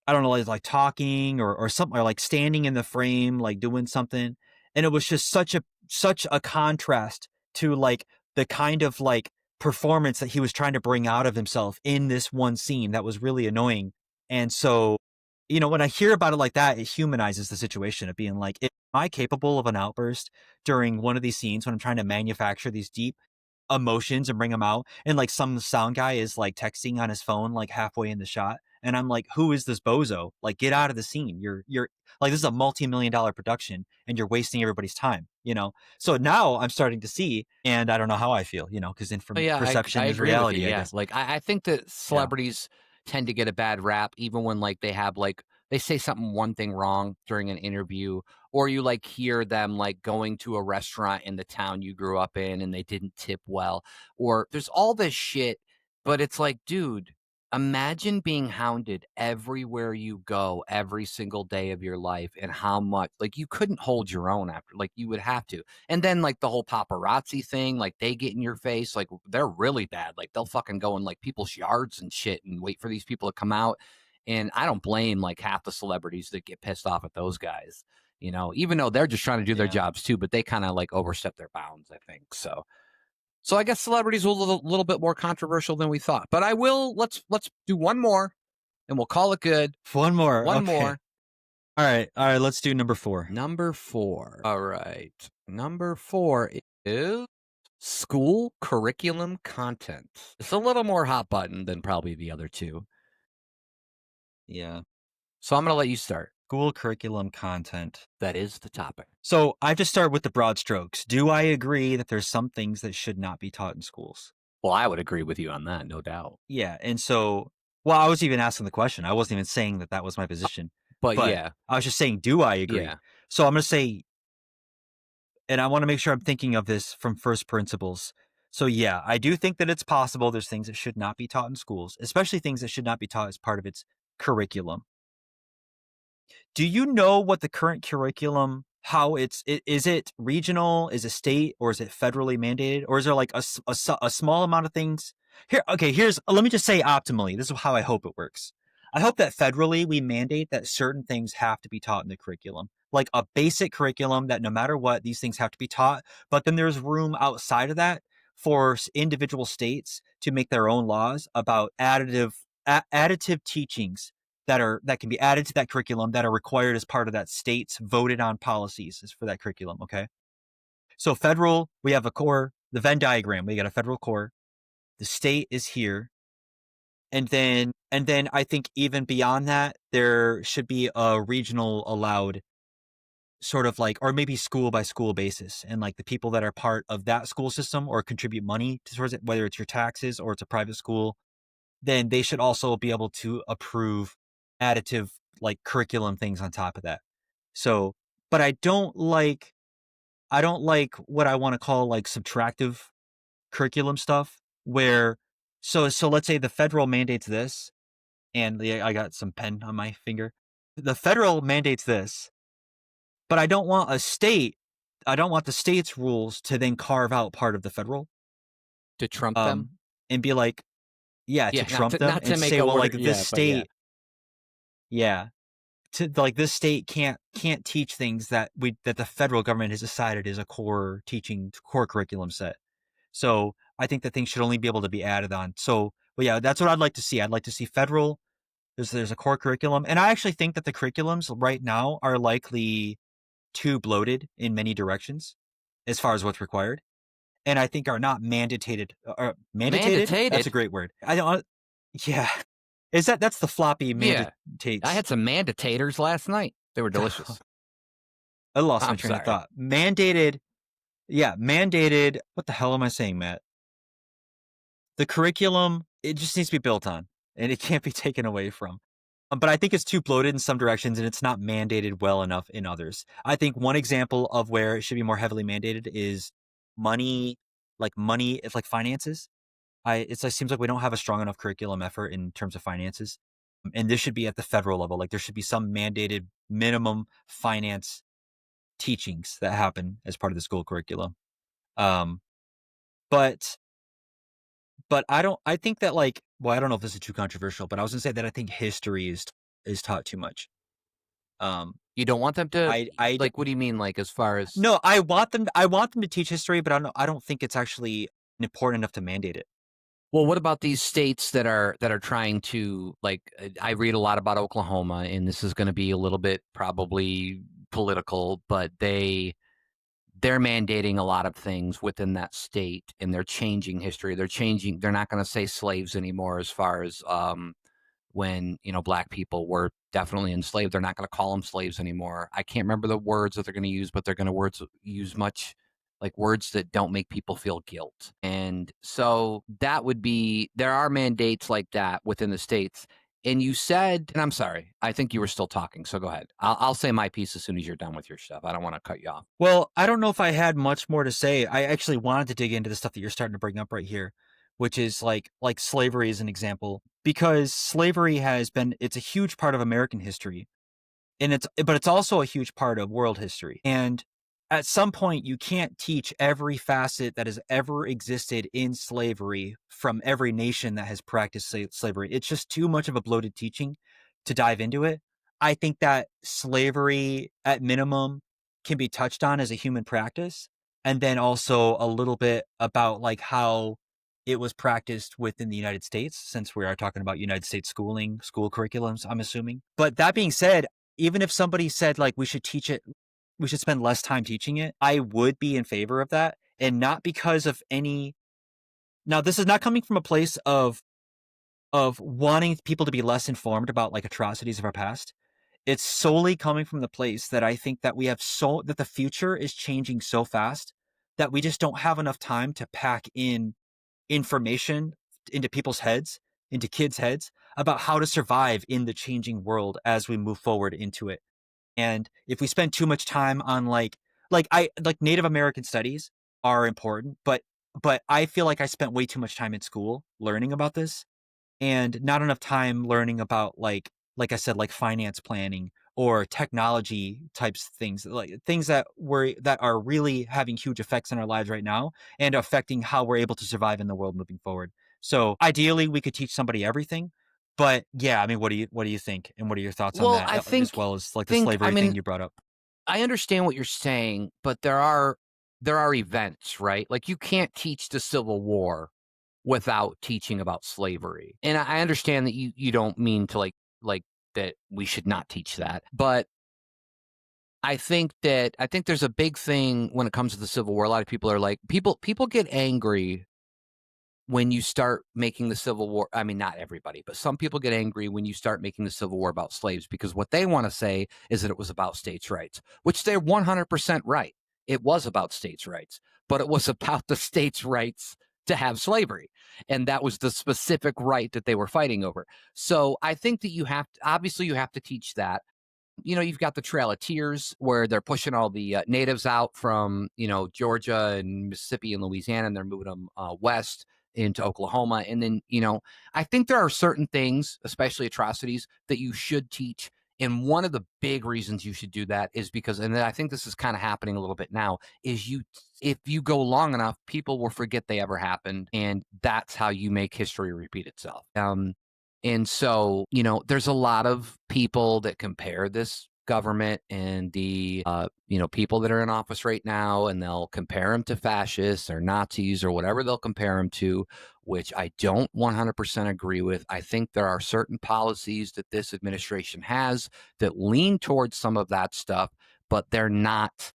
I don't know, like talking or something, or like standing in the frame, like doing something. And it was just such a contrast to like the kind of like performance that he was trying to bring out of himself in this one scene that was really annoying. And so, when I hear about it like that, it humanizes the situation of being like, am I capable of an outburst during one of these scenes when I'm trying to manufacture these deep emotions and bring them out? And like some sound guy is like texting on his phone, like halfway in the shot, And I'm like, who is this bozo? Like, get out of the scene. You're like, this is a multi-million-dollar production and you're wasting everybody's time, you know? So now I'm starting to see, and I don't know how I feel, you know, because
Oh,
from
yeah, I
perception is
agree with you,
reality, I
yeah,
guess.
like, I think that
Yeah.
celebrities tend to get a bad rap even when, like, they have, like they say something one thing wrong during an interview, or you, like, hear them, like, going to a restaurant in the town you grew up in and they didn't tip well, or there's all this shit, but it's like, dude, imagine being hounded everywhere you go every single day of your life and how much like, you couldn't hold your own after like, you would have to. And then, like, the whole paparazzi thing, like, they get in your face, like, they're really bad, like, they'll fucking go in, like, people's yards and shit and wait for these people to come out, and I don't blame, like, half the celebrities that get pissed off at those guys, you know, even though they're just trying to do their
Yeah.
jobs too, but they kinda, like, overstep their bounds, I think, so so I guess celebrities are a little bit more controversial than we thought, but I will let's do one more, and we'll call it good.
One more.
One
Okay.
more.
All right. All right. Let's do number 4.
Number 4. Alright. Number 4 is school curriculum content. It's a little more hot button than probably the other 2.
Yeah.
So I'm gonna let you start.
School curriculum content.
That is the topic.
So I just start with the broad strokes. Do I agree that there's some things that should not be taught in schools?
Well, I would agree with you on that, no doubt.
Yeah. And so, well, I was even asking the question. I wasn't even saying that that was my position,
But
but
yeah,
I was just saying, do I agree?
yeah.
So I'm going to say, and I want to make sure I'm thinking of this from first principles. So yeah, I do think that it's possible there's things that should not be taught in schools, especially things that should not be taught as part of its curriculum. Do you know what the current curriculum, how is it regional, is it state, or is it federally mandated, or is there like a small amount of things? Here, okay, here's let me just say optimally. This is how I hope it works. I hope that federally we mandate that certain things have to be taught in the curriculum, like a basic curriculum that no matter what, these things have to be taught. But then there's room outside of that for individual states to make their own laws about additive teachings that can be added to that curriculum that are required as part of that state's voted on policies for that curriculum. Okay. So federal, we have a core, the Venn diagram, we got a federal core, the state is here. And then I think even beyond that, there should be a regional allowed sort of like, or maybe school by school basis. And like the people that are part of that school system or contribute money towards it, whether it's your taxes or it's a private school, then they should also be able to approve additive like curriculum things on top of that. So, but I don't like what I want to call like subtractive curriculum stuff where so let's say the federal mandates this and I got some pen on my finger. The federal mandates this, but I don't want the state's rules to then carve out part of the federal
To trump them?
um and be like, yeah, to
Yeah, not
trump
to
them
not to
and
make
say,
a
well,
word
like this
yeah, but yeah.
state, yeah, to like this state can't teach things that the federal government has decided is a core curriculum set. So I think that things should only be able to be added on. So, but yeah, that's what I'd like to see. I'd like to see federal. There's a core curriculum, and I actually think that the curriculums right now are likely too bloated in many directions as far as what's required, and I think are not mandated. Mandated? That's a
Mandated?
great word. I don't. Yeah, is that's the floppy
Yeah. I
mandates.
had some mandatators last night. They were delicious.
I lost my
I'm
train of
sorry.
thought. Mandated. Yeah, mandated. What the hell am I saying, Matt? The curriculum, it just needs to be built on and it can't be taken away from. But I think it's too bloated in some directions and it's not mandated well enough in others. I think one example of where it should be more heavily mandated is money, it's like finances. It seems like we don't have a strong enough curriculum effort in terms of finances. And this should be at the federal level. Like there should be some mandated minimum finance teachings that happen as part of the school curriculum. Um, but I think that like, well, I don't know if this is too controversial, but I was gonna say that I think history is taught too much. Um,
You don't want them to
I
like, what do you mean, like, as far as
no, I want them to teach history, but I don't think it's actually important enough to mandate it.
well, what about these states that are trying to, like, I read a lot about Oklahoma, and this is gonna be a little bit probably political, but they're mandating a lot of things within that state, and they're changing history. They're not gonna say slaves anymore as far as, when, black people were definitely enslaved. They're not going to call them slaves anymore. I can't remember the words that they're going to use, but they're going to use much like words that don't make people feel guilt. And so that would be, there are mandates like that within the states. And you said, and I'm sorry, I think you were still talking. So go ahead. I'll say my piece as soon as you're done with your stuff. I don't want to cut you off.
Well, I don't know if I had much more to say. I actually wanted to dig into the stuff that you're starting to bring up right here, which is like slavery as an example, because slavery has been it's a huge part of American history, and it's also a huge part of world history. And at some point you can't teach every facet that has ever existed in slavery from every nation that has practiced slavery. It's just too much of a bloated teaching to dive into it. I think that slavery at minimum can be touched on as a human practice, and then also a little bit about like how it was practiced within the United States, since we are talking about United States school curriculums, I'm assuming. But that being said, even if somebody said like we should teach it, we should spend less time teaching it, I would be in favor of that. And not because of any, now this is not coming from a place of wanting people to be less informed about like atrocities of our past. It's solely coming from the place that I think that that the future is changing so fast that we just don't have enough time to pack in information into people's heads, into kids' heads, about how to survive in the changing world as we move forward into it. And if we spend too much time on like Native American studies are important, but I feel like I spent way too much time in school learning about this, and not enough time learning about like I said, like finance planning or technology types things, like things that are really having huge effects in our lives right now and affecting how we're able to survive in the world moving forward. So ideally we could teach somebody everything. But yeah, I mean, what do you think? And what are your thoughts on
Well,
that?
I
As
think,
well as like the
think, I
slavery thing
mean,
you brought up.
I understand what you're saying, but there are events, right? Like you can't teach the Civil War without teaching about slavery. And I understand that you don't mean to like that we should not teach that. But I think there's a big thing when it comes to the Civil War. A lot of people are like people get angry when you start making the Civil War. I mean, not everybody, but some people get angry when you start making the Civil War about slaves because what they want to say is that it was about states' rights, which they're 100% right. It was about states' rights, but it was about the states' rights to have slavery. And that was the specific right that they were fighting over. So I think that obviously, you have to teach that. You've got the Trail of Tears where they're pushing all the natives out from, Georgia and Mississippi and Louisiana, and they're moving them west into Oklahoma. And then, I think there are certain things, especially atrocities, that you should teach. And one of the big reasons you should do that is because, and I think this is kind of happening a little bit now, is if you go long enough, people will forget they ever happened. And that's how you make history repeat itself. And so, there's a lot of people that compare this government and the, people that are in office right now, and they'll compare them to fascists or Nazis or whatever they'll compare them to, which I don't 100% agree with. I think there are certain policies that this administration has that lean towards some of that stuff, but they're not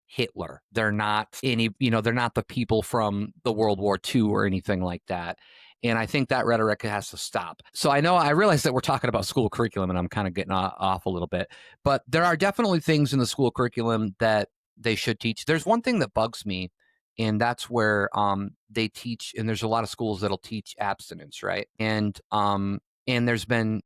Hitler. They're not the people from the World War II or anything like that. And I think that rhetoric has to stop. So I realize that we're talking about school curriculum and I'm kind of getting off a little bit, but there are definitely things in the school curriculum that they should teach. There's one thing that bugs me, and that's where they teach, and there's a lot of schools that'll teach abstinence, right? And there's been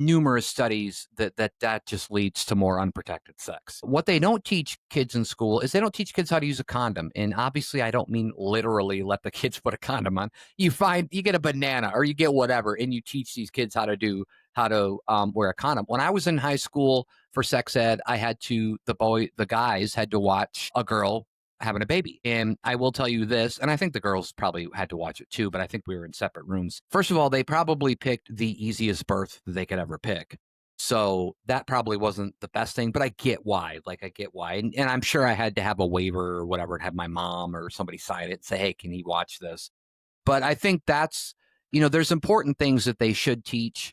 numerous studies that just leads to more unprotected sex. What they don't teach kids in school is they don't teach kids how to use a condom. And obviously, I don't mean literally let the kids put a condom on. You get a banana or you get whatever, and you teach these kids how to wear a condom. When I was in high school for sex ed, the guys had to watch a girl having a baby. And I will tell you this, and I think the girls probably had to watch it too, but I think we were in separate rooms. First of all, they probably picked the easiest birth that they could ever pick. So that probably wasn't the best thing, but I get why. Like, I get why. And I'm sure I had to have a waiver or whatever, and have my mom or somebody sign it and say, hey, can he watch this? But I think there's important things that they should teach.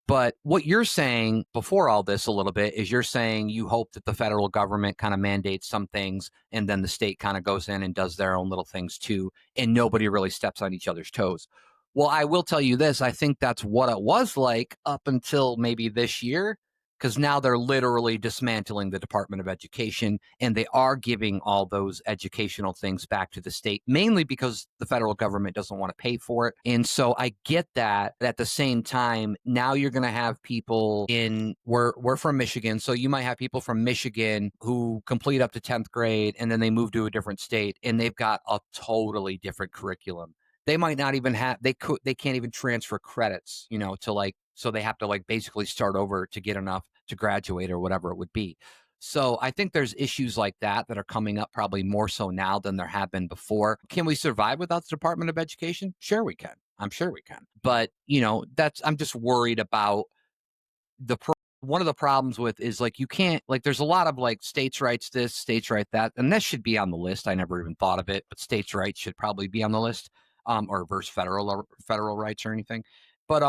But what you're saying before all this a little bit is you're saying you hope that the federal government kind of mandates some things and then the state kind of goes in and does their own little things too. And nobody really steps on each other's toes. Well, I will tell you this. I think that's what it was like up until maybe this year, because now they're literally dismantling the Department of Education and they are giving all those educational things back to the state, mainly because the federal government doesn't want to pay for it. And so I get that. At the same time, now you're going to have people we're from Michigan. So you might have people from Michigan who complete up to 10th grade and then they move to a different state and they've got a totally different curriculum. They might not even have they can't even transfer credits, to like, so they have to like basically start over to get enough to graduate or whatever it would be. So I think there's issues like that are coming up probably more so now than there have been before. Can we survive without the Department of Education? Sure we can. I'm sure we can. But, that's I'm just worried about the one of the problems with is like you can't like there's a lot of like states' rights this, states' right that, and this should be on the list. I never even thought of it, but states' rights should probably be on the list, or versus federal rights or anything. But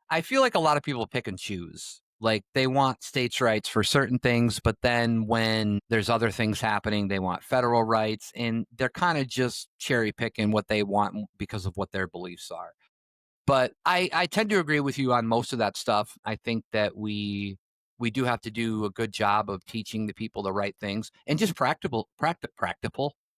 I feel like a lot of people pick and choose. Like they want states' rights for certain things, but then when there's other things happening, they want federal rights, and they're kind of just cherry picking what they want because of what their beliefs are. But I tend to agree with you on most of that stuff. I think that we do have to do a good job of teaching the people the right things and just practical.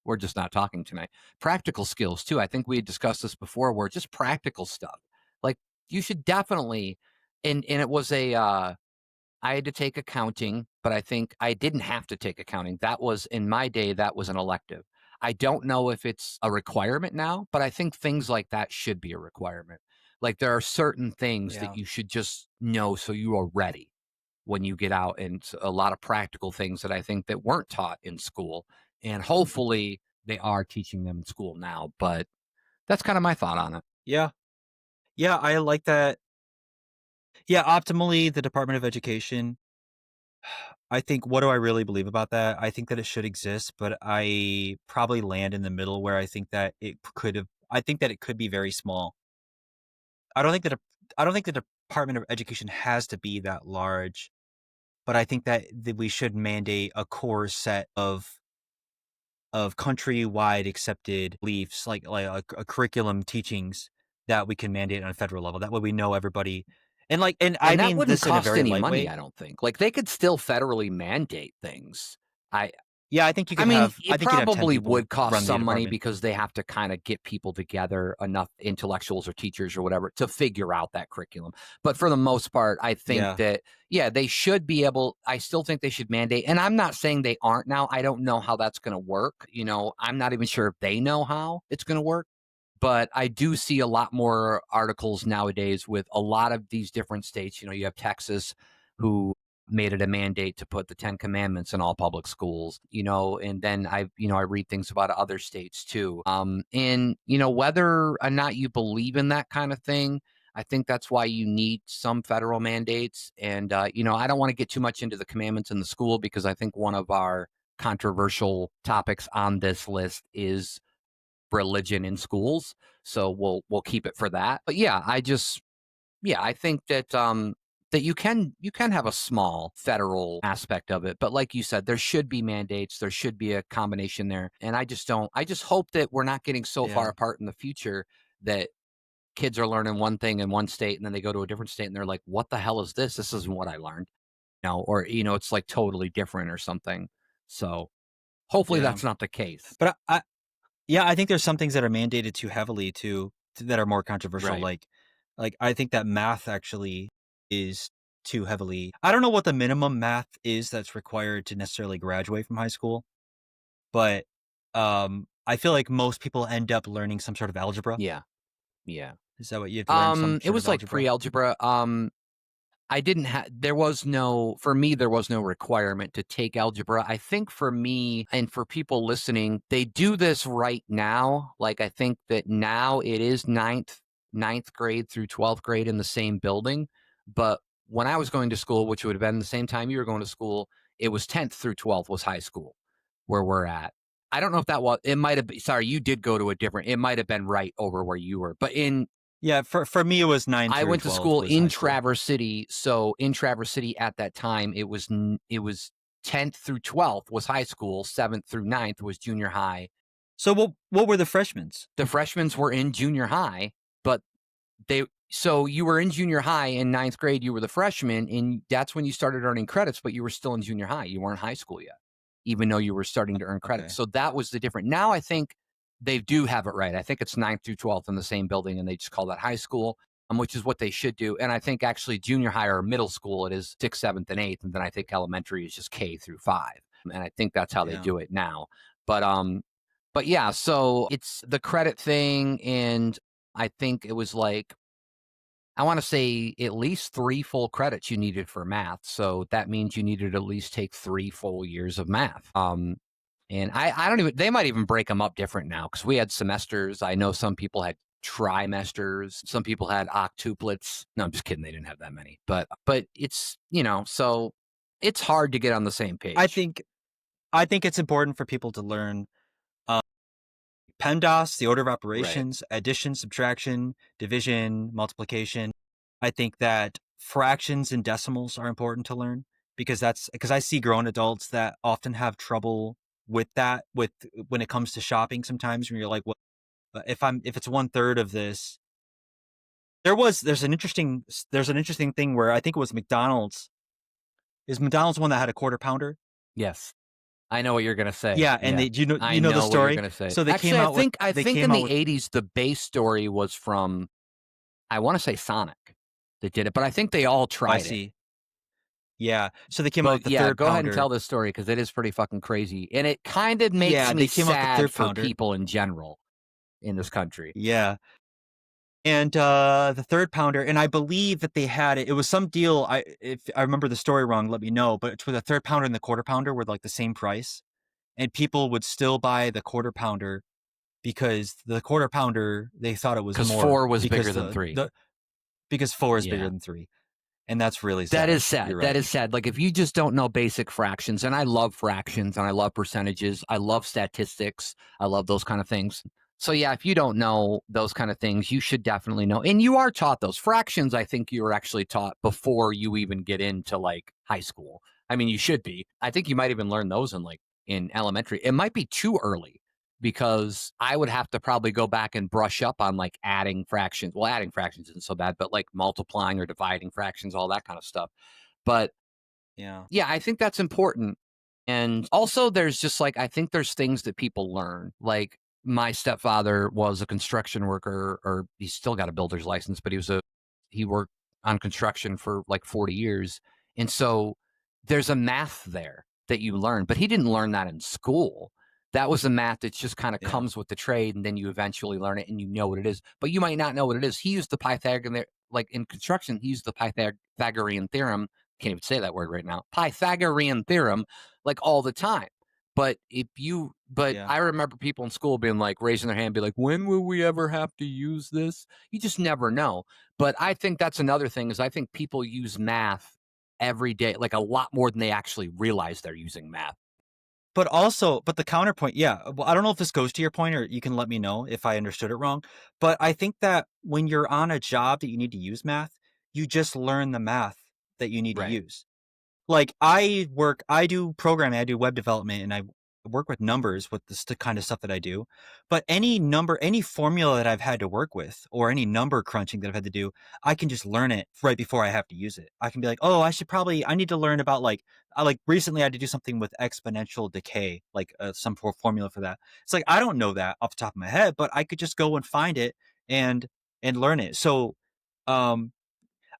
We're just not talking tonight. Practical skills too. I think we had discussed this before. Where just practical stuff. Like you should definitely. And it was I had to take accounting, but I think I didn't have to take accounting. That was in my day. That was an elective. I don't know if it's a requirement now, but I think things like that should be a requirement. Like there are certain things that
Yeah.
you should just know so you are ready when you get out, and a lot of practical things that I think that weren't taught in school, and hopefully they are teaching them in school now. But that's kind of my thought on it.
Yeah. Yeah, I like that. Yeah, optimally, the Department of Education, I think what do I really believe about that? I think that it should exist, but I probably land in the middle where I think that it could be very small. I don't think the Department of Education has to be that large, but I think that we should mandate a core set of countrywide accepted beliefs, like a curriculum teachings that we can mandate on a federal level. That way we know everybody. And I
And that
mean
wouldn't
this in a
cost
very
any
light
money,
way.
I don't think. Like they could still federally mandate things. I
Yeah, I
It
think you'd have 10
probably
people
would cost
run the
some money
department.
because they have to kind of get people together, enough intellectuals or teachers or whatever, to figure out that curriculum. But for the most part, I think
Yeah.
that, yeah, they should be able, I still think they should mandate. And I'm not saying they aren't now. I don't know how that's going to work. I'm not even sure if they know how it's going to work. But I do see a lot more articles nowadays with a lot of these different states. You have Texas, who made it a mandate to put the 10 commandments in all public schools, and then I read things about other states too. And whether or not you believe in that kind of thing, I think that's why you need some federal mandates. And I don't want to get too much into the commandments in the school, because I think one of our controversial topics on this list is religion in schools. So we'll keep it for that. But yeah, I think that that you can have a small federal aspect of it, but like you said, there should be mandates, there should be a combination there. And I just hope that we're not getting so far
Yeah.
apart in the future that kids are learning one thing in one state and then they go to a different state and they're like, what the hell is this? This isn't what I learned. Or it's like totally different or something. So hopefully
Yeah.
that's not the case.
But yeah, I think there's some things that are mandated too heavily that are more controversial.
Right.
Like I think that math actually is too heavily. I don't know what the minimum math is that's required to necessarily graduate from high school, but I feel like most people end up learning some sort of algebra.
Yeah. Yeah.
Is that what you have to learn, some
It
sort of
was like
algebra?
pre-algebra. I didn't have there was no for me, there was no requirement to take algebra. I think for me and for people listening, they do this right now. Like I think that now it is ninth grade through 12th grade in the same building. But when I was going to school, which would have been the same time you were going to school, it was 10th through 12th was high school where we're at. I don't know if that was it might have been sorry, you did go to a different it might have been right over where you were. But
Yeah, for me it was 9
I
through
went to
12
school
was
in
high school.
Traverse City, so in Traverse City at that time, it was 10th through 12th was high school, 7th through ninth was junior high.
So what were the freshmen's?
The freshmen were in junior high, but they so you were in junior high in ninth grade, you were the freshman, and that's when you started earning credits, but you were still in junior high. You weren't high school yet, even though you were starting to earn credits.
Okay.
So that was the difference. Now I think they do have it right. I think it's ninth through 12th in the same building, and they just call that high school, which is what they should do. And I think actually junior high or middle school, it is sixth, seventh, and eighth. And then I think elementary is just K through five. And I think that's how they
Yeah.
do it now. But but yeah, so it's the credit thing, and I think it was like I want to say at least 3 full credits you needed for math. So that means you needed to at least take 3 full years of math. And I don't even, they might even break them up different now because we had semesters. I know some people had trimesters, some people had octuplets. No, I'm just kidding. They didn't have that many, but it's, so it's hard to get on the same
I
page.
think I think it's important for people to learn uh, PEMDAS, the order of
Right.
operations, addition, subtraction, division, multiplication. I think that fractions and decimals are important to learn because I see grown adults that often have trouble with that with when it comes to shopping sometimes when you're like, well, if it's one third of this. There's an interesting thing where I think it was McDonald's. Is McDonald's one that had a quarter pounder?
Yes. I know what you're gonna say.
Yeah, and
Yeah.
they do
I
you know the
know what you're
story?
gonna say.
So
Actually, I
they
think
came
in
out
the
with
'80s the base story was from I want to say Sonic that did it, but I think they all
I
tried it.
see. Yeah. So they came out with
But
the
yeah,
third
go ahead and
pounder.
tell this story because it is pretty fucking crazy, and it kind of makes
Yeah,
me
they came out with the
sad
third
for
pounder.
people in general in this country.
Yeah. And the third pounder, and I believe that they had it. It was some deal. If I remember the story wrong, let me know. But it's where the third pounder and the quarter pounder were like the same price, and people would still buy the quarter pounder because the quarter pounder they thought it was
Because
more
four was bigger
because
than three.
the because four is bigger
Yeah.
than three, and that's really
That
sad.
is sad.
You're
That
right.
is sad. Like if you just don't know basic fractions, and I love fractions and I love percentages, I love statistics, I love those kind of things. So yeah, if you don't know those kind of things, you should definitely know. And you are taught those fractions. I think you are actually taught before you even get into like high school. I mean, you should be. I think you might even learn those in like in elementary. It might be too early because I would have to probably go back and brush up on like adding fractions. Well, adding fractions isn't so bad, but like multiplying or dividing fractions, all that kind of stuff. But
Yeah.
yeah, I think that's important. And also, there's just like, I think there's things that people learn. Like, my stepfather was a construction worker, or he's still got a builder's license, but he worked on construction for like 40 years. And so there's a math there that you learn, but he didn't learn that in school. That was a math that just kind of
Yeah.
comes with the trade, and then you eventually learn it and you know what it is, but you might not know what it is. He used the Pythagorean, like in construction, he used the Pythagorean theorem. Can't even say that word right now. Pythagorean theorem, like all the time. But
Yeah.
I remember people in school being like, raising their hand, be like, when will we ever have to use this? You just never know. But I think that's another thing is I think people use math every day, like a lot more than they actually realize they're using math.
But the counterpoint, yeah. Well, I don't know if this goes to your point, or you can let me know if I understood it wrong. But I think that when you're on a job that you need to use math, you just learn the math that you need to
Right.
use. Like I do programming, I do web development, and I work with numbers with the kind of stuff that I do. But any formula that I've had to work with, or any number crunching that I've had to do, I can just learn it right before I have to use it. I can be like, oh, I need to learn about like recently I had to do something with exponential decay, like some formula for that. It's like I don't know that off the top of my head, but I could just go and find it and learn it. So, um,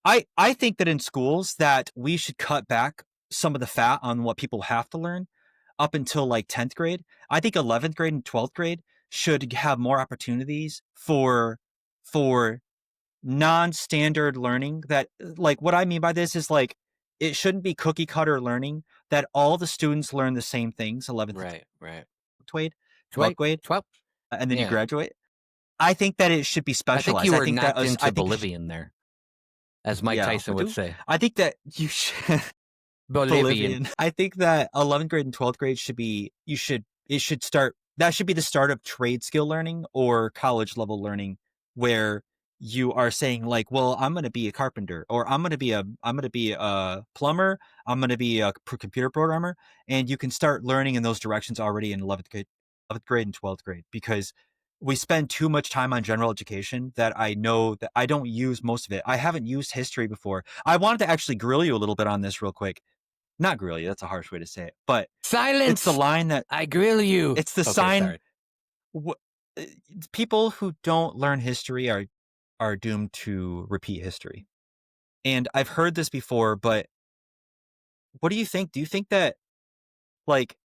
I think that in schools that we should cut back some of the fat on what people have to learn up until like 10th grade. I think 11th grade and 12th grade should have more opportunities for non-standard learning that like what I mean by this is like it shouldn't be cookie cutter learning that all the students learn the same things 11th and
Right. Right.
12th
Right.
grade
12.
and then you
Yeah.
graduate. I think that it should be
I think
specialized.
you
I
were
think that
knocked
was I
into
think
Bolivian there, as Mike
yeah,
Tyson would say.
I think that you should
Bolivian.
Bolivian. I think that 11th grade and 12th grade should be it should start that should be the start of trade skill learning or college level learning where you are saying like, well, I'm going to be a carpenter or I'm going to be a plumber, I'm going to be a computer programmer, and you can start learning in those directions already in 11th grade and 12th grade because we spend too much time on general education that I know that I don't use most of it. I haven't used history before. I wanted to actually grill you a little bit on this real quick. Not grill you, that's a harsh way to say it, but it's the
Silence!
line that
I grill you.
it's the
Okay,
sign.
sorry.
wh- uh, People who don't learn history are doomed to repeat history. And I've heard this before, but what do you think? Do you think that, like,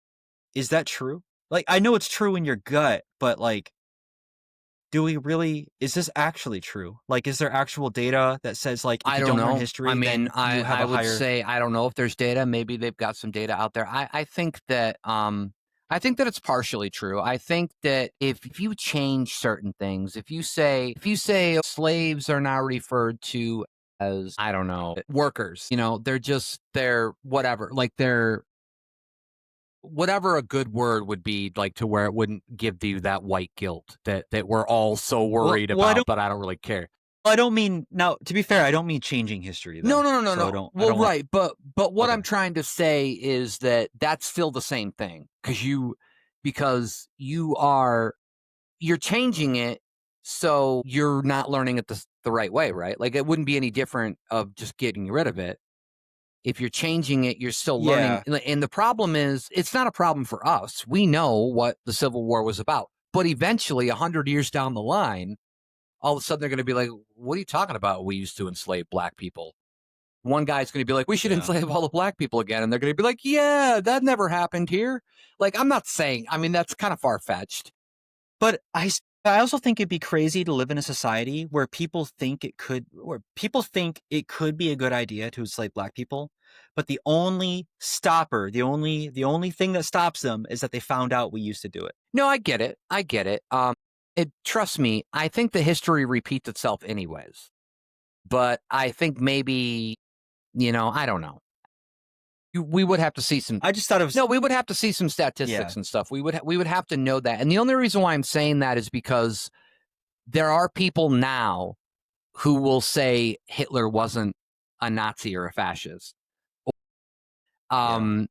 is that true? Like, I know it's true in your gut, but like, do we really, is this actually true? Like, is there actual data that says, like, if
I
you
don't
don't learn
know. I
history,
mean,
then you have
I
a
would
higher,
say I don't know if there's data. Maybe they've got some data out there. I think that it's partially true. I think that if you change certain things, if you say slaves are now referred to as, I don't know, workers, they're whatever, like they're whatever a good word would be, like, to where it wouldn't give you that white guilt that we're all so
well,
worried
well,
about, but I don't really care.
I don't mean, now, to be fair, I don't mean changing history
No,
though.
no, no, no,
So
no.
I
Well,
don't want,
right, but what
okay.
I'm trying to say is that that's still the same thing because you're changing it, so you're not learning it the right way, right? Like, it wouldn't be any different of just getting rid of it. If you're changing it, you're still learning.
Yeah.
And the problem is, it's not a problem for us. We know what the Civil War was about, but eventually, 100 years down the line, all of a sudden they're going to be like, "What are you talking about? We used to enslave black people." One guy's going to be like, "We should
Yeah.
enslave all the black people again," and they're going to be like, "Yeah, that never happened here." Like, I'm not saying. I mean, that's kind of far fetched.
But I also think it'd be crazy to live in a society where people think it could be a good idea to enslave black people, but the only stopper, the only thing that stops them is that they found out we used to do it.
No, I get it. I get it. Trust me. I think the history repeats itself anyways. But I think maybe, I don't know. We would have to see some.
I just thought it was,
No, we would have to see some
yeah,
statistics and stuff. We would have to know that. And the only reason why I'm saying that is because there are people now who will say Hitler wasn't a Nazi or a fascist.
yeah.
Um,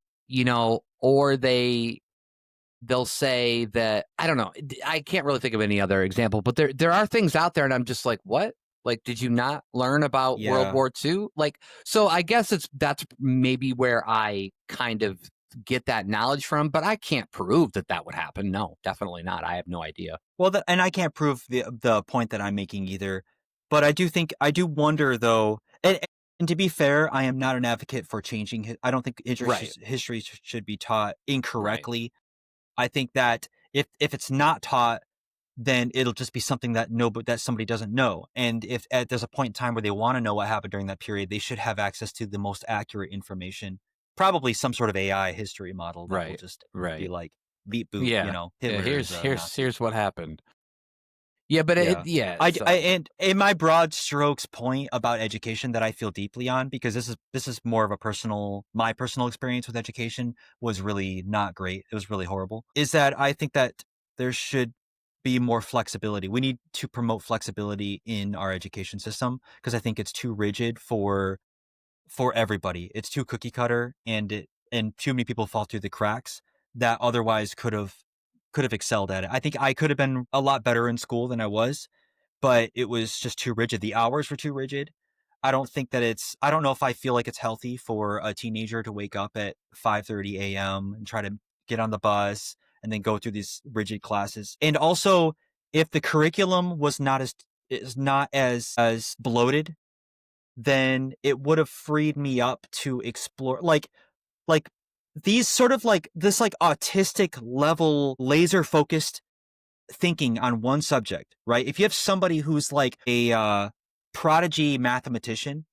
or they'll say that, I don't know. I can't really think of any other example, but there are things out there, and I'm just like, what? Like, did you not learn about World
Yeah.
War II? Like, so I guess that's maybe where I kind of get that knowledge from, but I can't prove that would happen. No, definitely not. I have no idea.
Well, and I can't prove the point that I'm making either, but I do wonder though, and to be fair, I am not an advocate for changing. I don't think
Right,
history should be taught
right,
incorrectly. I think that if it's not taught, then it'll just be something that that somebody doesn't know. And if there's a point in time where they want to know what happened during that period, they should have access to the most accurate information. Probably some sort of AI history model that will
right,
just be
right.
like beat boop.
Yeah, yeah.
Hitler is a Nazi.
Here's what happened. Yeah, but
Yeah.
yeah. So
And in my broad strokes point about education that I feel deeply on, because this is more of my personal experience with education was really not great. It was really horrible. Is that I think that there should be more flexibility. We need to promote flexibility in our education system because I think it's too rigid for everybody. It's too cookie cutter, and too many people fall through the cracks that otherwise could have excelled at it. I think I could have been a lot better in school than I was, but it was just too rigid. The hours were too rigid. I don't know if I feel like it's healthy for a teenager to wake up at 5:30 a.m. and try to get on the bus and then go through these rigid classes. And also, if the curriculum was not as is not as bloated, then it would have freed me up to explore like these sort of like this like autistic level laser focused thinking on one subject, right? If you have somebody who's like a prodigy mathematician,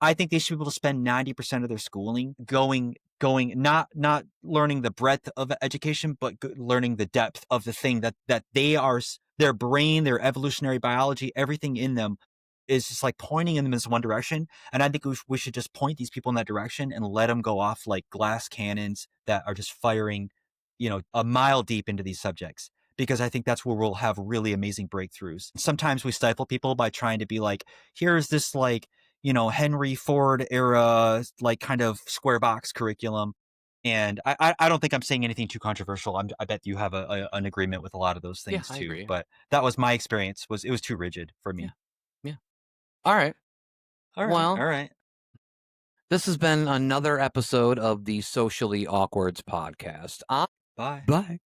I think they should be able to spend 90% of their schooling going not learning the breadth of education, but learning the depth of the thing that their brain, their evolutionary biology, everything in them is just like pointing in them in this one direction. And I think we should just point these people in that direction and let them go off like glass cannons that are just firing, a mile deep into these subjects, because I think that's where we'll have really amazing breakthroughs. Sometimes we stifle people by trying to be like, here's this like, Henry Ford era, like kind of square box curriculum. And I don't think I'm saying anything too controversial. I bet you have an agreement with a lot of those
Yeah,
things
I
too.
agree.
But that was my experience. Was it was too rigid for
Yeah,
me.
yeah. All right.
All right,
Well,
all right.
this has been another episode of the Socially Awkwards podcast.
Bye.
Bye.